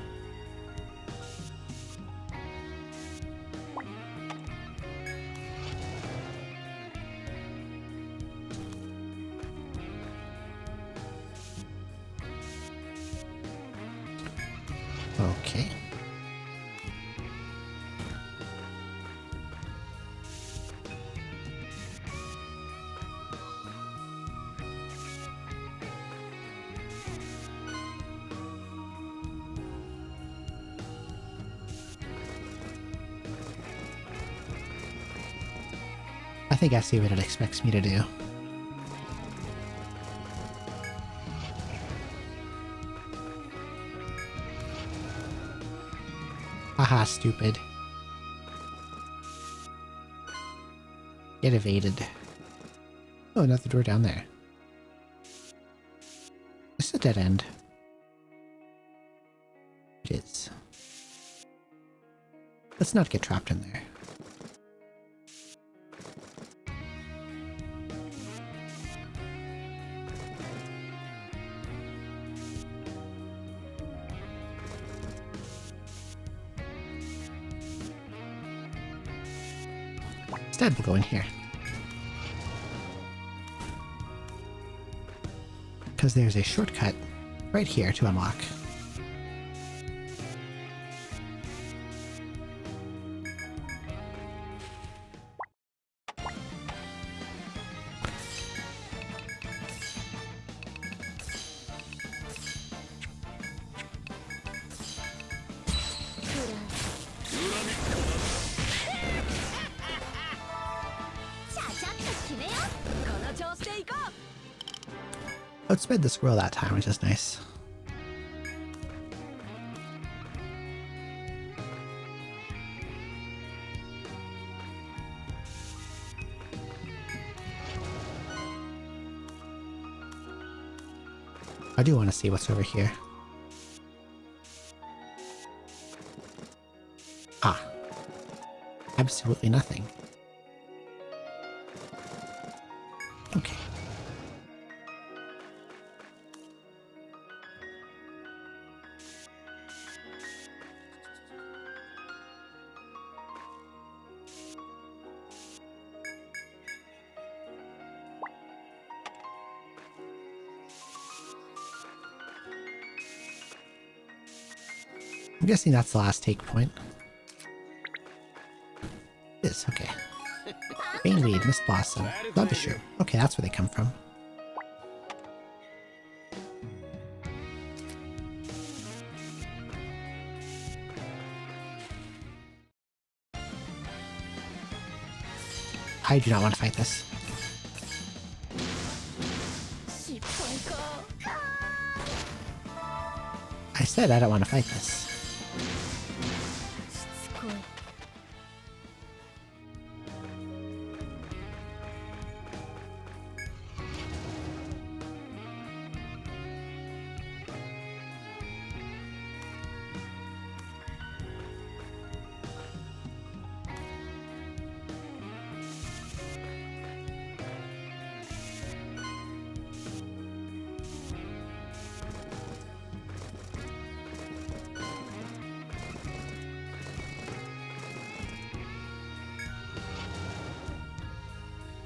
Okay. I think I see what it expects me to do. Haha, stupid. Get evaded. Oh, another door down there. This is a dead end. It is. Let's not get trapped in there. Instead, we'll go in here. Because there's a shortcut right here to unlock. Outsped the squirrel that time, which is nice. I do want to see what's over here. Ah. Absolutely nothing. Okay. I'm guessing that's the last take point. It is, okay. Baneweed, Mist Blossom, Lubisher. Okay, that's where they come from. I do not want to fight this. I said I don't want to fight this.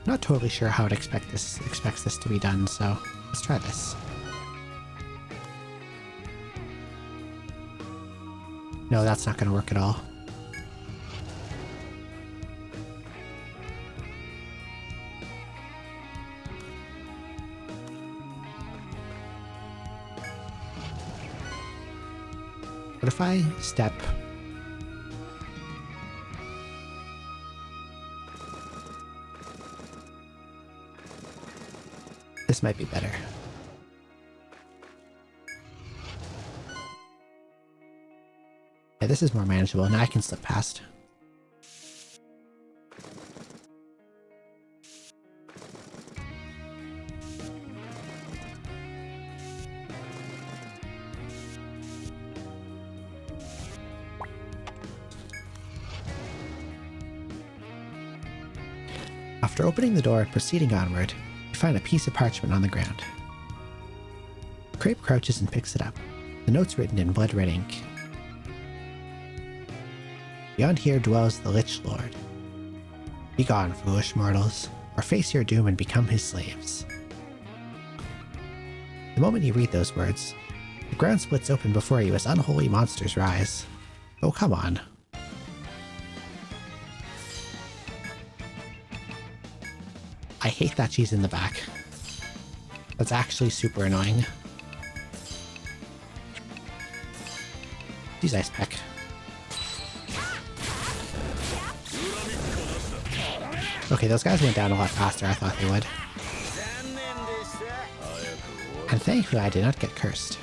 Not totally sure how it expects this to be done, so let's try this. No, that's not going to work at all. What if I step... This might be better. Yeah, this is more manageable. Now I can slip past. After opening the door and proceeding onward, you find a piece of parchment on the ground. Crepe crouches and picks it up. The note's written in blood-red ink. Beyond here dwells the Lich Lord. Begone, foolish mortals, or face your doom and become his slaves. The moment you read those words, the ground splits open before you as unholy monsters rise. Oh, come on. I hate that she's in the back. That's actually super annoying. She's Ice Peck. Okay, those guys went down a lot faster than I thought they would. And thankfully I did not get cursed.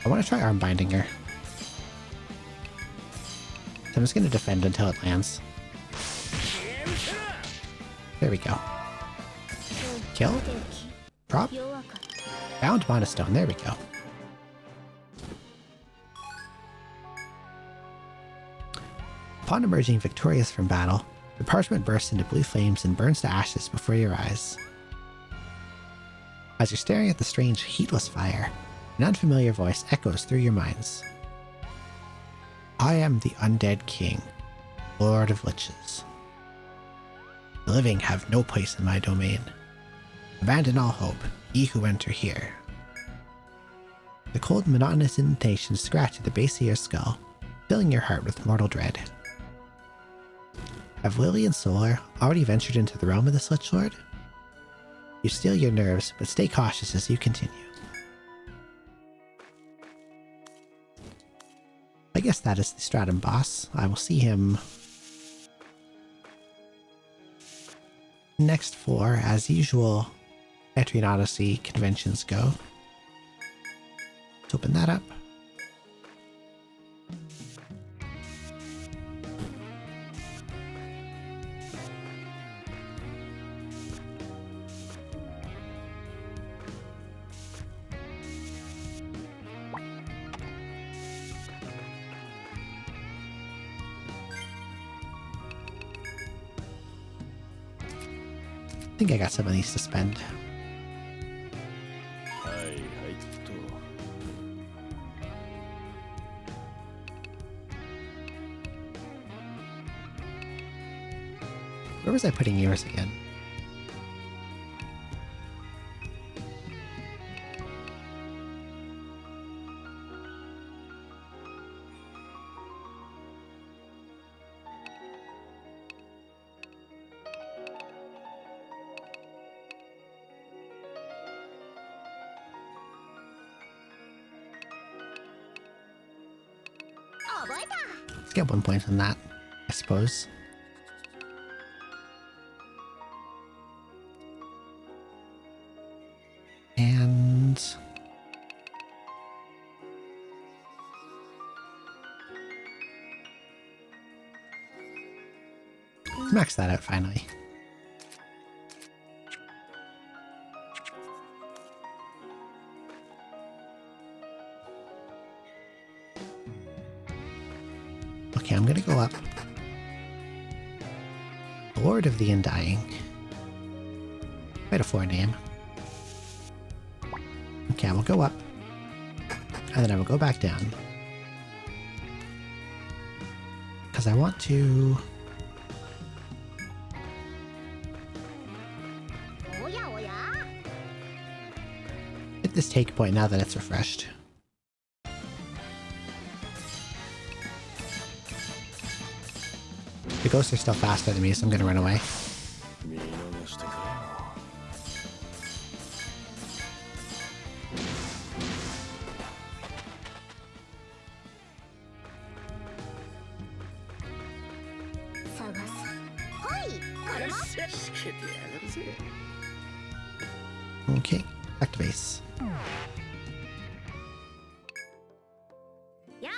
I want to try arm binding her. So I'm just going to defend until it lands. There we go. Kill? Prop? Bound Monostone, there we go. Upon emerging victorious from battle, the parchment bursts into blue flames and burns to ashes before your eyes. As you're staring at the strange, heatless fire, an unfamiliar voice echoes through your minds. I am the Undead King, Lord of Liches. The living have no place in my domain. Abandon all hope, ye who enter here. The cold, monotonous indentation scratch at the base of your skull, filling your heart with mortal dread. Have Lily and Solar already ventured into the realm of the Lich Lord? You steel your nerves, but stay cautious as you continue. I guess that is the Stratum boss. I will see him next floor, as usual. Etrian Odyssey conventions go. Let's open that up. I think I got some of these to spend. Where was I putting yours again? Let's get 1 point on that, I suppose. And let's max that out finally. Okay, I'm gonna go up. Lord of the Undying. Quite a forename. Okay, I will go up. And then I will go back down. Because I want to get this take point now that it's refreshed. The ghosts are still faster than me, so I'm gonna run away. Okay, back to base. Yeah.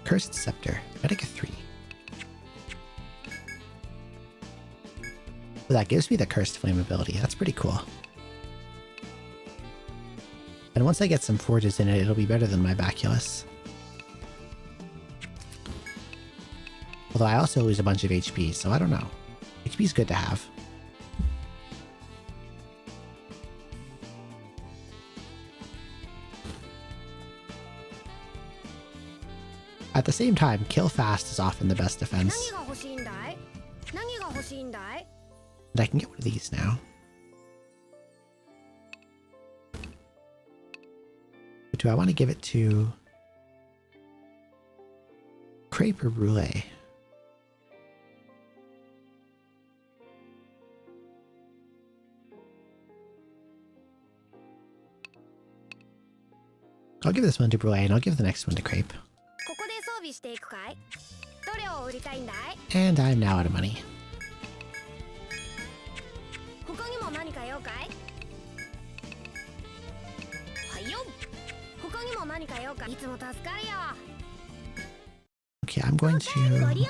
Cursed Scepter, Medica 3. Well, that gives me the Cursed Flame ability. That's pretty cool. And once I get some forges in it, it'll be better than my Baculus. Although I also lose a bunch of HP, so I don't know. HP's good to have. At the same time, kill fast is often the best defense. And I can get one of these now. But do I want to give it to Crepe or Brulee? I'll give this one to Brulee and I'll give the next one to Crepe. And I'm now out of money. Okay, I'm going to...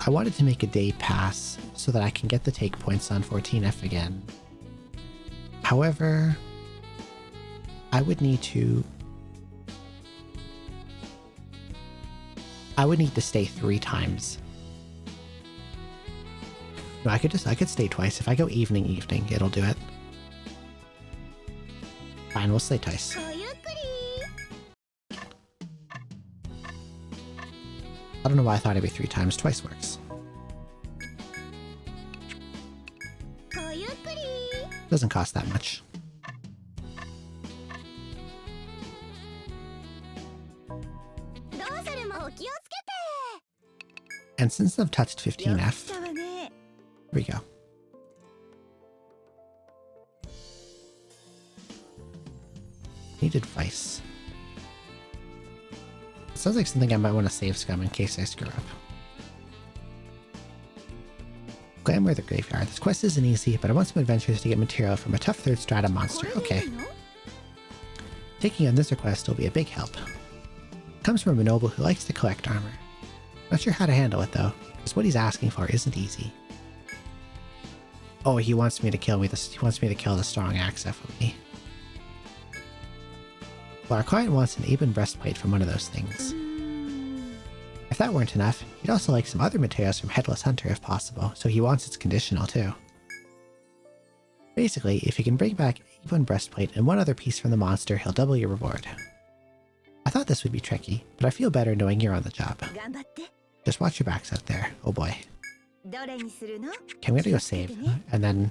I wanted to make a day pass so that I can get the take points on 14F again. However, I would need to stay 3 times. No, I could stay twice. If I go evening, it'll do it. Fine, we'll stay twice. I don't know why I thought it'd be 3 times. Twice works. Doesn't cost that much. And since I've touched 15F, here we go. Need advice. Sounds like something I might want to save scum in case I screw up. Glamour the Graveyard. This quest isn't easy, but I want some adventures to get material from a tough 3rd strata monster. Okay. Taking on this request will be a big help. It comes from a noble who likes to collect armor. Not sure how to handle it though, because what he's asking for isn't easy. Oh, he wants me to kill the strong axe FOE. Well, our client wants an Aben breastplate from one of those things. If that weren't enough, he'd also like some other materials from Headless Hunter if possible, so he wants its conditional too. Basically, if you can bring back Aben breastplate and one other piece from the monster, he'll double your reward. I thought this would be tricky, but I feel better knowing you're on the job. Just watch your backs out there. Oh boy. Okay, I'm gonna go save, and then...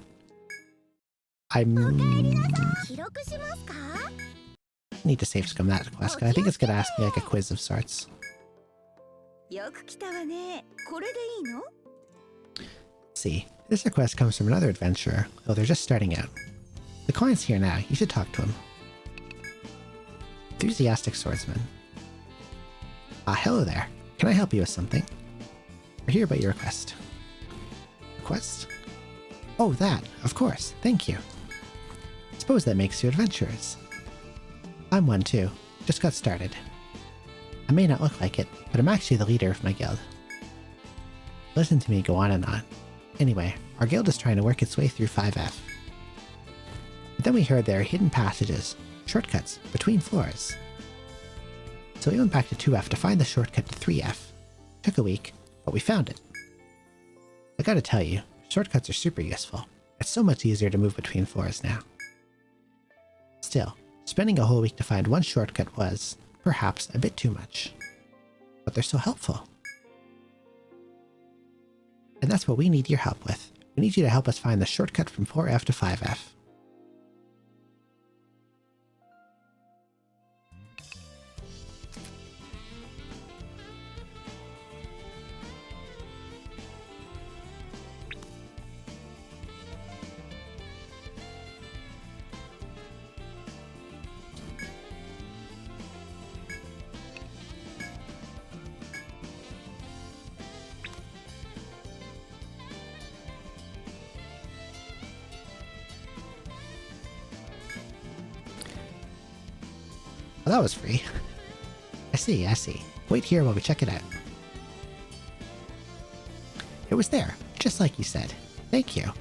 I need to save scum that quest, because I think it's gonna ask me like a quiz of sorts. Let's see, this request comes from another adventurer, though they're just starting out. The client's here now, you should talk to him. Enthusiastic swordsman. Hello there. Can I help you with something? We're here about your request. Request? Oh, that, of course, thank you. Suppose that makes you adventurers. I'm one too, just got started. I may not look like it, but I'm actually the leader of my guild. Listen to me go on and on. Anyway, our guild is trying to work its way through 5F. But then we heard there are hidden passages, shortcuts, between floors. So we went back to 2F to find the shortcut to 3F. Took a week, but we found it. I gotta tell you, shortcuts are super useful. It's so much easier to move between floors now. Still, spending a whole week to find one shortcut was, perhaps, a bit too much. But they're so helpful. And that's what we need your help with. We need you to help us find the shortcut from 4F to 5F. Well, that was free. I see, I see. Wait here while we check it out. It was there, just like you said. Thank you.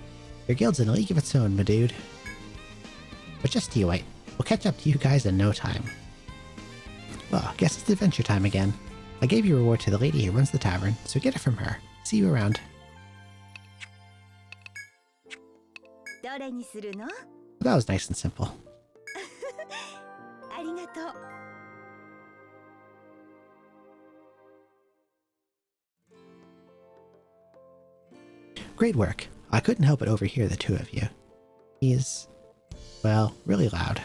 Your guild's in a league of its own, my dude. But just you wait. We'll catch up to you guys in no time. Well, guess it's adventure time again. I gave your reward to the lady who runs the tavern, so get it from her. See you around. That was nice and simple. Great work. I couldn't help but overhear the two of you. He's, well, really loud.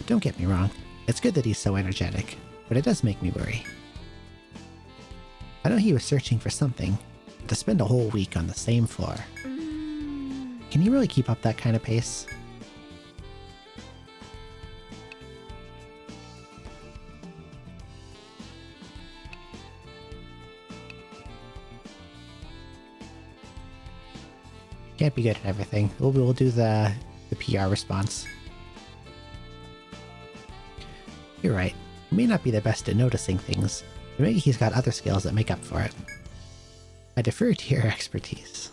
Don't get me wrong. It's good that he's so energetic, but it does make me worry. I know he was searching for something, but to spend a whole week on the same floor. Can he really keep up that kind of pace? Can't be good at everything. We'll do the PR response. You're right. He may not be the best at noticing things, but maybe he's got other skills that make up for it. I defer to your expertise.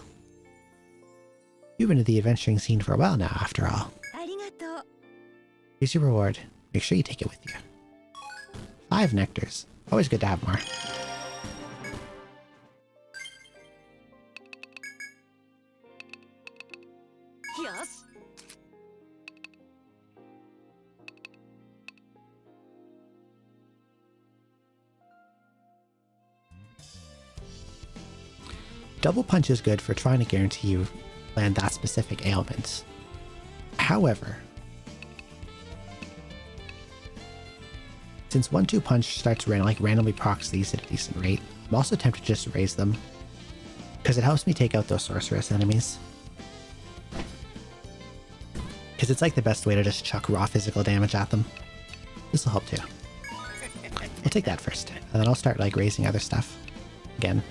You've been in the adventuring scene for a while now, after all. Here's your reward. Make sure you take it with you. 5 nectars. Always good to have more. Double punch is good for trying to guarantee you land that specific ailment. However, since 1-2 punch starts randomly procs these at a decent rate, I'm also tempted just to raise them, because it helps me take out those sorceress enemies. Because it's like the best way to just chuck raw physical damage at them. This will help too. We'll take that first, and then I'll start raising other stuff again.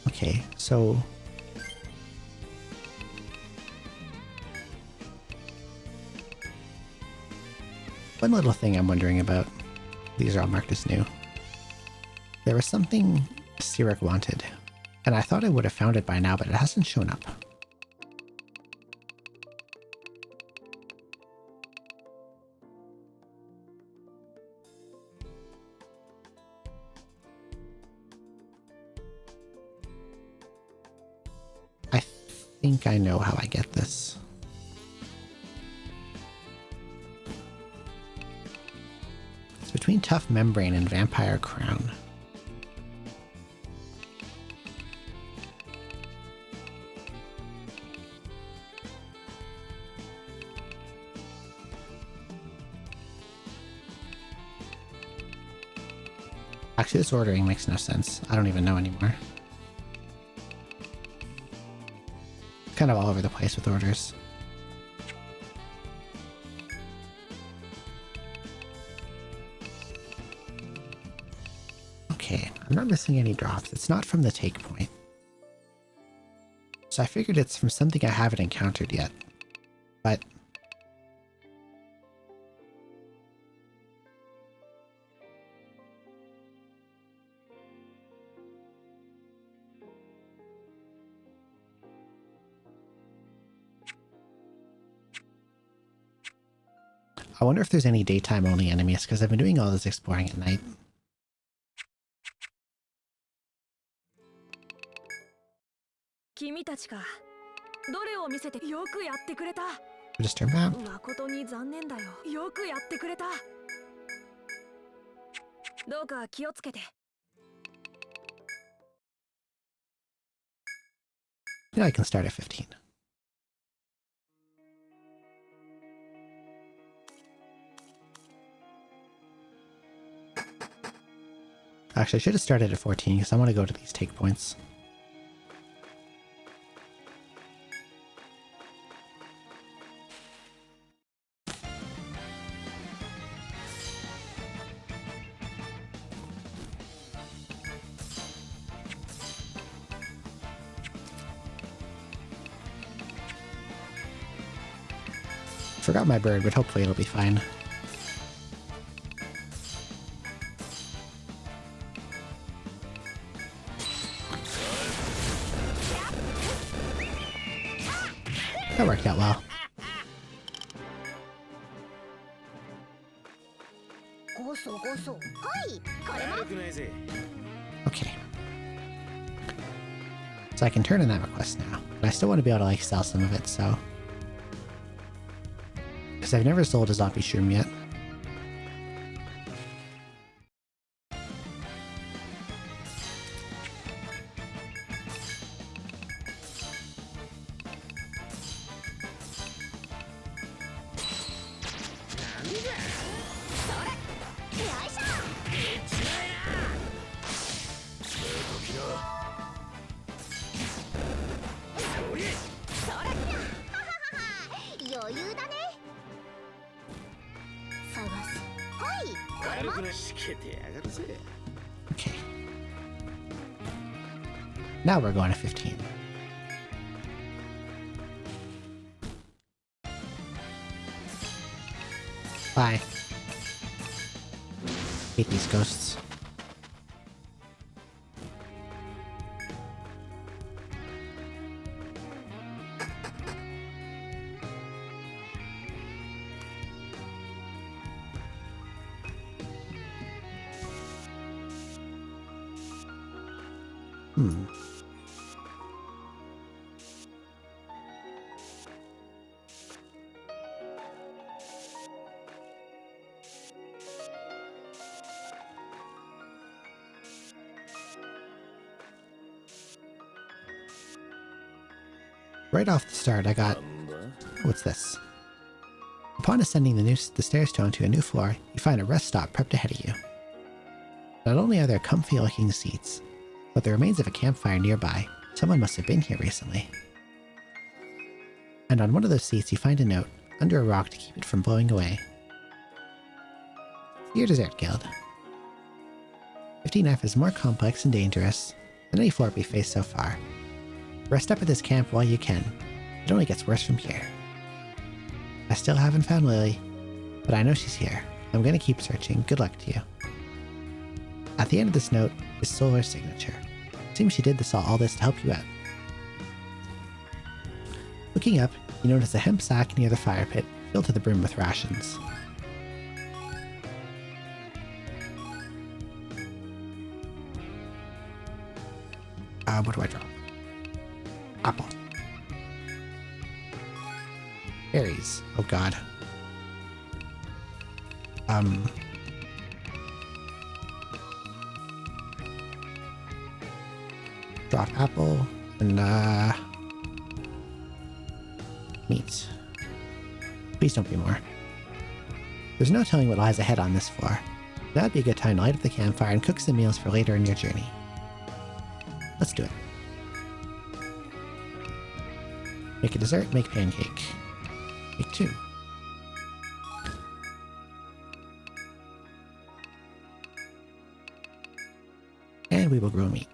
Okay, so one little thing I'm wondering about. These are all marked as new. There was something Sirik wanted, and I thought I would have found it by now, but it hasn't shown up. I think I know how I get this. It's between Tough Membrane and Vampire Crown. Actually, this ordering makes no sense. I don't even know anymore. Kind of all over the place with orders. Okay, I'm not missing any drops. It's not from the take point. So I figured it's from something I haven't encountered yet. But I wonder if there's any daytime only enemies, because I've been doing all this exploring at night. 君たちか。どれを見せてよくやってくれた。 Register map. 誠に残念だよ。よくやってくれた。どうか気をつけて。 Now I can start at 15. Actually, I should have started at 14 because I want to go to these take points. Forgot my bird, but hopefully it'll be fine. That worked out well. Okay. So I can turn in that request now, but I still want to be able to like sell some of it, so... Because I've never sold a zombie shroom yet. Okay. Now we're going to 15. Bye. Hate these ghosts. Right off the start, I got... What's this? Upon ascending the stair stone to a new floor, you find a rest stop prepped ahead of you. Not only are there comfy-looking seats, but the remains of a campfire nearby. Someone must have been here recently. And on one of those seats, you find a note under a rock to keep it from blowing away. Dear Desert Guild, 15F is more complex and dangerous than any floor we've faced so far. Rest up at this camp while you can. It only gets worse from here. I still haven't found Lily, but I know she's here. I'm gonna keep searching. Good luck to you. At the end of this note is Solar's signature. Seems she did all this to help you out. Looking up, you notice a hemp sack near the fire pit, filled to the brim with rations. What do I drop? Apple. Berries. Oh god. Drop apple and meat. Please don't be more. There's no telling what lies ahead on this floor. That'd be a good time to light up the campfire and cook some meals for later in your journey. Let's do it. Make a dessert, make pancake. Make 2. And we will grow meat.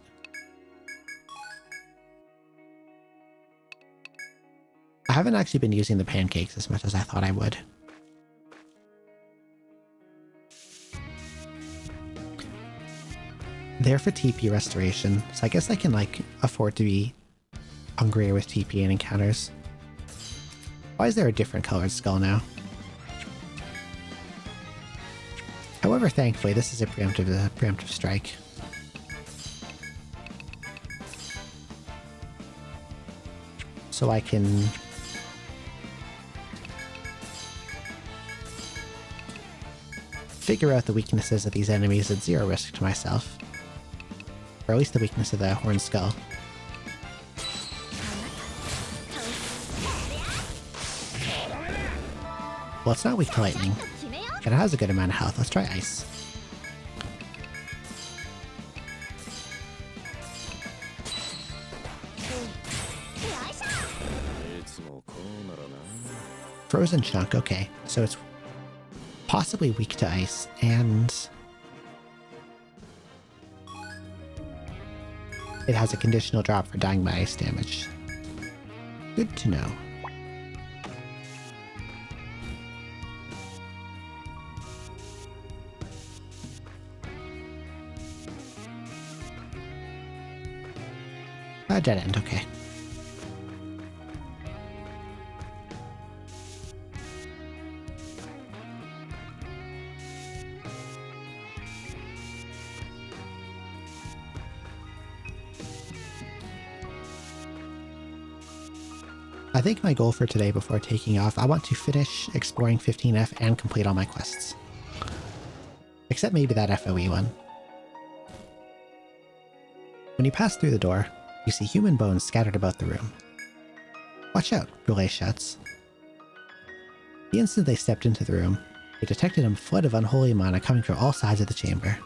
I haven't actually been using the pancakes as much as I thought I would. They're for TP restoration, so I guess I can, like, afford to be hungrier with TP and encounters. Why is there a different colored skull now? However, thankfully, this is a preemptive strike. so I can figure out the weaknesses of these enemies at zero risk to myself. Or at least the weakness of the Horned Skull. Well, it's not weak to lightning, and it has a good amount of health. Let's try ice. Frozen chunk, okay. So it's possibly weak to ice, and it has a conditional drop for dying by ice damage. Good to know. A dead end, okay. I think my goal for today before taking off, I want to finish exploring 15F and complete all my quests. Except maybe that FOE one. When you pass through the door, you see human bones scattered about the room. Watch out, Goulet shouts. The instant they stepped into the room, they detected a flood of unholy mana coming from all sides of the chamber.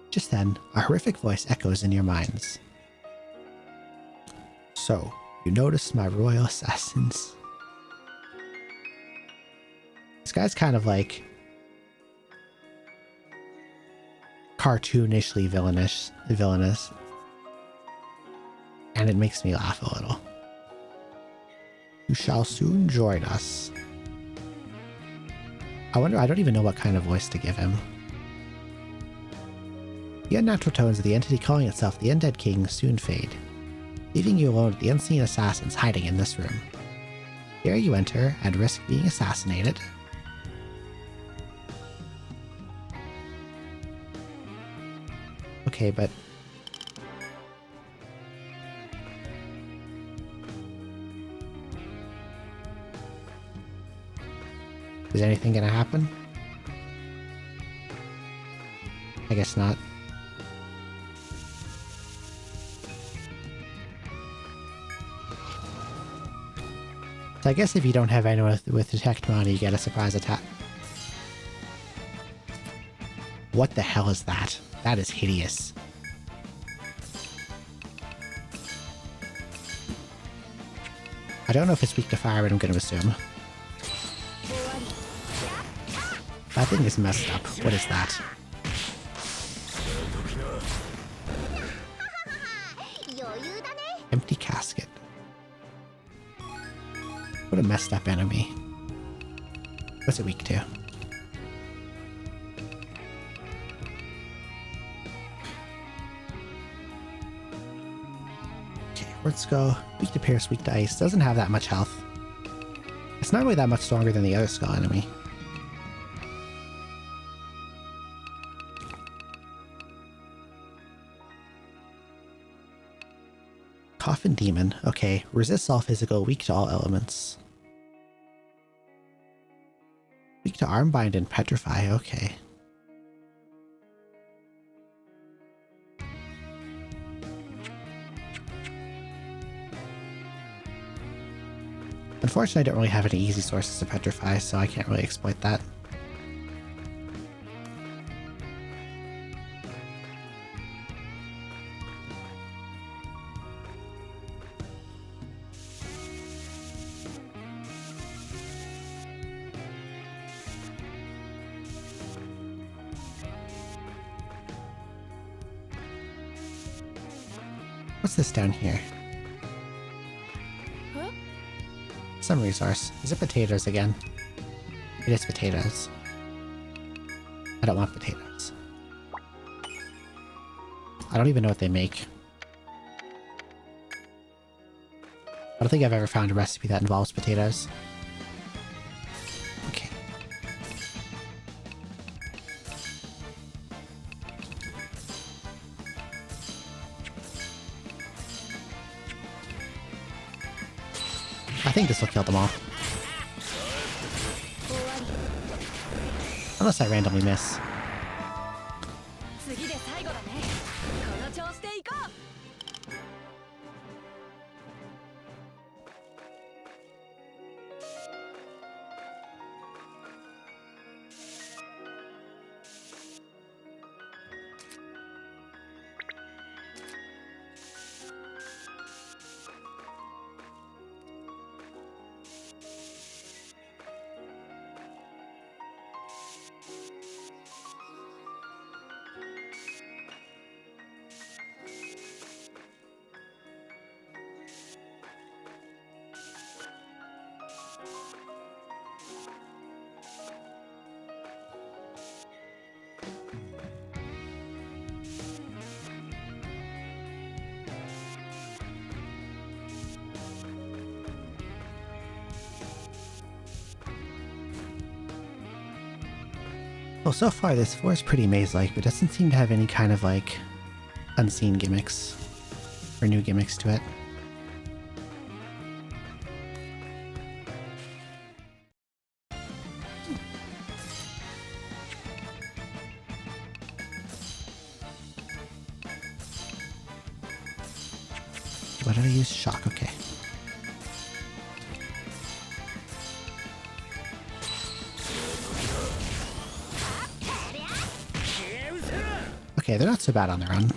Just then, a horrific voice echoes in your minds. So, you noticed my royal assassins. This guy's kind of like cartoonishly villainous, and it makes me laugh a little. You shall soon join us. I don't even know what kind of voice to give him. The unnatural tones of the entity calling itself the Undead King soon fade, leaving you alone with the unseen assassins hiding in this room. Here you enter and risk being assassinated. Okay, but is anything gonna happen? I guess not. So I guess if you don't have anyone with detect mana, you get a surprise attack. What the hell is that? That is hideous. I don't know if it's weak to fire, but I'm going to assume. That thing is messed up. What is that? Empty casket. What a messed up enemy. What's it weak to? Okay, let's go. Weak to pierce, weak to ice. Doesn't have that much health. It's not really that much stronger than the other skull enemy. Coffin Demon. Okay, resists all physical, weak to all elements. Weak to Armbind and Petrify, okay. Unfortunately, I don't really have any easy sources to Petrify, so I can't really exploit that. What's this down here? Huh? Some resource. Is it potatoes again? It is potatoes. I don't want potatoes. I don't even know what they make. I don't think I've ever found a recipe that involves potatoes. Okay. I think this will kill them all. Unless I randomly miss. 次で最後だね。この調子でいこう。Well, so far this floor is pretty maze-like, but doesn't seem to have any kind of, like, unseen gimmicks. Or new gimmicks to it. What did I use? Shock, okay. Okay, they're not so bad on their own.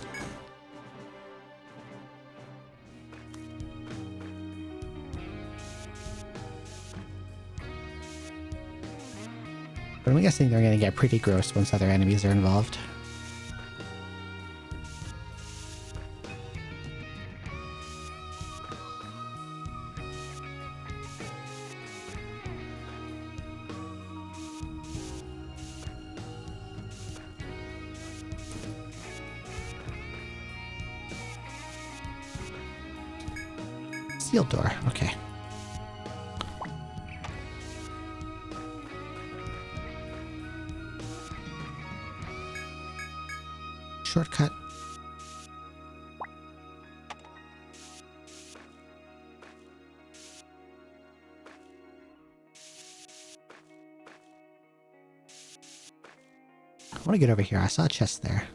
But I'm guessing they're going to get pretty gross once other enemies are involved. Sealed door, okay. Shortcut. I want to get over here. I saw a chest there.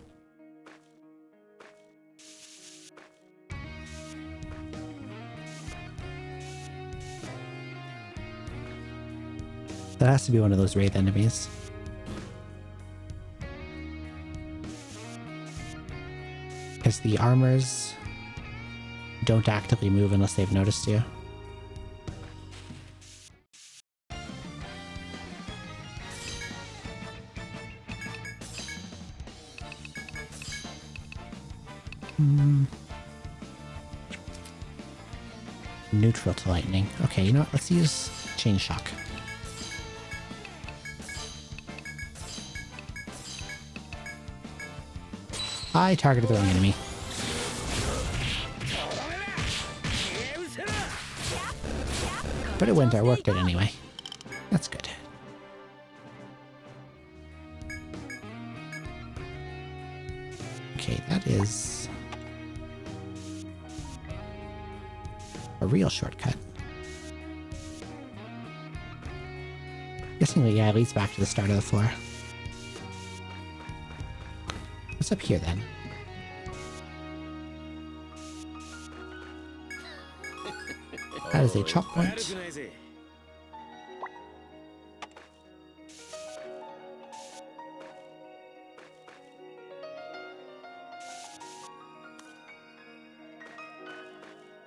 That has to be one of those wraith enemies. Because the armors don't actively move unless they've noticed you. Neutral to lightning. Okay, you know what? Let's use Chain Shock. I targeted the wrong enemy. But it worked it anyway. That's good. Okay, that is a real shortcut. Guessing, yeah, it leads back to the start of the floor. What's up here then? That is a chop point.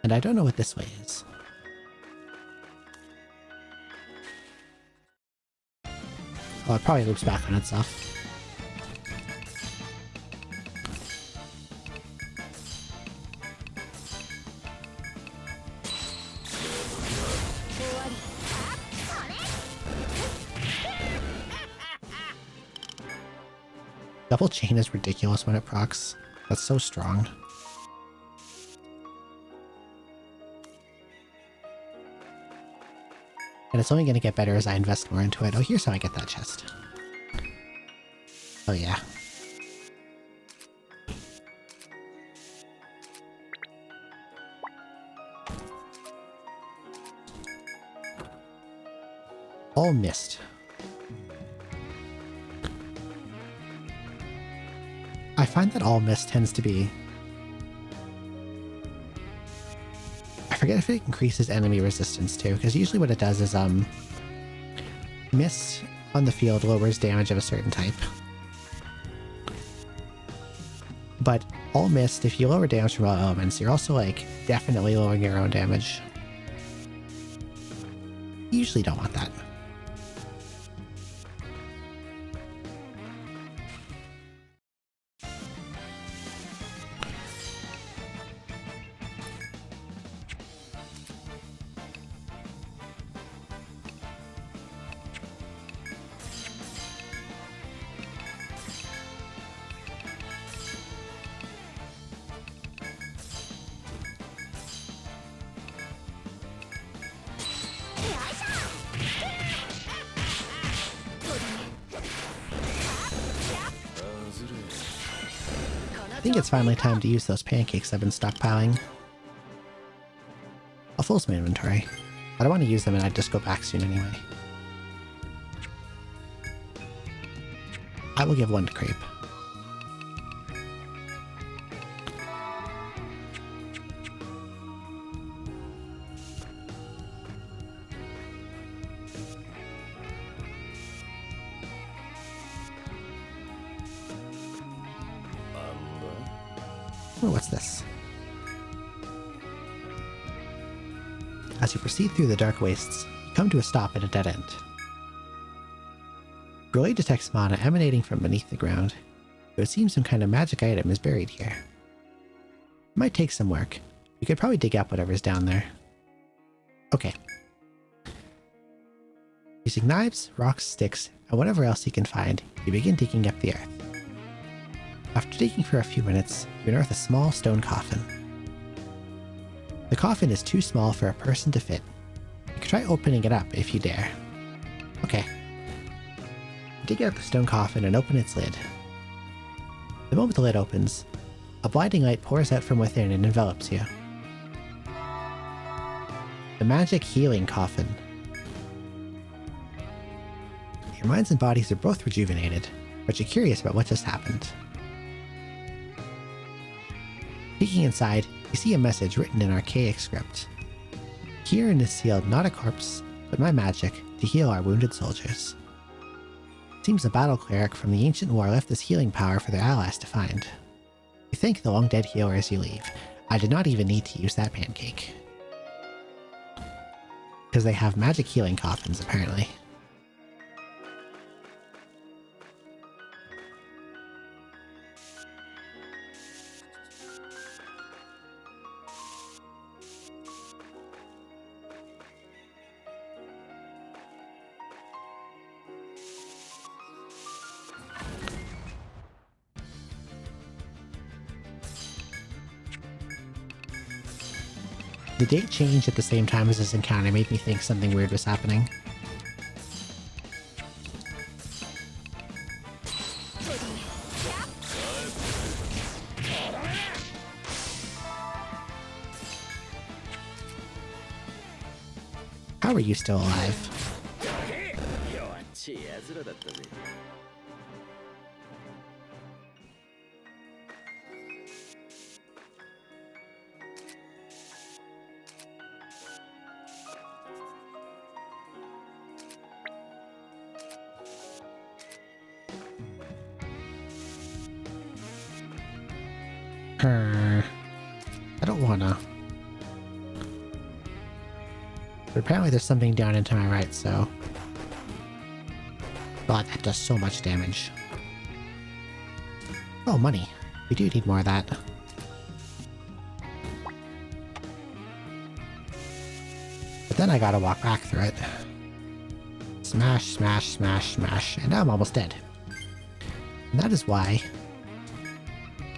And I don't know what this way is. Oh, it probably loops back on itself. Double chain is ridiculous when it procs. That's so strong. And it's only going to get better as I invest more into it. Oh, here's how I get that chest. Oh yeah. All mist. I find that all mist tends to be... I forget if it increases enemy resistance too, because usually what it does is, mist on the field lowers damage of a certain type. But all mist, if you lower damage from all elements, you're also, like, definitely lowering your own damage. You usually don't want that. I think it's finally time to use those pancakes I've been stockpiling. I'll full my inventory. I don't want to use them and I'd just go back soon anyway. I will give one to Crepe. Oh, what's this? As you proceed through the dark wastes, you come to a stop at a dead end. Relay detects mana emanating from beneath the ground, but it seems some kind of magic item is buried here. It might take some work. You could probably dig up whatever's down there. Okay. Using knives, rocks, sticks, and whatever else you can find, you begin digging up the earth. After digging for a few minutes, you unearth a small stone coffin. The coffin is too small for a person to fit. You can try opening it up if you dare. Okay. Dig out the stone coffin and open its lid. The moment the lid opens, a blinding light pours out from within and envelops you. The magic healing coffin. Your minds and bodies are both rejuvenated, but you're curious about what just happened. Peeking inside, you see a message written in archaic script. Herein is sealed not a corpse, but my magic to heal our wounded soldiers. Seems a battle cleric from the ancient war left this healing power for their allies to find. You thank the long dead healer as you leave. I did not even need to use that pancake. Because they have magic healing coffins, apparently. The date changed at the same time as this encounter made me think something weird was happening. How are you still alive? I don't wanna. But apparently there's something down into my right, so... God, that does so much damage. Oh, money. We do need more of that. But then I gotta walk back through it. Smash, smash, smash, smash, and now I'm almost dead. And that is why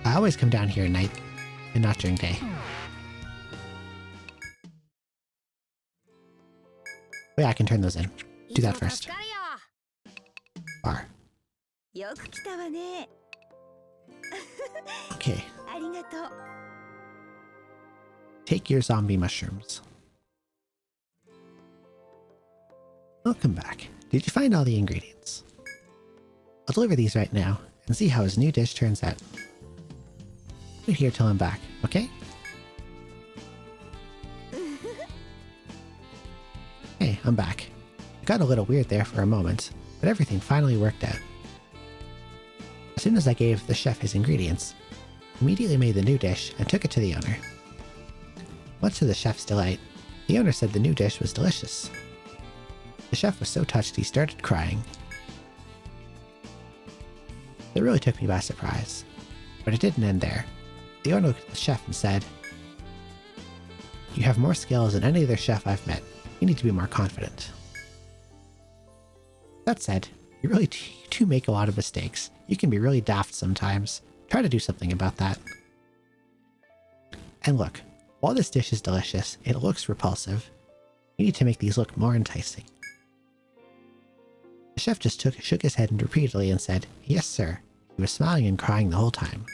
I always come down here at night and not during day. Oh yeah, I can turn those in. Do that first. Bar. Okay. Take your zombie mushrooms. Welcome back. Did you find all the ingredients? I'll deliver these right now and see how his new dish turns out. Wait here till I'm back, okay? Hey, I'm back. It got a little weird there for a moment, but everything finally worked out. As soon as I gave the chef his ingredients, he immediately made the new dish and took it to the owner. Much to the chef's delight, the owner said the new dish was delicious. The chef was so touched he started crying. It really took me by surprise, but it didn't end there. The owner looked at the chef and said, "You have more skills than any other chef I've met. You need to be more confident." That said, you really do make a lot of mistakes. You can be really daft sometimes. Try to do something about that. And look, while this dish is delicious, it looks repulsive. You need to make these look more enticing. The chef just shook his head repeatedly and said, "Yes, sir." He was smiling and crying the whole time.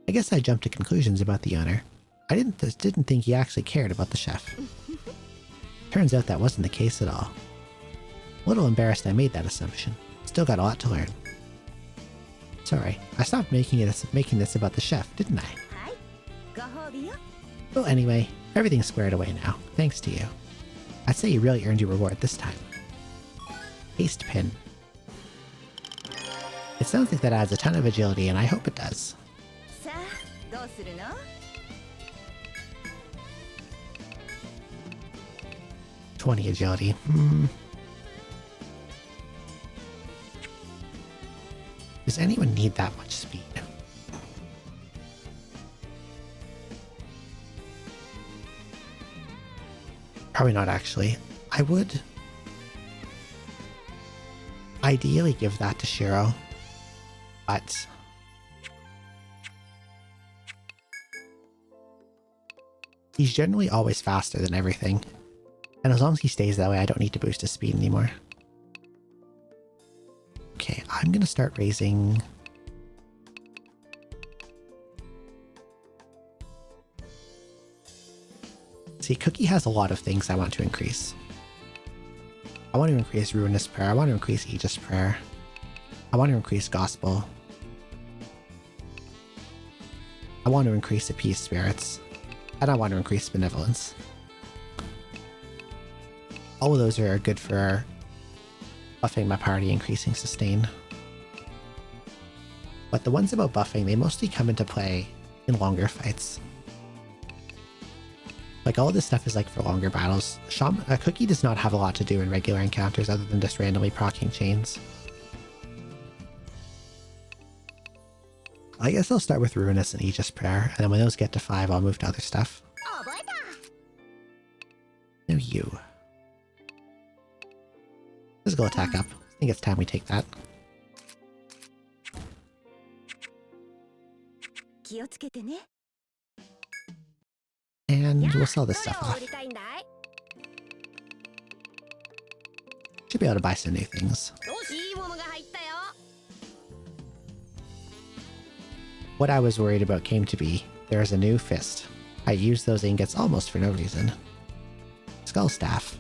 I guess I jumped to conclusions about the owner. I didn't think he actually cared about the chef. Turns out that wasn't the case at all. A little embarrassed I made that assumption. Still got a lot to learn. Sorry, I stopped making this about the chef, didn't I? Well, anyway, everything's squared away now, thanks to you. I'd say you really earned your reward this time. Haste pin. It sounds like that adds a ton of agility, and I hope it does. 20 agility. Does anyone need that much speed? Probably not, actually. I would ideally give that to Shiro, but he's generally always faster than everything, and as long as he stays that way, I don't need to boost his speed anymore. Okay, I'm gonna start raising... See, Cookie has a lot of things I want to increase. I want to increase Ruinous Prayer, I want to increase Aegis Prayer, I want to increase Gospel, I want to increase Appease Spirits, and I want to increase Benevolence. All of those are good for buffing my party, increasing Sustain. But the ones about buffing, they mostly come into play in longer fights. Like, all this stuff is like for longer battles. Cookie does not have a lot to do in regular encounters other than just randomly proccing chains. I guess I'll start with Ruinous and Aegis Prayer, and then when those get to 5, I'll move to other stuff. No, you. Physical attack up. I think it's time we take that. And we'll sell this stuff off. Should be able to buy some new things. What I was worried about came to be. There's a new fist. I used those ingots almost for no reason. Skull Staff.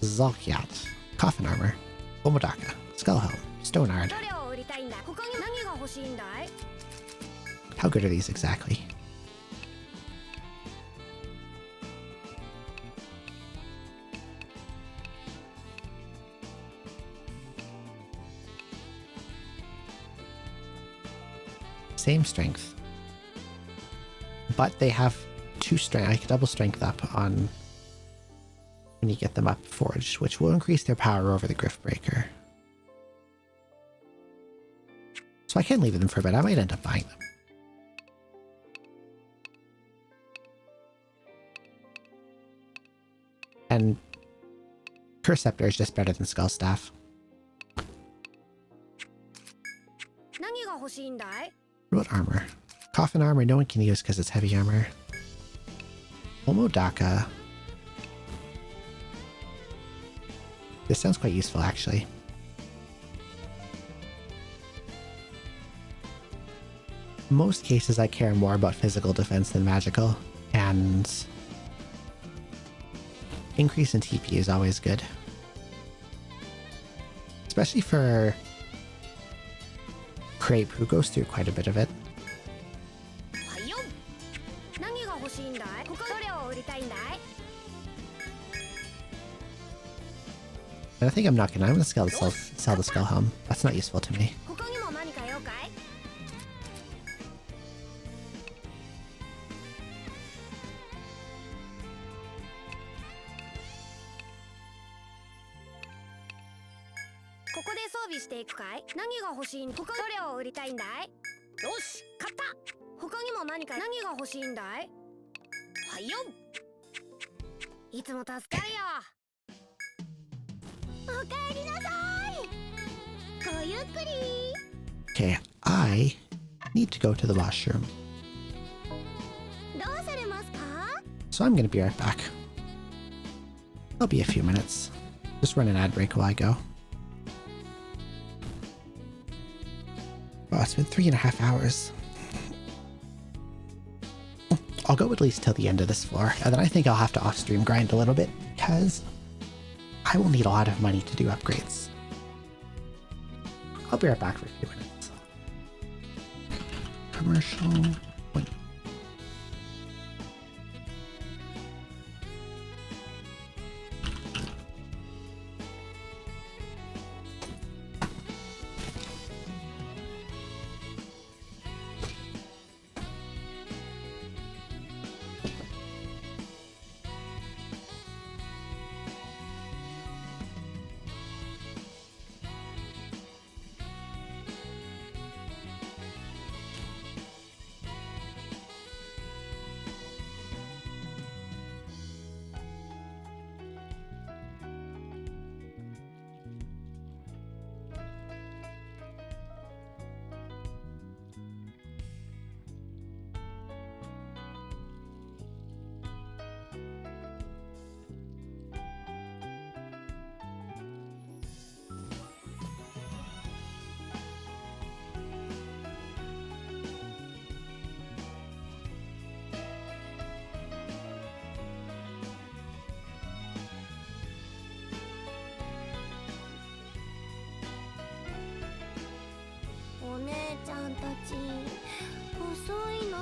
Zolkyat. Coffin Armor. Omodaka. Skull Helm. Stoneard. How good are these exactly? Same strength. But they have 2 strength, like double strength up on when you get them up forged, which will increase their power over the Griftbreaker. So I can leave them for a bit. I might end up buying them. And Curse Scepter is just better than Skull Staff. What armor? Coffin Armor no one can use because it's heavy armor. Omodaka. This sounds quite useful, actually. In most cases, I care more about physical defense than magical, and increase in TP is always good. Especially for Crepe, who goes through quite a bit of it. はいよ。何が欲しいんだい？どれを売りたいんだい？ But I think I'm not gonna. I'm gonna sell the skull helm. That's not useful to me. 他にも何か用かい？ここで装備していくかい？何が欲しいん？どれを売りたいんだい？よし、買った。他にも何が欲しいんだい？はいよ。いつも助かるよ。おかえりなさい。ごゆっくり。Okay, I need to go to the washroom. どうされますか？ So I'm gonna be right back. I'll be a few minutes. Just run an ad break while I go. Wow, it's been 3.5 hours. I'll go at least till the end of this floor, and then I think I'll have to off-stream grind a little bit, because I will need a lot of money to do upgrades. I'll be right back for a few minutes. Commercial... Wait.お姉ちゃんたち遅いな。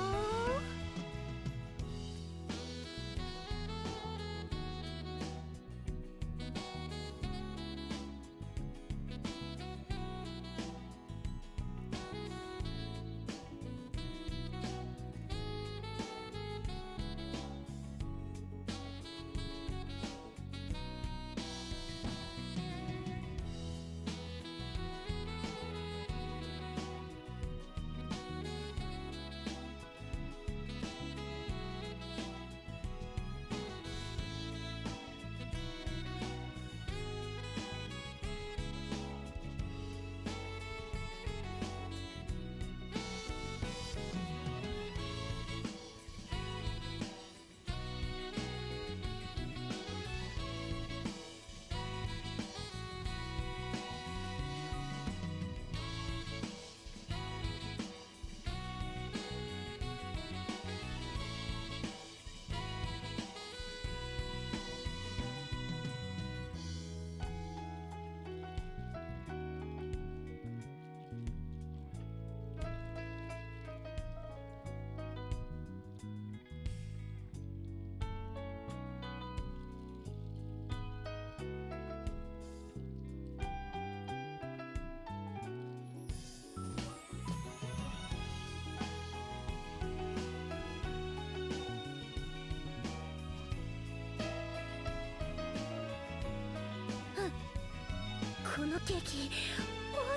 このケーキ美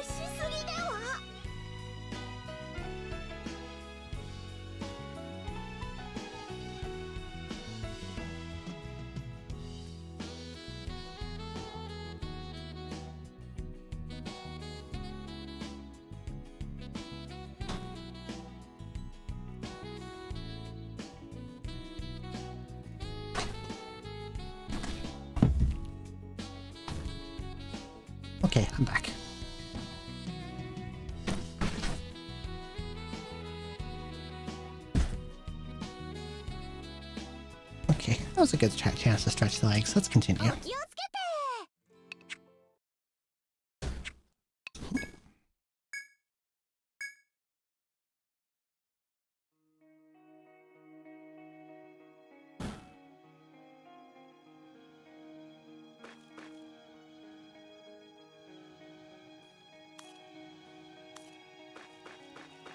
味しすぎだわ。Okay, I'm back. Okay, that was a good chance to stretch the legs. Let's continue. お気をつけて。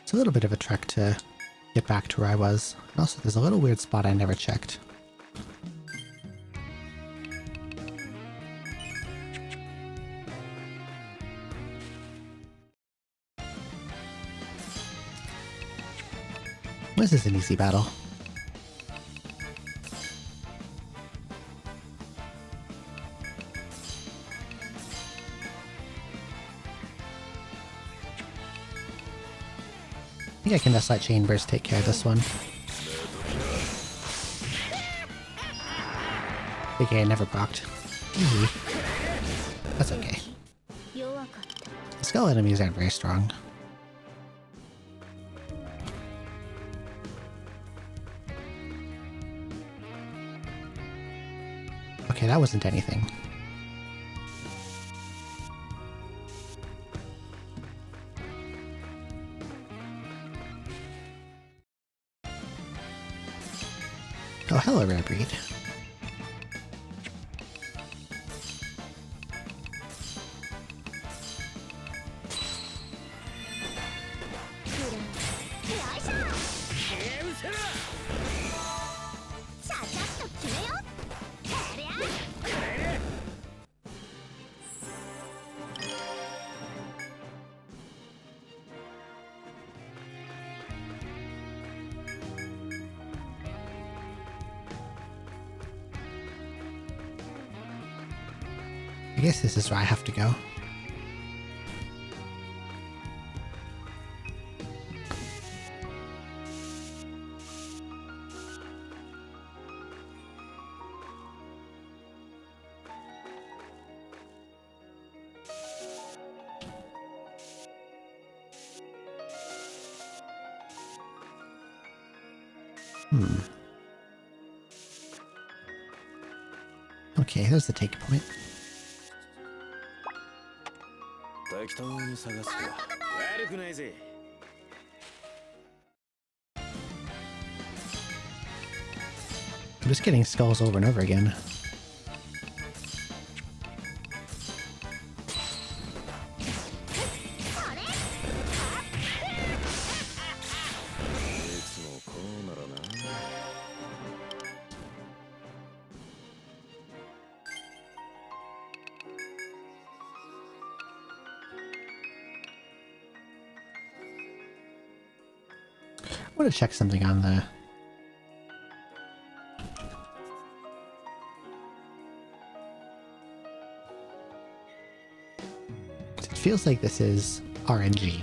It's a little bit of a trek to get back to where I was. And also, there's a little weird spot I never checked. This is an easy battle. I think I can just let Chain Burst take care of this one. Okay, I never procced. Easy. That's okay. The skull enemies aren't very strong. Okay, that wasn't anything. Oh, hello, rare breed. I guess this is where I have to go. Okay, there's the take point. I'm just getting skulls over and over again. I want to check something on the... It feels like this is RNG.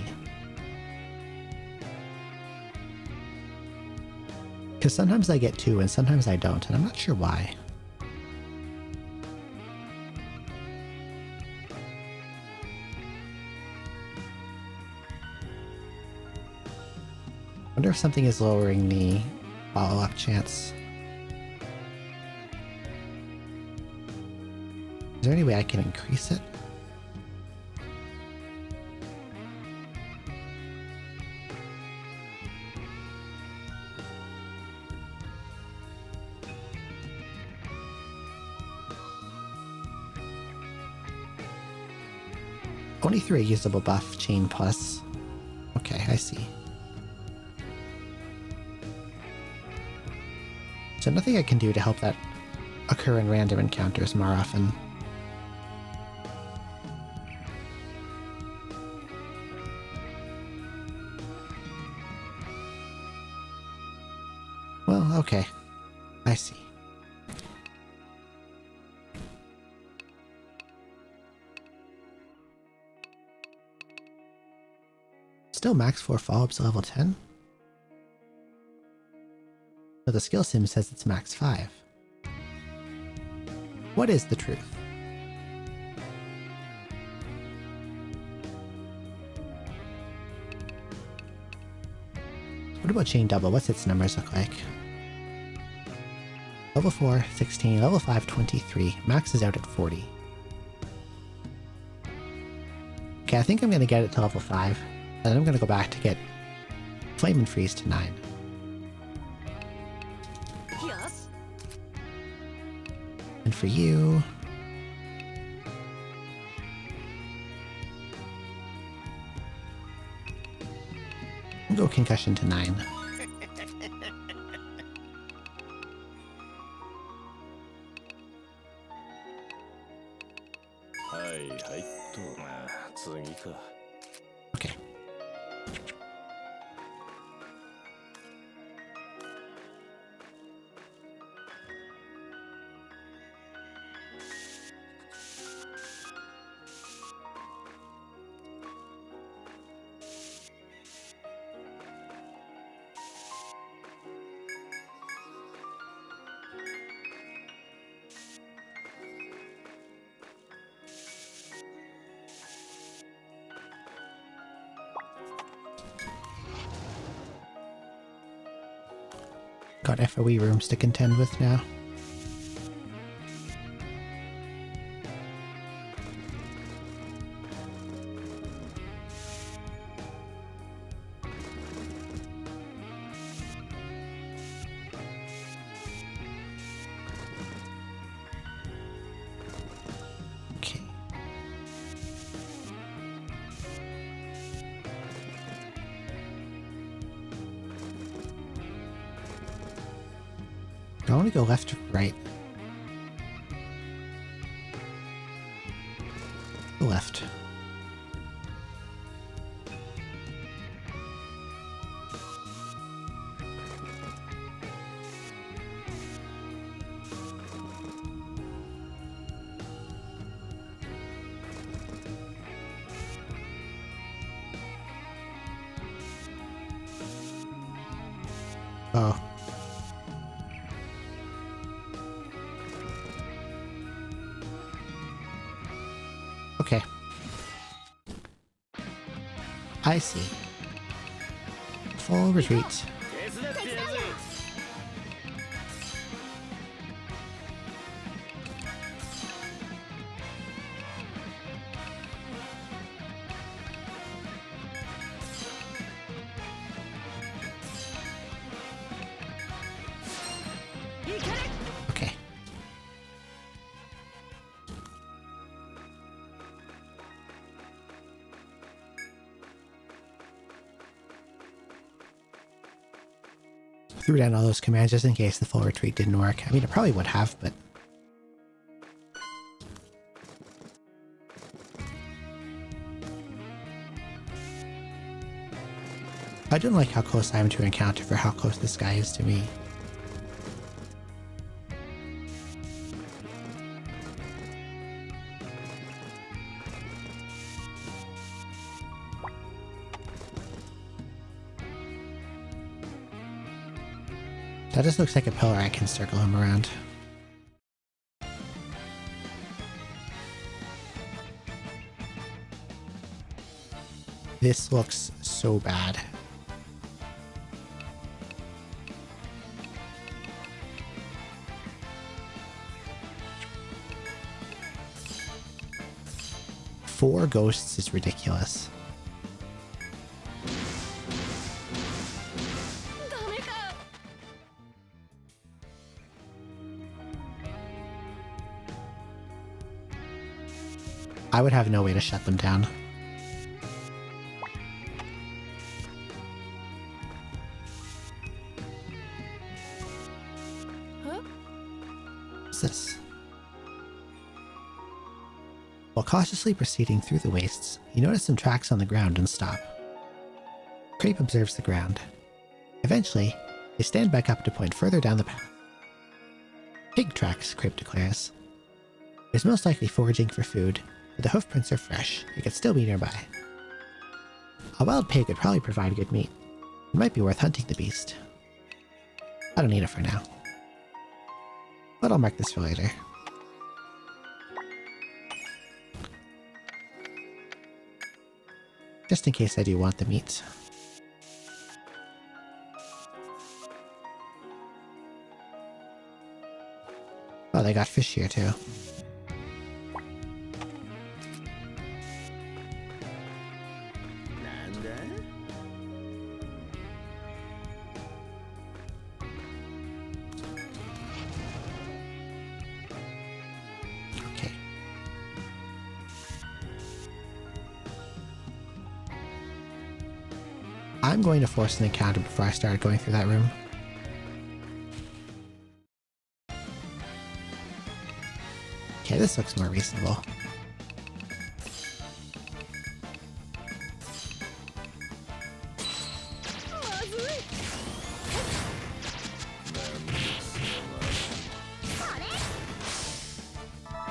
Because sometimes I get 2 and sometimes I don't, and I'm not sure why. I wonder if something is lowering the follow-up chance. Is there any way I can increase it? Only 3 usable buff, chain plus. Okay, I see. So nothing I can do to help that occur in random encounters more often. Well, okay. I see. Still max 4 follow-ups level 10? But the skill sim says it's max 5. What is the truth? What about chain double? What's its numbers look like? Level 4, 16, level 5, 23. Max is out at 40. Okay, I think I'm going to get it to level 5. And then I'm going to go back to get Flame and Freeze to 9. Yes. And for you... I'll go concussion to 9. はいはいと、まあ次か。 Okay. Got FOE rooms to contend with now. Okay. Do I want to go left or right? Go left. Oh. Okay. I see. Full retreat. 手伝ってやるぜ。 Okay. Threw down all those commands just in case the full retreat didn't work. I mean, it probably would have, but... I don't like how close I am to encounter for how close this guy is to me. That just looks like a pillar I can circle him around. This looks so bad. Four ghosts is ridiculous. I would have no way to shut them down. Huh? What's this? While cautiously proceeding through the wastes, you notice some tracks on the ground and stop. Crepe observes the ground. Eventually, they stand back up to point further down the path. Pig tracks, Crepe declares. There's most likely foraging for food, but the hoofprints are fresh. It could still be nearby. A wild pig would probably provide good meat. It might be worth hunting the beast. I don't need it for now. But I'll mark this for later. Just in case I do want the meat. Oh, they got fish here too. Okay. I'm going to force an encounter before I start going through that room. Okay, this looks more reasonable.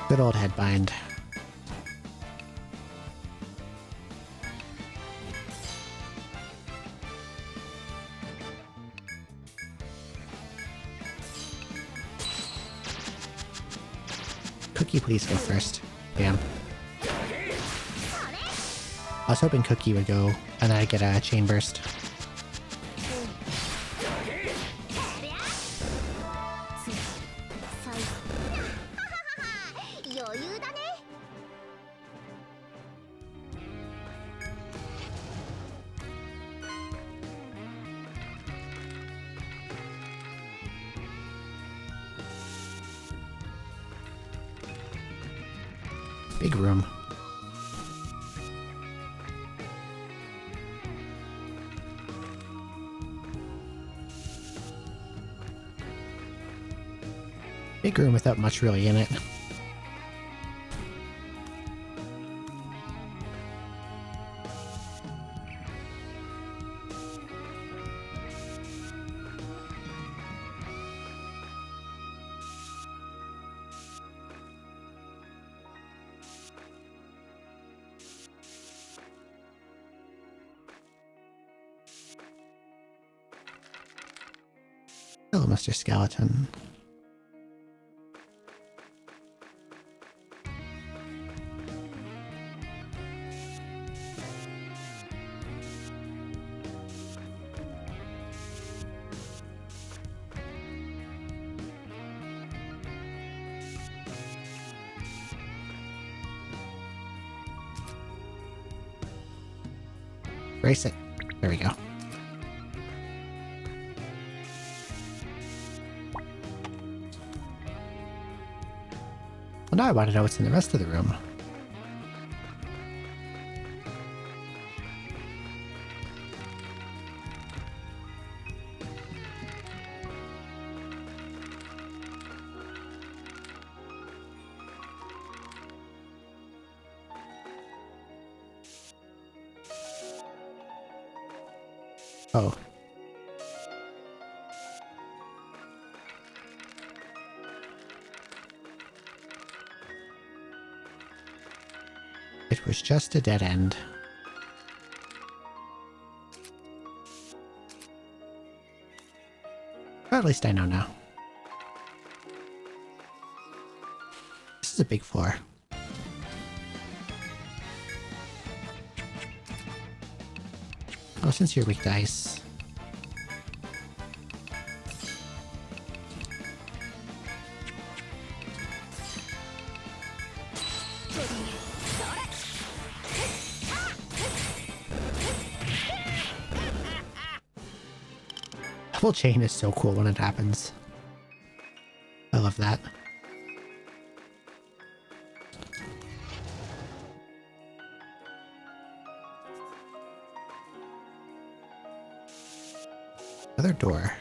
Good old headbind. Cookie, please go first. Damn. I was hoping Cookie would go, and then I'd get a chain burst. Big room. Big room without much really in it. Hello, Mr. Skeleton. Brace it. There we go. Well, now I want to know what's in the rest of the room. Oh. It was just a dead end. Or at least I know now. This is a big floor. Oh, since you're weak to ice. Double chain is so cool when it happens. I love that. Another door.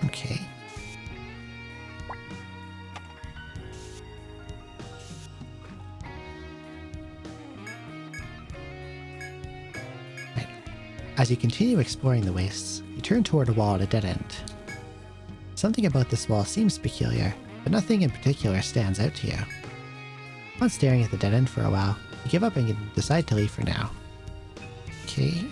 Okay. Right. As you continue exploring the wastes, you turn toward a wall at a dead end. Something about this wall seems peculiar, but nothing in particular stands out to you. Upon staring at the dead end for a while, you give up and decide to leave for now. Okay.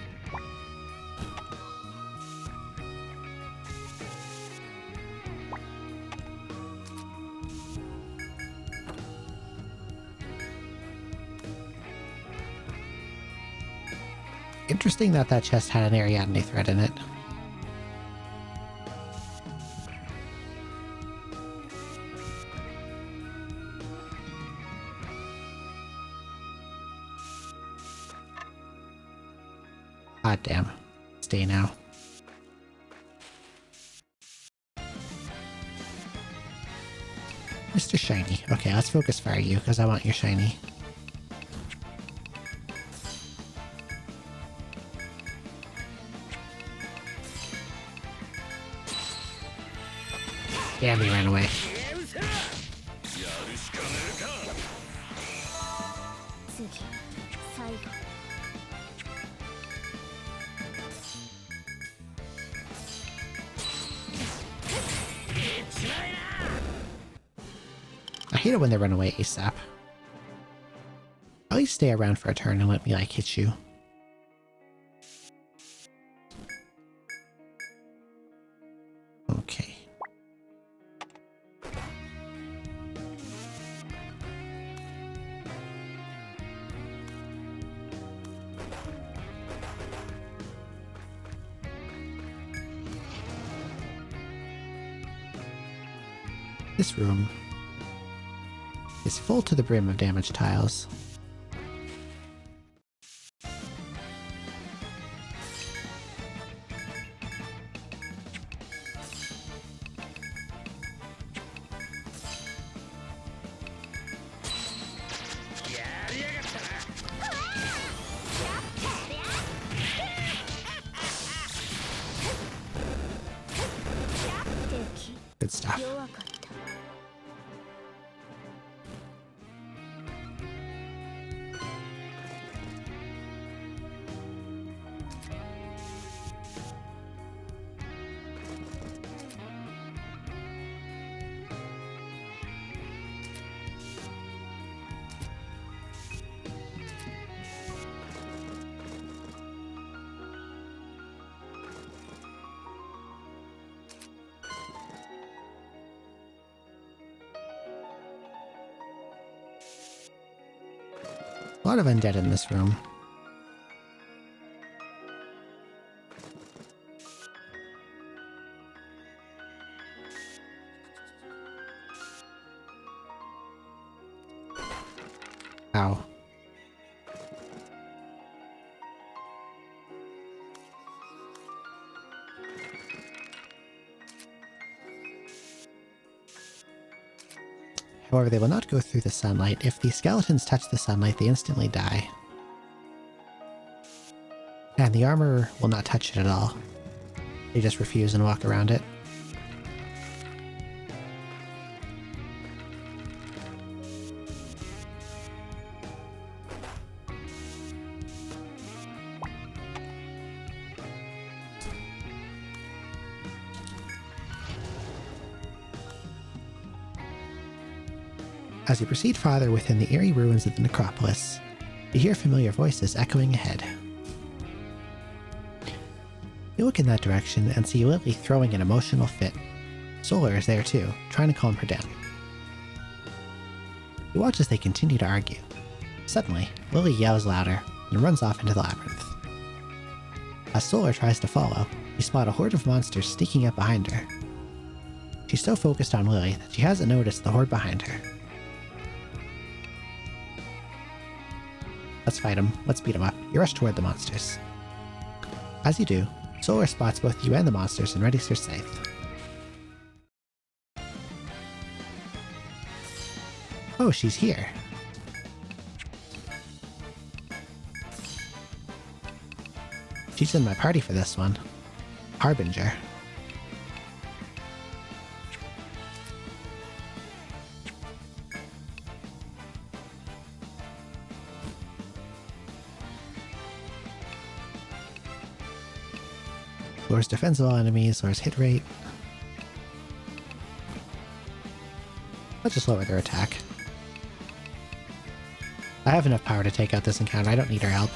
Interesting that that chest had an Ariadne thread in it. God damn. Stay now. Mr. Shiny. Okay, let's focus fire you, because I want your shiny. Damn, he ran away. 次最後 I hate it when they run away ASAP. At least stay around for a turn and let me, like, hit you. Okay. This room is full to the brim of damaged tiles. Good stuff. 弱かった A lot of undead in this room. Ow. However, they will not go through the sunlight. If the skeletons touch the sunlight, they instantly die. And the armor will not touch it at all. They just refuse and walk around it. As you proceed farther within the eerie ruins of the necropolis, you hear familiar voices echoing ahead. You look in that direction and see Lily throwing an emotional fit. Solar is there too, trying to calm her down. You watch as they continue to argue. Suddenly, Lily yells louder and runs off into the labyrinth. As Solar tries to follow, you spot a horde of monsters sneaking up behind her. She's so focused on Lily that she hasn't noticed the horde behind her. Let's fight them. Let's beat them up. You rush toward the monsters. As you do, Solar spots both you and the monsters and readies her scythe. Oh, she's here. She's in my party for this one. Harbinger. Lowers defense of all enemies, lowers hit rate. Let's just lower their attack. I have enough power to take out this encounter, I don't need her help.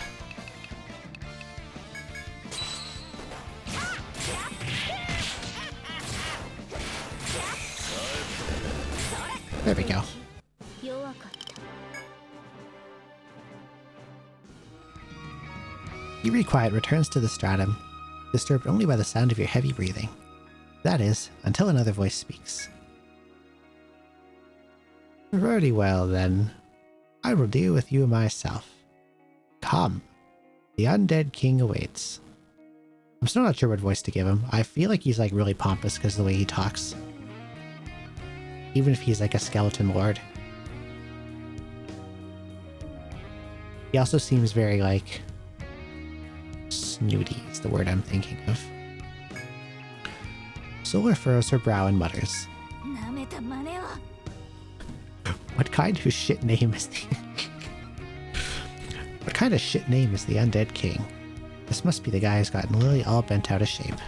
There we go. 弱かった Eerie quiet returns to the stratum, disturbed only by the sound of your heavy breathing. That is, until another voice speaks. Very well, then. I will deal with you myself. Come. The undead king awaits. I'm still not sure what voice to give him. I feel like he's like really pompous because of the way he talks. even if he's like a skeleton lord. He also seems very like snooty is the word I'm thinking of. Solar furrows her brow and mutters. What kind of shit name is the What kind of shit name is the undead king? This must be the guy who's gotten Lily all bent out of shape.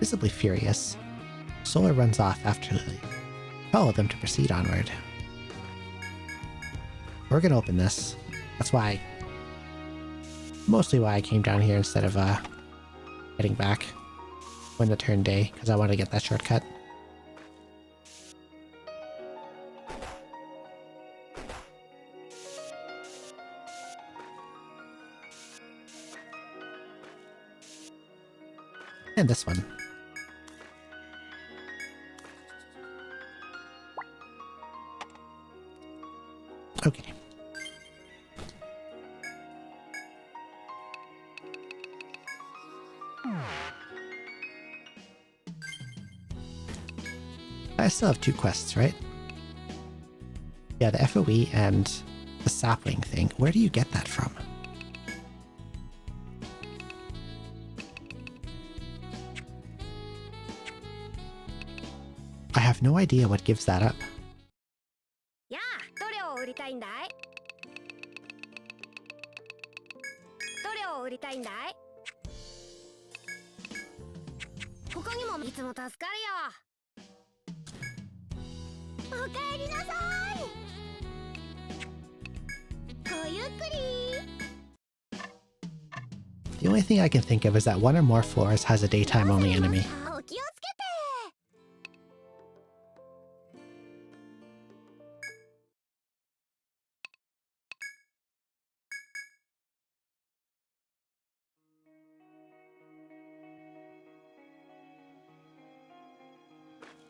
Visibly furious, Solar runs off after Lily. Follow them to proceed onward. We're gonna open this. That's why. Mostly why I came down here instead of heading back when the turn day, because I want to get that shortcut. And this one. Okay. I still have 2 quests, right? Yeah, the FOE and the sapling thing. Where do you get that from? I have no idea what gives that up. やあ、どれを売りたいんだい？どれを売りたいんだい？他にもいつも助かるよ。おかえりなさい。ごゆっくり。The only thing I can think of is that one or more floors has a daytime only enemy. お気をつけて。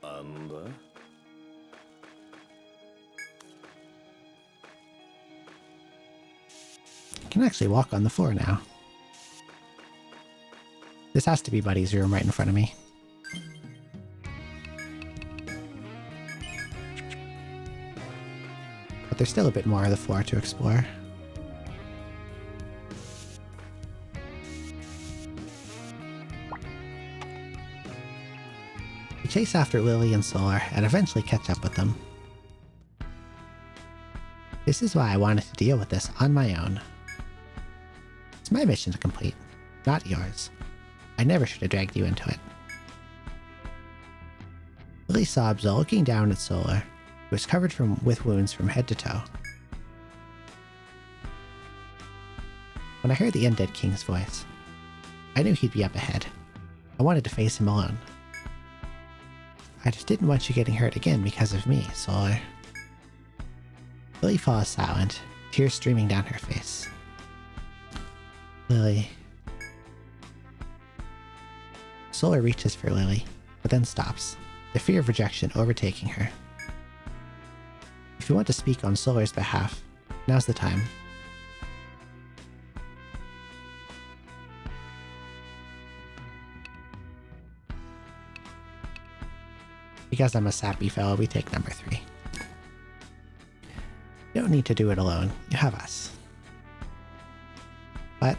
なんだ I can actually walk on the floor now. This has to be Buddy's room right in front of me. But there's still a bit more of the floor to explore. We chase after Lily and Solar and eventually catch up with them. This is why I wanted to deal with this on my own. It's my mission to complete, not yours. I never should have dragged you into it. Lily sobs while looking down at Solar, who is covered with wounds from head to toe. When I heard the Undead King's voice, I knew he'd be up ahead. I wanted to face him alone. I just didn't want you getting hurt again because of me, Solar. Lily falls silent, tears streaming down her face. Lily. Solar reaches for Lily, but then stops, the fear of rejection overtaking her. If you want to speak on Solar's behalf, now's the time. Because I'm a sappy fellow, we take number 3. You don't need to do it alone, you have us. But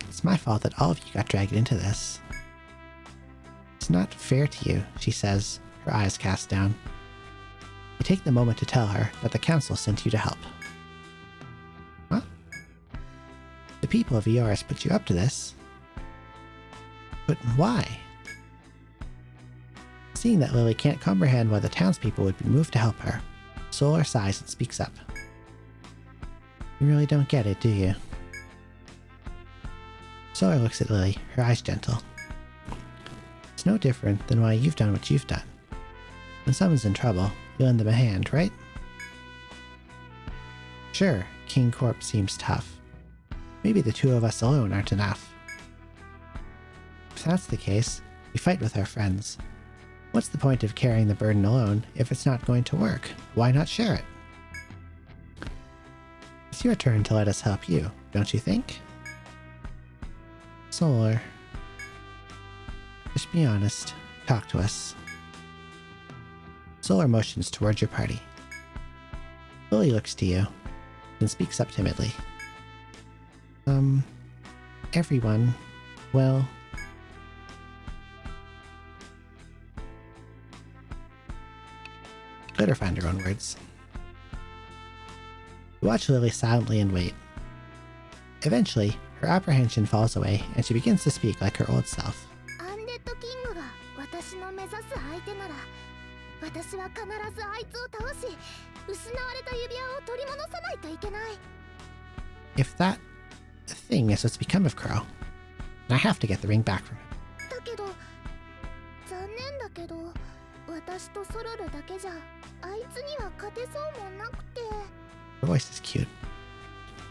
it's my fault that all of you got dragged into this. It's not fair to you, she says, her eyes cast down. I take the moment to tell her that the council sent you to help. Huh? The people of Ioris put you up to this. But why? Seeing that Lily can't comprehend why the townspeople would be moved to help her, Solar sighs and speaks up. You really don't get it, do you? Solar looks at Lily, her eyes gentle. It's no different than why you've done what you've done. When someone's in trouble, you lend them a hand, right? Sure, King Corp seems tough. Maybe the 2 of us alone aren't enough. If that's the case, we fight with our friends. What's the point of carrying the burden alone if it's not going to work? Why not share it? It's your turn to let us help you, don't you think? Solar. Just be honest. Talk to us. Solar motions towards your party. Lily looks to you and speaks up timidly. Everyone, well... Let her find her own words. You watch Lily silently and wait. Eventually, her apprehension falls away and she begins to speak like her old self. アンデッドキングが私の目指す相手なら私は必ずあいつを倒し失われた指輪を取り戻さないといけない If that thing is what's become of Crow, then I have to get the ring back from him. だけど残念だけど私とソルルだけじゃあいつには勝てそうもなくて Her voice is cute.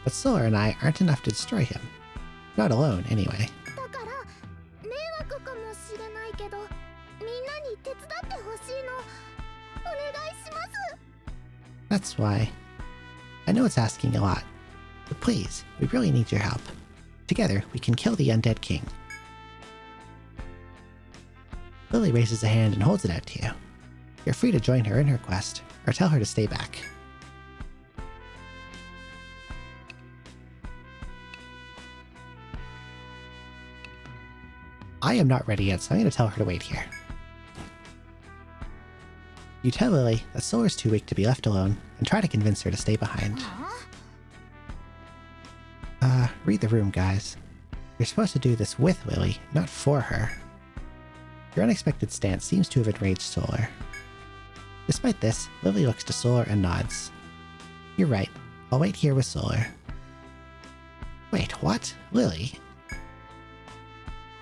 But Solar and I aren't enough to destroy him. Not alone, anyway. だから迷惑かもしれないけどみんなに手伝ってほしいのお願いします That's why. I know it's asking a lot. But please, we really need your help. Together, we can kill the undead king. Lily raises a hand and holds it out to you. You're free to join her in her quest, or tell her to stay back. I am not ready yet, so I'm going to tell her to wait here. You tell Lily that Solar's too weak to be left alone, and try to convince her to stay behind. Read the room, guys. You're supposed to do this with Lily, not for her. Your unexpected stance seems to have enraged Solar. Despite this, Lily looks to Solar and nods. You're right. I'll wait here with Solar. Wait, what? Lily?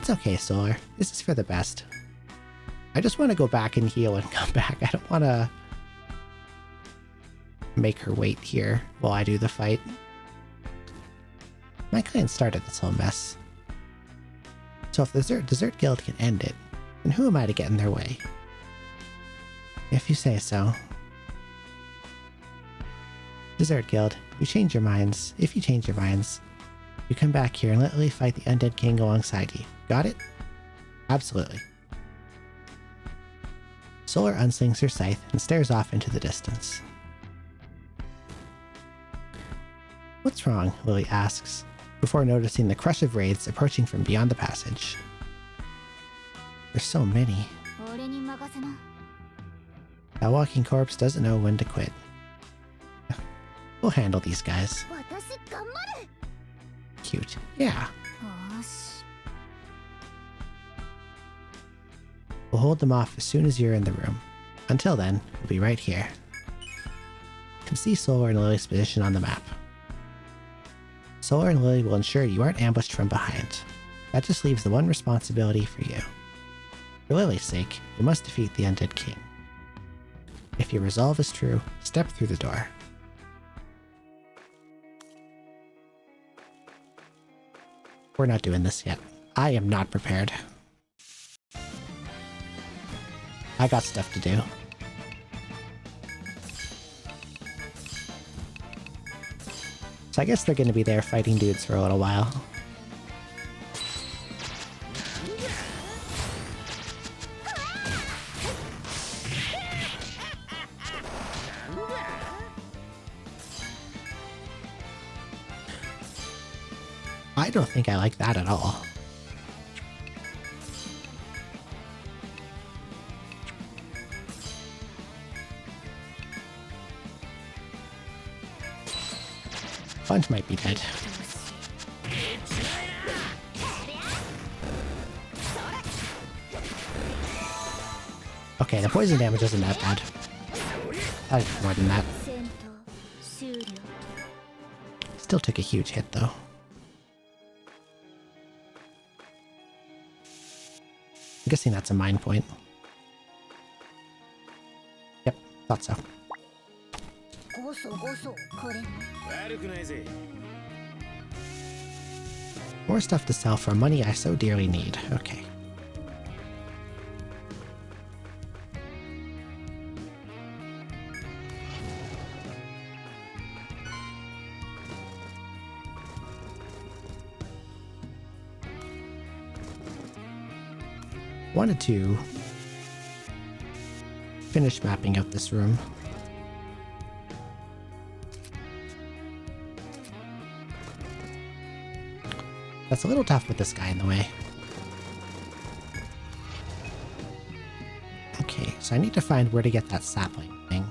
It's okay, Solar. This is for the best. I just want to go back and heal and come back. I don't want to make her wait here while I do the fight. My clan started this whole mess. So if the Desert Guild can end it, then who am I to get in their way? If you say so. Desert Guild, you change your minds. If you change your minds, you come back here and let Lily fight the Undead King alongside you. Got it? Absolutely. Solar unslings her scythe and stares off into the distance. What's wrong? Lily asks, before noticing the crush of wraiths approaching from beyond the passage. There's so many. That walking corpse doesn't know when to quit. We'll handle these guys. Cute. Yeah. We'll hold them off as soon as you're in the room. Until then, we'll be right here. You can see Solar and Lily's position on the map. Solar and Lily will ensure you aren't ambushed from behind. That just leaves the one responsibility for you. For Lily's sake, you must defeat the Undead King. If your resolve is true, step through the door. We're not doing this yet. I am not prepared. I got stuff to do. So I guess they're going to be there fighting dudes for a little while. I don't think I like that at all. Bunch might be dead. Okay, the poison damage isn't that bad. I did more than that. Still took a huge hit though. I'm guessing that's a mine point. Yep, thought so. More stuff to sell for money I so dearly need. Okay. Wanted to finish mapping out this room. That's a little tough with this guy in the way. Okay, so I need to find where to get that sapling thing.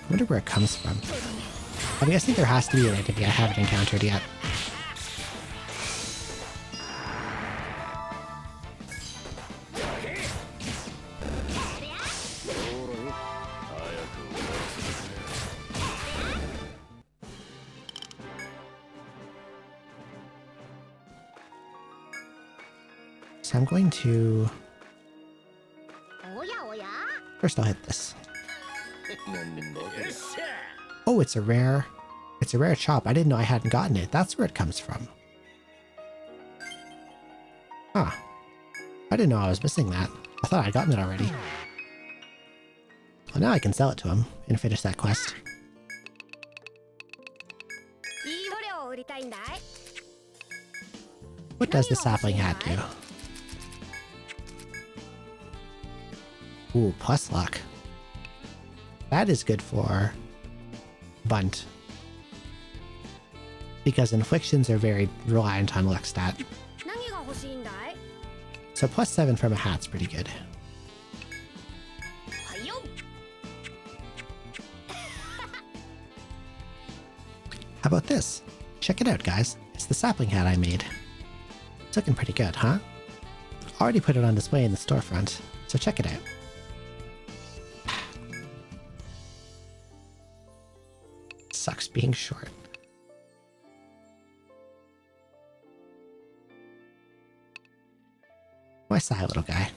I wonder where it comes from. I'm guessing there has to be an enemy I haven't encountered yet. So I'm going to... First I'll hit this. Oh, it's a rare chop. I didn't know I hadn't gotten it. That's where it comes from. Huh. I didn't know I was missing that. I thought I'd gotten it already. Well, now I can sell it to him and finish that quest. What does the sapling hat do? Ooh, plus luck. That is good for Bunt. Because inflictions are very reliant on luck stat. So plus 7 from a hat's pretty good. How about this? Check it out, guys. It's the sapling hat I made. It's looking pretty good, huh? Already put it on display in the storefront, so check it out. Sucks being short. Why sigh, little guy?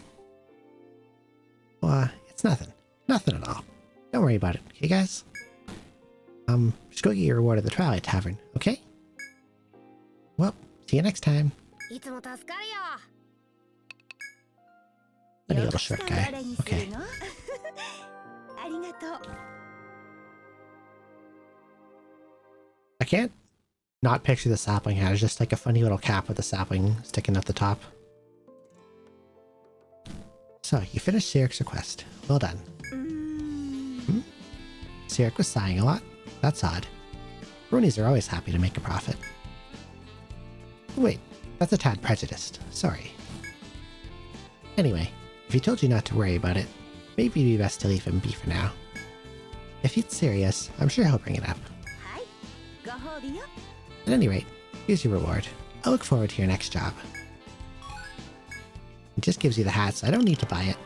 Well, it's nothing. Nothing at all. Don't worry about it, okay, guys? Just go get your reward at the Twilight Tavern, okay? Well, see you next time. Funny little short guy. Okay. I can't not picture the sapling hat. It's just like a funny little cap with a sapling sticking up the top. So, you finished Syric's request. Well done. Cyric was sighing a lot. That's odd. Bronies are always happy to make a profit. Wait, that's a tad prejudiced. Sorry. Anyway, if he told you not to worry about it, maybe it'd be best to leave him be for now. If he's serious, I'm sure he'll bring it up. At any rate, here's your reward. I look forward to your next job. It just gives you the hat, so I don't need to buy it.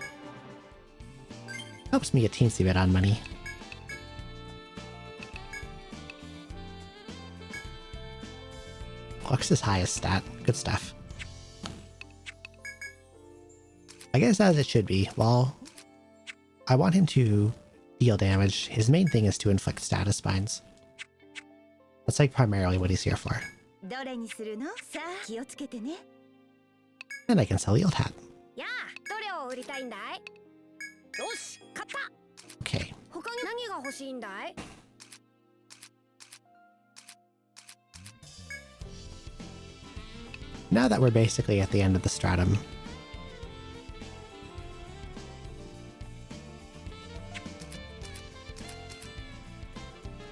Helps me a teensy bit on money. Lux is highest stat. Good stuff. I guess as it should be. While I want him to deal damage, his main thing is to inflict status spines. That's like primarily what he's here for. And I can sell the old hat. Okay. Now that we're basically at the end of the stratum,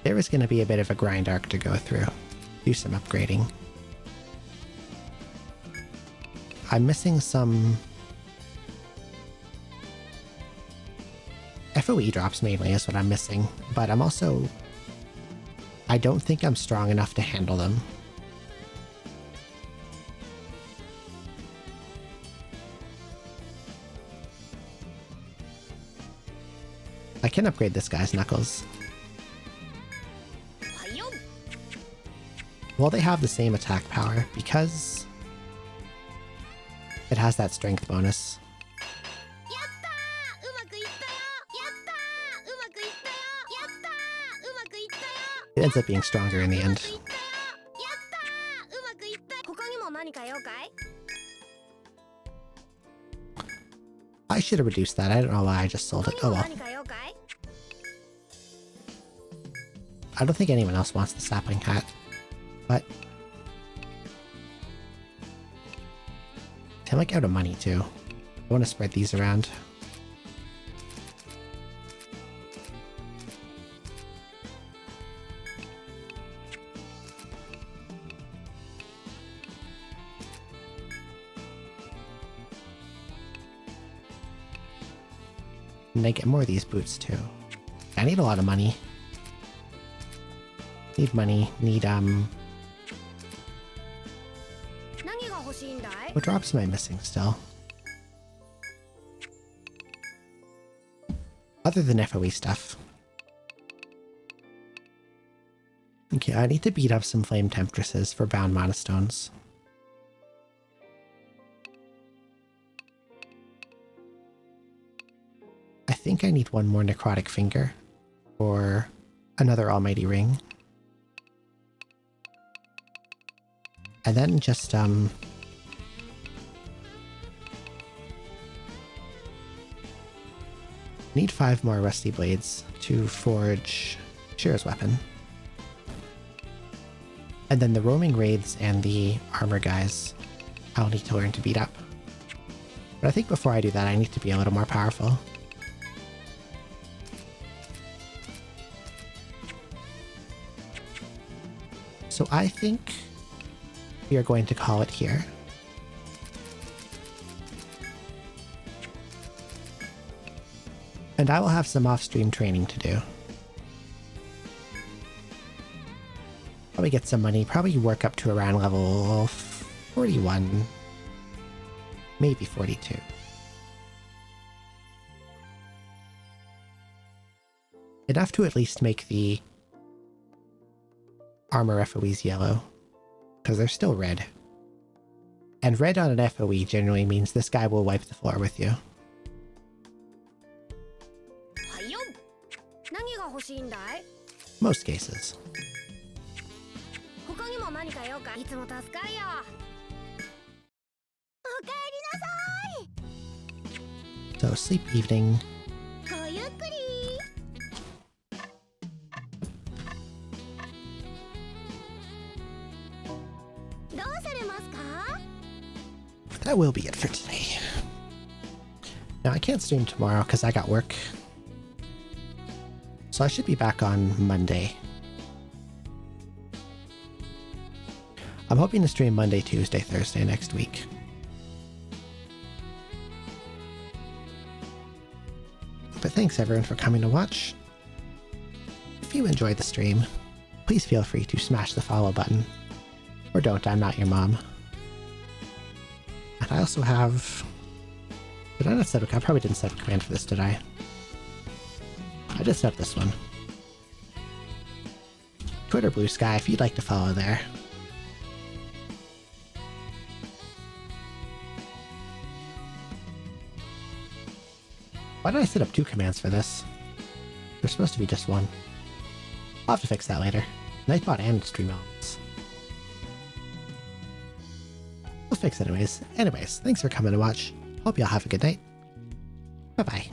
there is going to be a bit of a grind arc to go through. Do some upgrading. I'm missing some FOE drops mainly is what I'm missing, but I'm also... I don't think I'm strong enough to handle them. I can upgrade this guy's knuckles. Well, they have the same attack power because it has that strength bonus. It ends up being stronger in the end. I should have reduced that. I don't know why I just sold it. 他に Oh も well. 何か用かい？ I don't think anyone else wants the sapling hat. But I'm like out of money too. I want to spread these around. And I get more of these boots too. I need a lot of money. Need money. Need 何が欲しいんだい？ what drops am I missing still? Other than FOE stuff. Okay, I need to beat up some flame temptresses for bound mana stones. I think I need one more necrotic finger or another almighty ring. And then just need 5 more rusty blades to forge Shira's weapon. And then the roaming wraiths and the armor guys I'll need to learn to beat up. But I think before I do that I need to be a little more powerful. So I think we are going to call it here. And I will have some off-stream training to do. Probably get some money, probably work up to around level 41, maybe 42. Enough to at least make the armor FOEs yellow, because they're still red. And red on an FOE generally means this guy will wipe the floor with you. はいよ。何が欲しいんだい？ Most cases. 他にも何か用かい？いつも助かるよ。おかえりなさい。 So sleep evening. ごゆっくり。どうされますか？ That will be it for today. Now I can't stream tomorrow because I got work. So I should be back on Monday. I'm hoping to stream Monday, Tuesday, Thursday next week. But thanks everyone for coming to watch. If you enjoyed the stream, please feel free to smash the follow button. Or don't, I'm not your mom. And I also have... Did I not set up? I probably didn't set up a command for this, did I? I just set up this one. Twitter Blue Sky, if you'd like to follow there. Why did I set up 2 commands for this? There's supposed to be just one. I'll have to fix that later. Nightbot and stream elements. We'll fix it anyways. Anyways, thanks for coming to watch. Hope y'all have a good night. Bye-bye.